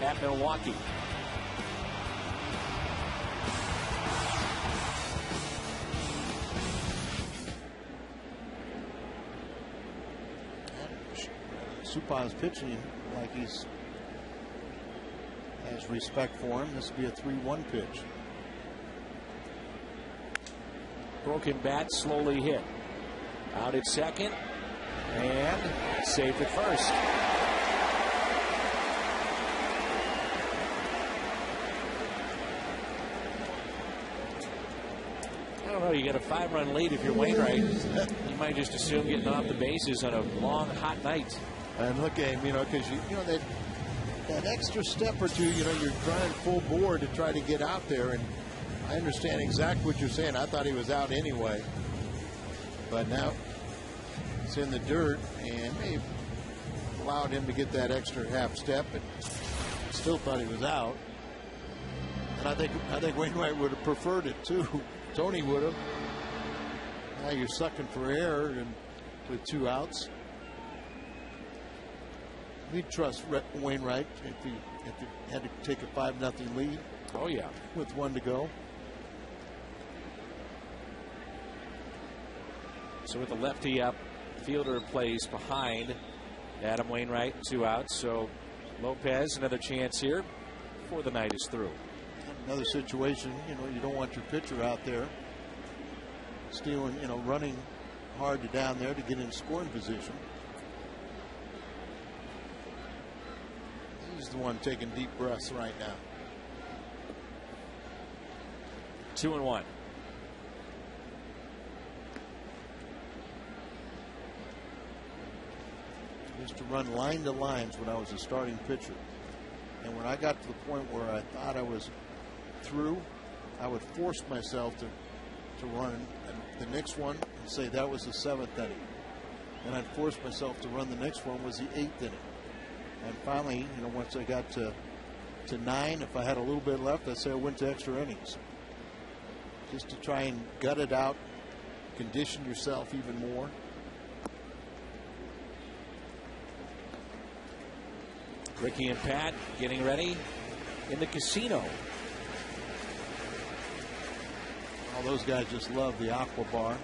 at Milwaukee. Suppan's pitching like he's has respect for him. This will be a 3-1 pitch. Broken bat, slowly hit. Out at second, and safe at first. I don't know, you get a 5-run lead if you're Wainwright. You might just assume getting off the bases on a long, hot night. And look at him, because that extra step or two, you're trying full bore to try to get out there. And I understand exactly what you're saying. I thought he was out anyway. But now it's in the dirt, and they allowed him to get that extra half step, and still thought he was out. And I think Wainwright would have preferred it too. Tony would have. Now you're sucking for air and with 2 outs. We'd trust Wainwright if he had to take a 5-0 lead. Oh, yeah. With 1 to go. So with the lefty up, fielder plays behind Adam Wainwright, 2 outs. So Lopez, another chance here before the night is through. Another situation, you don't want your pitcher out there stealing, running hard to down there to get in scoring position. He's the one taking deep breaths right now. 2-1. I used to run line to lines when I was a starting pitcher. And when I got to the point where I thought I was through, I would force myself to run the next one and say that was the 7th inning. And I'd force myself to run the next one was the 8th inning. And finally, once I got to 9, if I had a little bit left, I'd say I went to extra innings. Just to try and gut it out, condition yourself even more. Ricky and Pat getting ready in the casino. All those guys just love the Aqua Bar.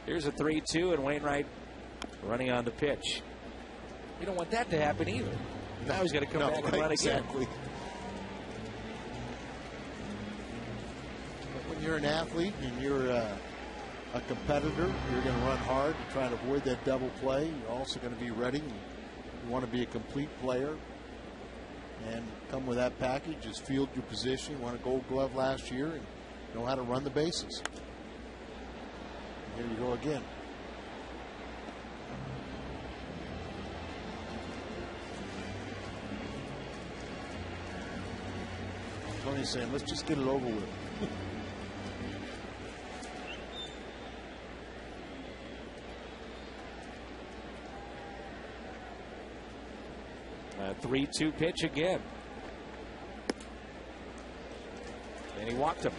Here's a 3-2, and Wainwright running on the pitch. You don't want that to happen either. Now he's got to come back and run again. Exactly. When you're an athlete and you're a competitor, you're going to run hard to try and avoid that double play. You're also going to be ready. You want to be a complete player and come with that package. Just field your position. You won a Gold Glove last year and know how to run the bases. Here you go again. Tony's saying, let's just get it over with. 3-2 pitch again. And he walked him.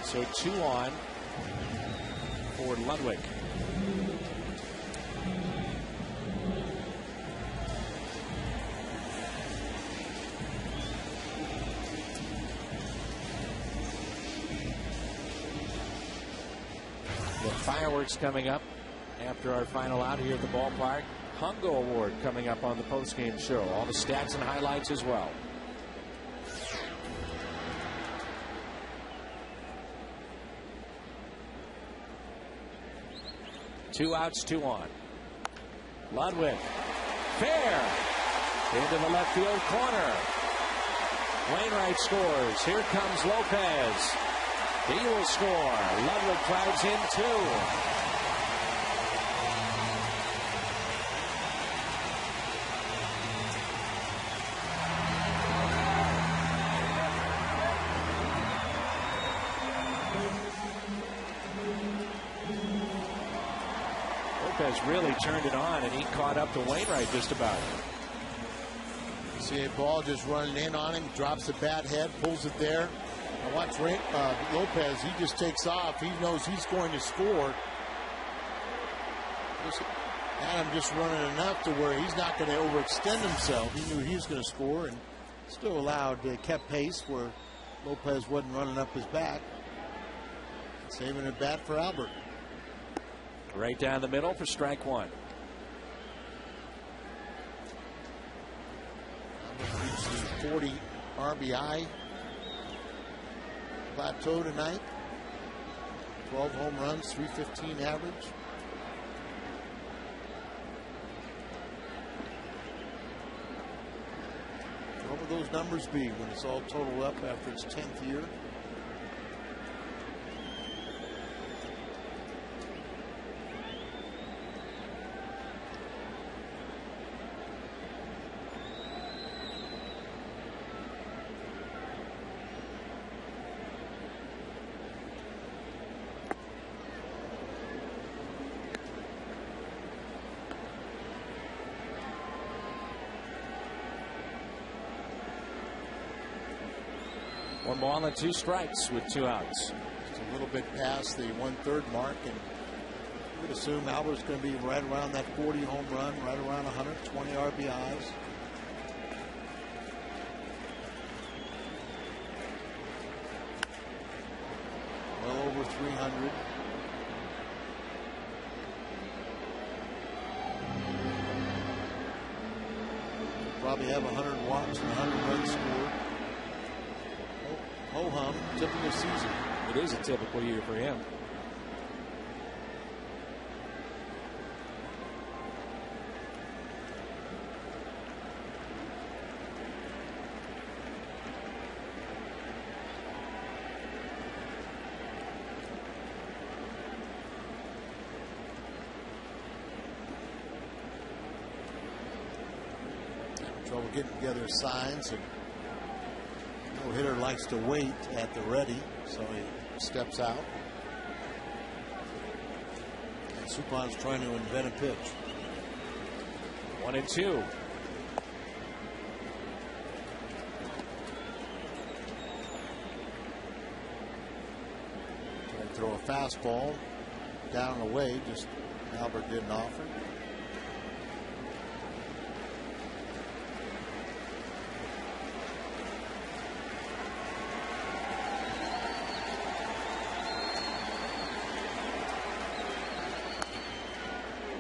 So 2 on for Ludwig. The fireworks coming up after our final out here at the ballpark. Hungo Award coming up on the postgame show. All the stats and highlights as well. Two outs, 2 on. Ludwig. Fair. Into the left field corner. Wainwright scores. Here comes Lopez. He will score. Ludwig drives in 2. Lopez really turned it on, and he caught up to Wainwright just about. See a ball just running in on him, drops the bat head, pulls it there. Now watch Lopez, he just takes off. He knows he's going to score. Adam just running enough to where he's not going to overextend himself. He knew he was going to score and still allowed, kept pace where Lopez wasn't running up his back. Saving a bat for Albert. Right down the middle for strike one. Albert reached the 40 RBI plateau tonight. 12 home runs, 315 average. What will those numbers be when it's all totaled up after its 10th year? One ball and 2 strikes with 2 outs. Just a little bit past the 1/3 mark, and you would assume Albert's going to be right around that 40 home run, right around 120 RBIs. Well over 300. Probably have 100 walks and 100 runs scored. Ho-hum, typical season. It is a typical year for him. Having trouble getting together signs, and no hitter likes to wait at the ready, so he steps out. And Supan's trying to invent a pitch. 1-2. Trying to throw a fastball down and away, just Albert didn't offer.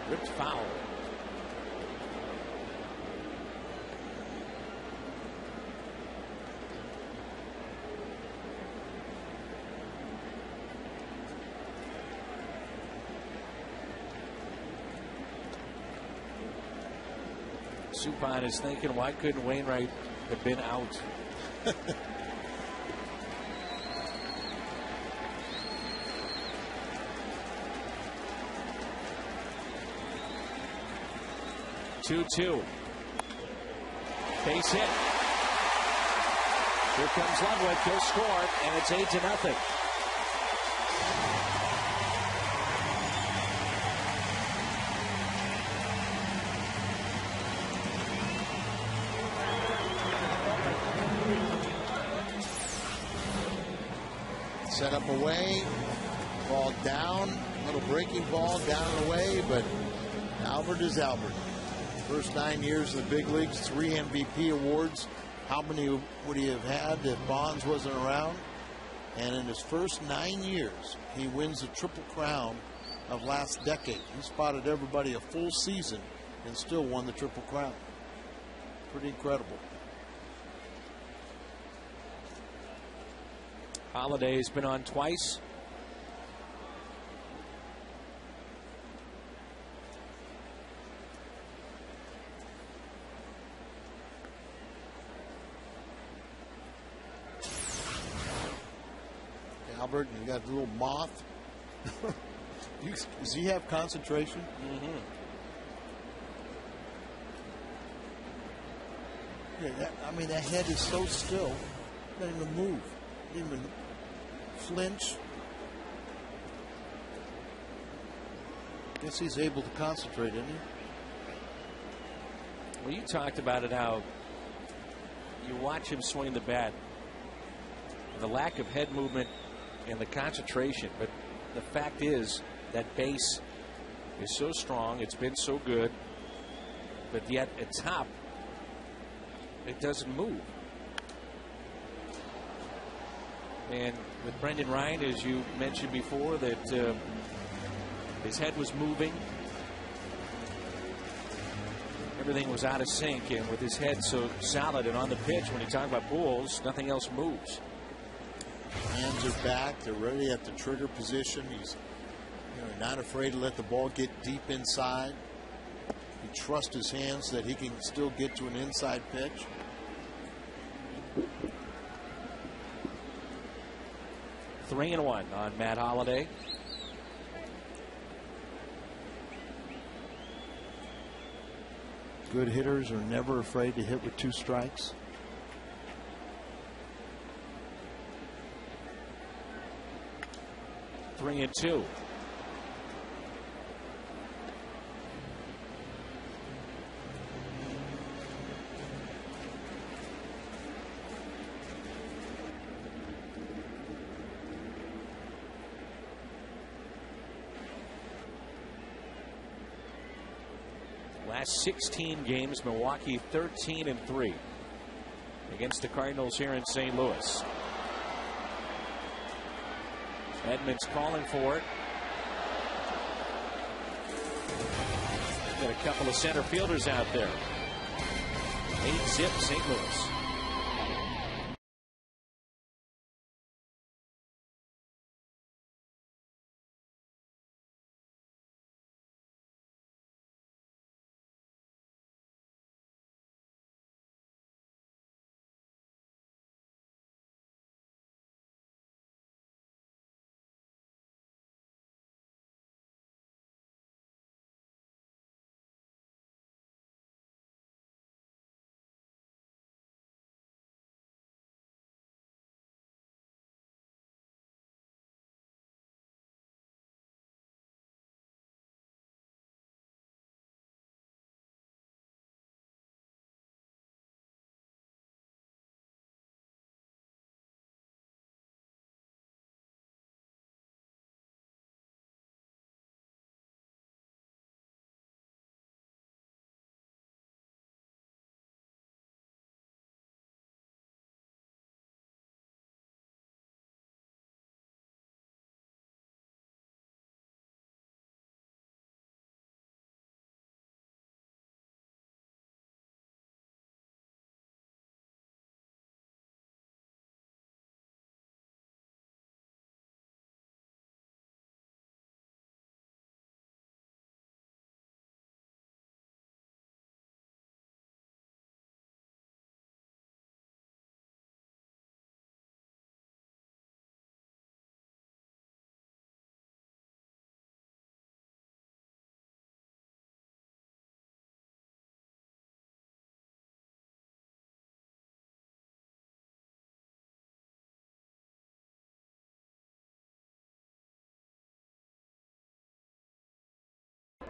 Ripped foul. Supan is thinking, why couldn't Wainwright have been out? Two. Base hit. Here comes Ludwig. He'll score, and it's 8-0. Set up away, ball down, little breaking ball down and away, but Albert is Albert. First 9 years in the big leagues, 3 MVP awards. How many would he have had if Bonds wasn't around? And in his first 9 years, he wins the Triple Crown of last decade. He spotted everybody a full season and still won the Triple Crown. Pretty incredible. Holiday's been on twice. Albert, and you got a little moth. Does he have concentration? Mm-hmm. Yeah, that head is so still. Doesn't even move. Doesn't even flinch. Guess he's able to concentrate, isn't he? Well, you talked about it, how you watch him swing the bat, the lack of head movement and the concentration. But the fact is that base is so strong. It's been so good. But yet at top, it doesn't move. And with Brendan Ryan, as you mentioned before, that his head was moving. Everything was out of sync, and with his head so solid and on the pitch, when you talk about Pujols, nothing else moves. Hands are back. They're ready at the trigger position. He's not afraid to let the ball get deep inside. He trusts his hands that he can still get to an inside pitch. Three and one on Matt Holliday. Good hitters are never afraid to hit with 2 strikes. Three and two. Last 16 games, Milwaukee 13-3 against the Cardinals here in St. Louis. Edmonds calling for it. Got a couple of center fielders out there. 8-zip St. Louis.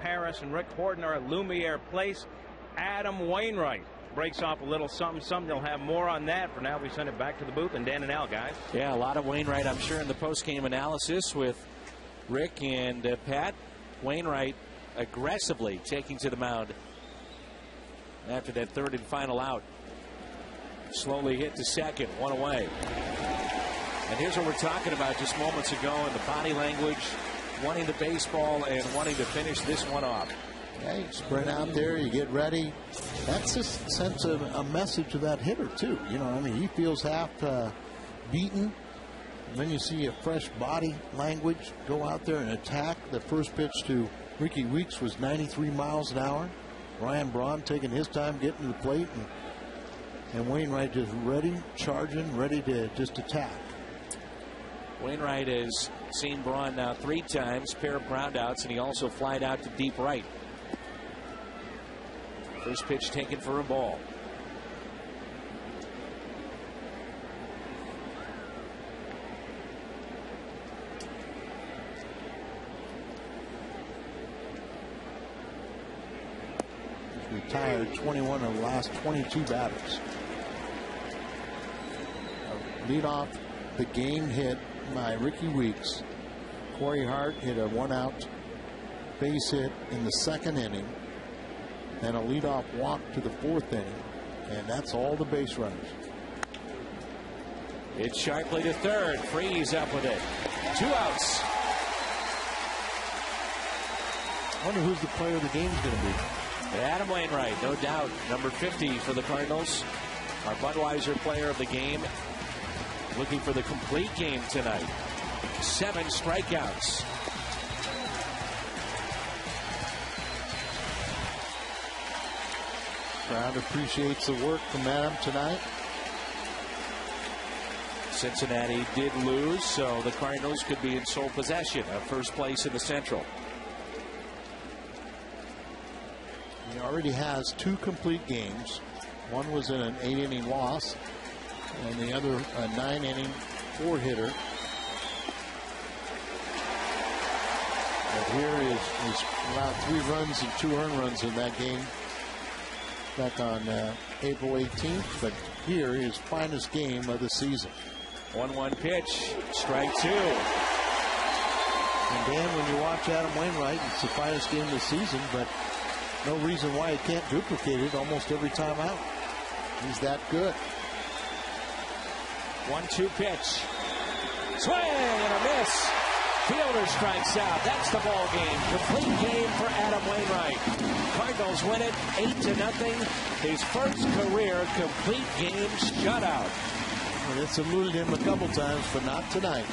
Paris and Rick Horton are at Lumiere Place. Adam Wainwright breaks off a little something. They'll have more on that. For now, we send it back to the booth. And Dan and Al, guys. Yeah, a lot of Wainwright, I'm sure, in the post-game analysis with Rick and Pat. Wainwright aggressively taking to the mound after that third and final out. Slowly hit to second, one away. And here's what we're talking about just moments ago in the body language, wanting the baseball and wanting to finish this one off. Yeah, you sprint out there, you get ready. That's just sends a message to that hitter, too. He feels half beaten. And then you see a fresh body language, go out there and attack. The first pitch to Ricky Weeks was 93 miles an hour. Ryan Braun taking his time getting to the plate. And Wainwright just ready, charging, ready to just attack. Wainwright has seen Braun now 3 times, pair of groundouts, and he also flied out to deep right. First pitch taken for a ball. retired 21 of the last 22 batters. Lead off the game hit by Ricky Weeks. Corey Hart hit a 1-out base hit in the 2nd inning, and a leadoff walk to the 4th inning, and that's all the base runners. It's sharply to 3rd. Freeze up with it. 2 outs. I wonder who's the player of the game is going to be. Adam Wainwright, no doubt. Number 50 for the Cardinals. Our Budweiser player of the game. Looking for the complete game tonight. 7 strikeouts. Crowd appreciates the work from Adam tonight. Cincinnati did lose, so the Cardinals could be in sole possession of first place in the Central. He already has 2 complete games. One was in an 8-inning loss, and the other a 9-inning 4-hitter. But here is allowed 3 runs and 2 earned runs in that game back on April 18th. But here his finest game of the season. 1-1 pitch, strike 2. And Dan, when you watch Adam Wainwright, it's the finest game of the season, but no reason why he can't duplicate it almost every time out. He's that good. 1-2 pitch. Swing and a miss. Fielder strikes out. That's the ball game. Complete game for Adam Wainwright. Cardinals win it 8-0. His first career complete game shutout. Well, it's eluded him a couple times, but not tonight.